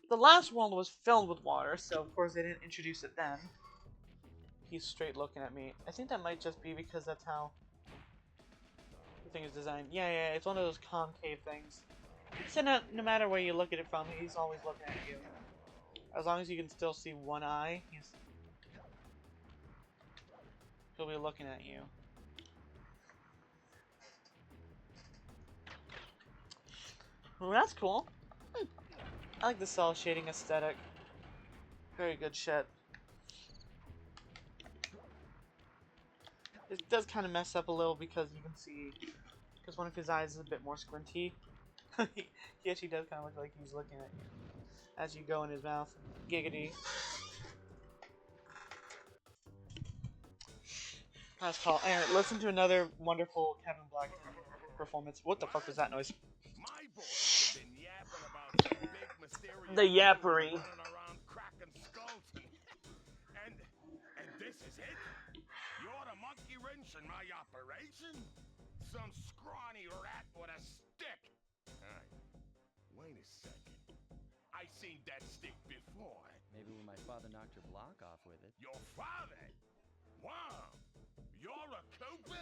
The last world was filled with water, so of course they didn't introduce it then. He's straight looking at me. I think that might just be because that's how the thing is designed. Yeah, it's one of those concave things. So no matter where you look at it from, he's always looking at you. As long as you can still see one eye, he'll be looking at you. Well, that's cool. I like the cell shading aesthetic. Very good shit. It does kind of mess up a little because you can see, because one of his eyes is a bit more squinty. He actually does kind of look like he's looking at you as you go in his mouth. Giggity. That's cool. And listen to another wonderful Kevin Black performance. What the fuck was that noise? My boys have been yapping about some big mysterious The yappery. running around cracking skulls and this is it? You're the monkey wrench in my operation? Some scrawny rat with a stick. Hey, wait a second. I seen that stick before. Maybe when my father knocked your block off with it. Your father? Wow. You're a Cooper?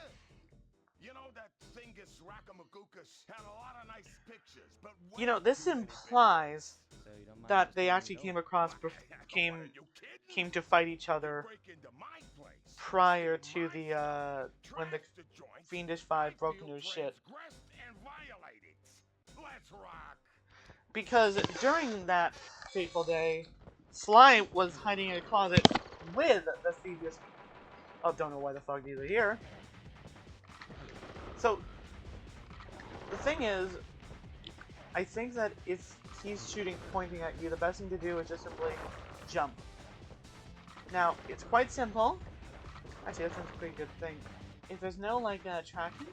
You know that Thingus Racoonus had a lot of nice pictures, but You know, this implies So you don't mind that just they letting me actually know? came across, came Are you kidding? came to fight each other Break into my place. prior to the when the Trash the joints. Fiendish Five I broke feel into his shit. transgressed and violated. Let's rock. Because during that fateful day, Sly was hiding in a closet with the Puffius. Oh, don't know why the fuck these are here. So, the thing is, I think that if he's shooting, pointing at you, the best thing to do is just simply jump. Now, it's quite simple. Actually, that's a pretty good thing. If there's no, like, tracking,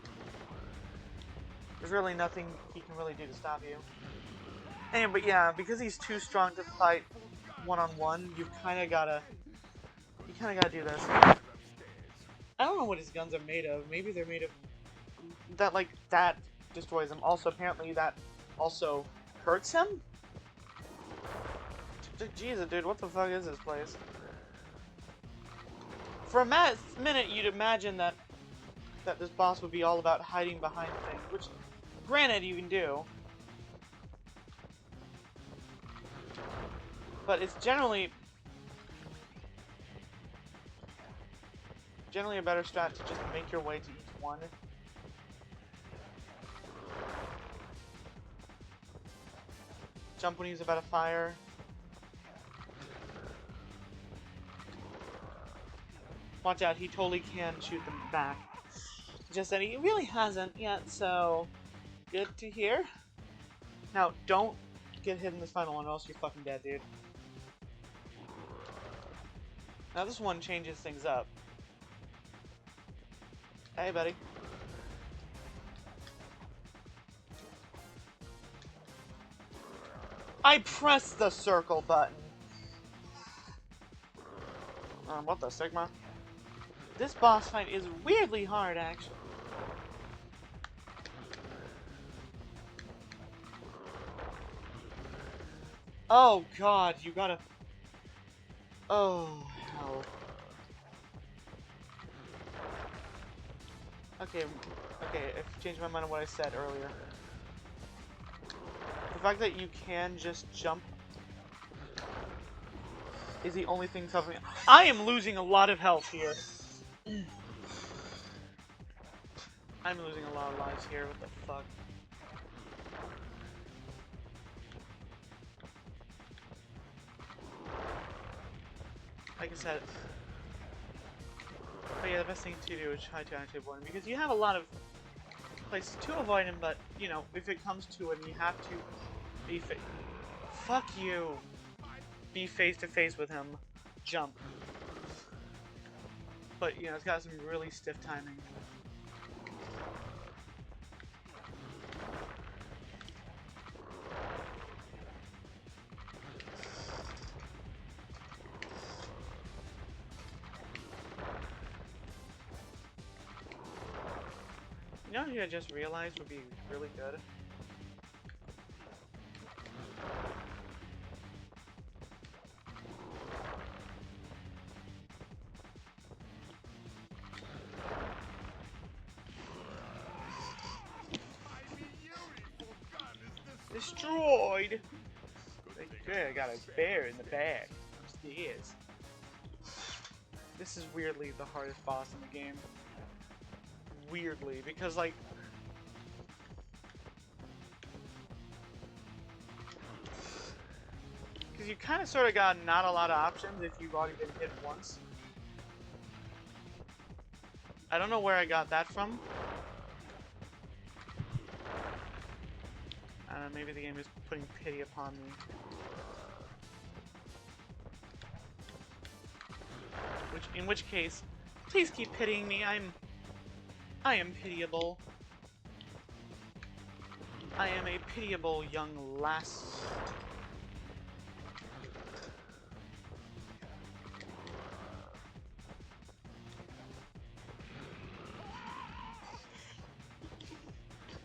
there's really nothing he can really do to stop you. Anyway, but yeah, because he's too strong to fight one-on-one, you kind of gotta do this. I don't know what his guns are made of. Maybe they're made of that, like, that destroys him. Also, apparently that also hurts him? Jesus, dude, what the fuck is this place? For a minute, you'd imagine that this boss would be all about hiding behind things, which, granted, you can do. But it's generally a better strat to just make your way to each one. Jump when he's about to fire. Watch out, he totally can shoot them back. Just that he really hasn't yet, so good to hear. Now, don't get hit in this final one or else you're fucking dead, dude. Now this one changes things up. Hey, buddy. I pressed the circle button. What the Sigma? This boss fight is weirdly hard, actually. Oh god, you gotta... Oh, hell. Okay, I've changed my mind on what I said earlier. The fact that you can just jump is the only thing covering. I am losing a lot of health here. I'm losing a lot of lives here, what the fuck? Like I said, but yeah, the best thing to do is try to actually avoid him, because you have a lot of places to avoid him, but, you know, if it comes to it, you have to be fuck you. Be face to face with him. Jump. But, you know, it's got some really stiff timing. You know what I just realized would be really good? Destroyed! Good, I got a bear in the bag. Upstairs. This is weirdly the hardest boss in the game. Weirdly, because like... Because you kind of sort of got not a lot of options if you've already been hit once. I don't know where I got that from. I don't know, maybe the game is putting pity upon me. In which case, please keep pitying me. I am pitiable. I am a pitiable young lass.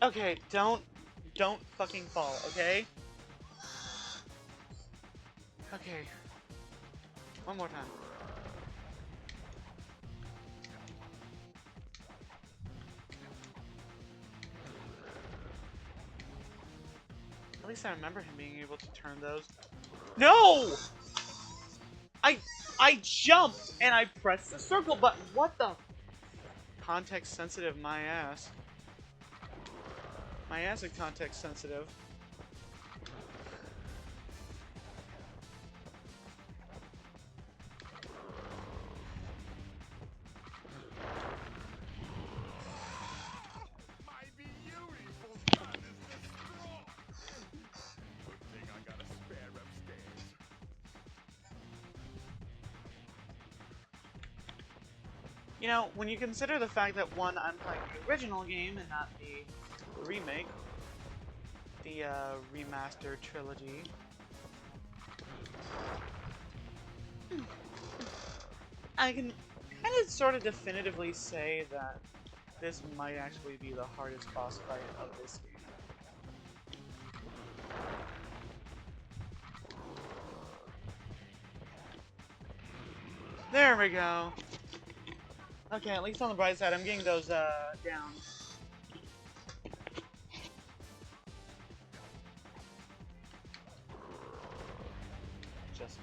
Okay, don't fucking fall, okay? Okay. One more time. At least I remember him being able to turn those. No! I jumped and I pressed the circle button. What the? Context sensitive, my ass. My ass is context sensitive. My beautiful gun is destroyed. Good thing I got a spare upstairs. You know, when you consider the fact that one, I'm playing the original game and not the remake, the remaster trilogy. I can kind of sort of definitively say that this might actually be the hardest boss fight of this game. There we go. Okay, at least on the bright side, I'm getting those down. Just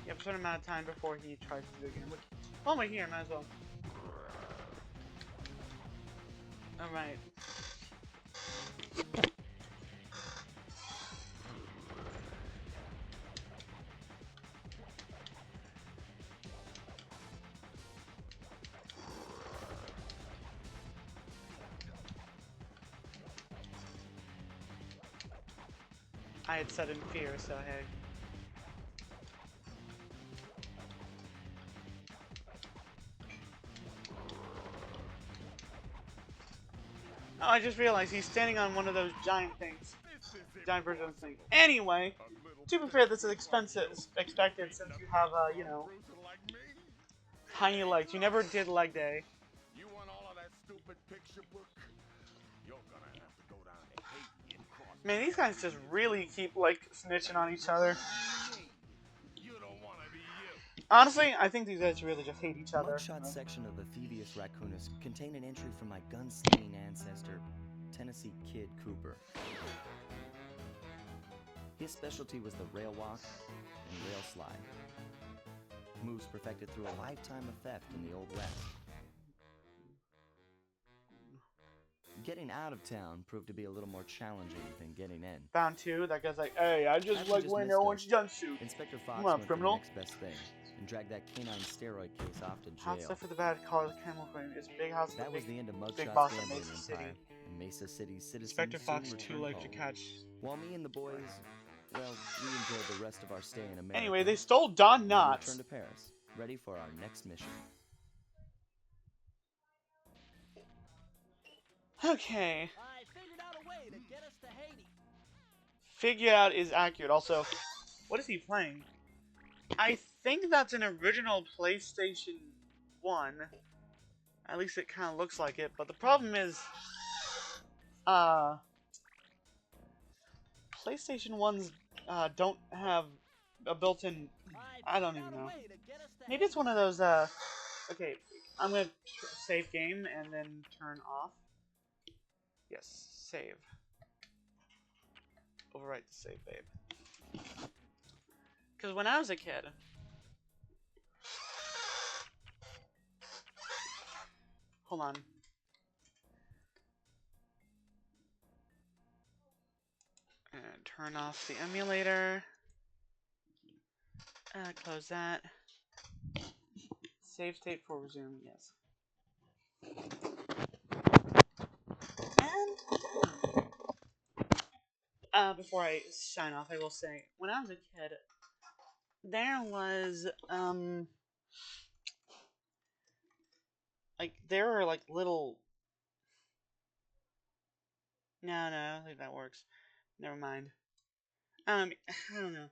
you have a certain amount of time before he tries to do it again. Which, while we're here, might as well. Alright. I had sudden fear, so hey. Oh, I just realized he's standing on one of those giant things. Giant version of the thing. Anyway, to be fair, this is expected since you have, you know, tiny legs. You never did leg day. You want all of that stupid picture book? You're gonna have to go down to Haiti and cross. Man, these guys just really keep, like, snitching on each other. You don't wanna be you. Honestly, I think these guys really just hate each The other. mugshot section of the Puffius Racoonus contained an entry from my gun-slinging ancestor, Tennessee Kid Cooper. His specialty was the rail walk and rail slide. moves perfected through a lifetime of theft in the Old West. Getting out of town proved to be a little more challenging than getting in. Found two. That guy's like, hey, I just After like just wearing missed orange us, jumpsuit. Inspector Come Fox on, went criminal. for the next best thing and dragged that canine steroid case off to Hot jail. stuff for the bad, call it Camel Queen. It's big house. That was the end of big Mugshot's boss of gambling Mesa City. empire, and Mesa City's citizens Inspector Fox soon too returned late home. to catch. While me and the boys, well, we enjoyed the rest of our stay in America. Anyway, they stole Don and Knotts. returned to Paris, ready for our next mission. Okay. I figured out a way to get us to Haiti. Figure out is accurate. Also, what is he playing? I think that's an original PlayStation 1. At least it kind of looks like it. But the problem is, PlayStation 1s don't have a built-in. I don't even know. Maybe it's one of those. Okay, I'm gonna save game and then turn off. Yes, save. Overwrite the save, babe. Because when I was a kid, hold on. And turn off the emulator. Close that. Save state for resume, yes. And before I sign off, I will say, when I was a kid, there was like there were like little. No, I don't think that works. Never mind. I don't know.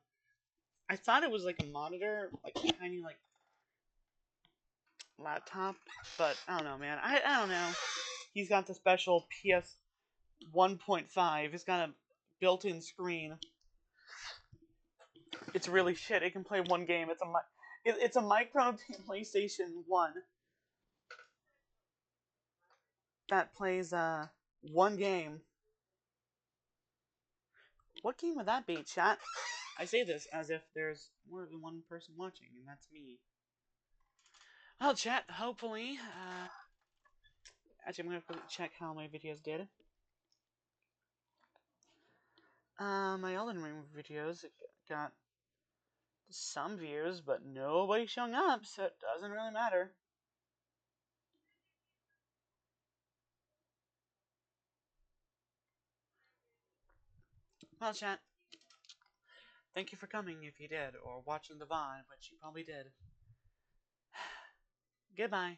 I thought it was like a monitor, like a tiny like laptop, but I don't know, man. I don't know. He's got the special PS 1.5. It's got a built-in screen. It's really shit. It can play one game. It's a micro PlayStation 1 that plays one game. What game would that be, chat? I say this as if there's more than one person watching, and that's me. Well, chat, hopefully, actually, I'm gonna quickly check how my videos did. My Elden Ring videos got some views, but nobody showing up, so it doesn't really matter. Well, chat, thank you for coming if you did, or watching the VOD, which you probably did. Goodbye.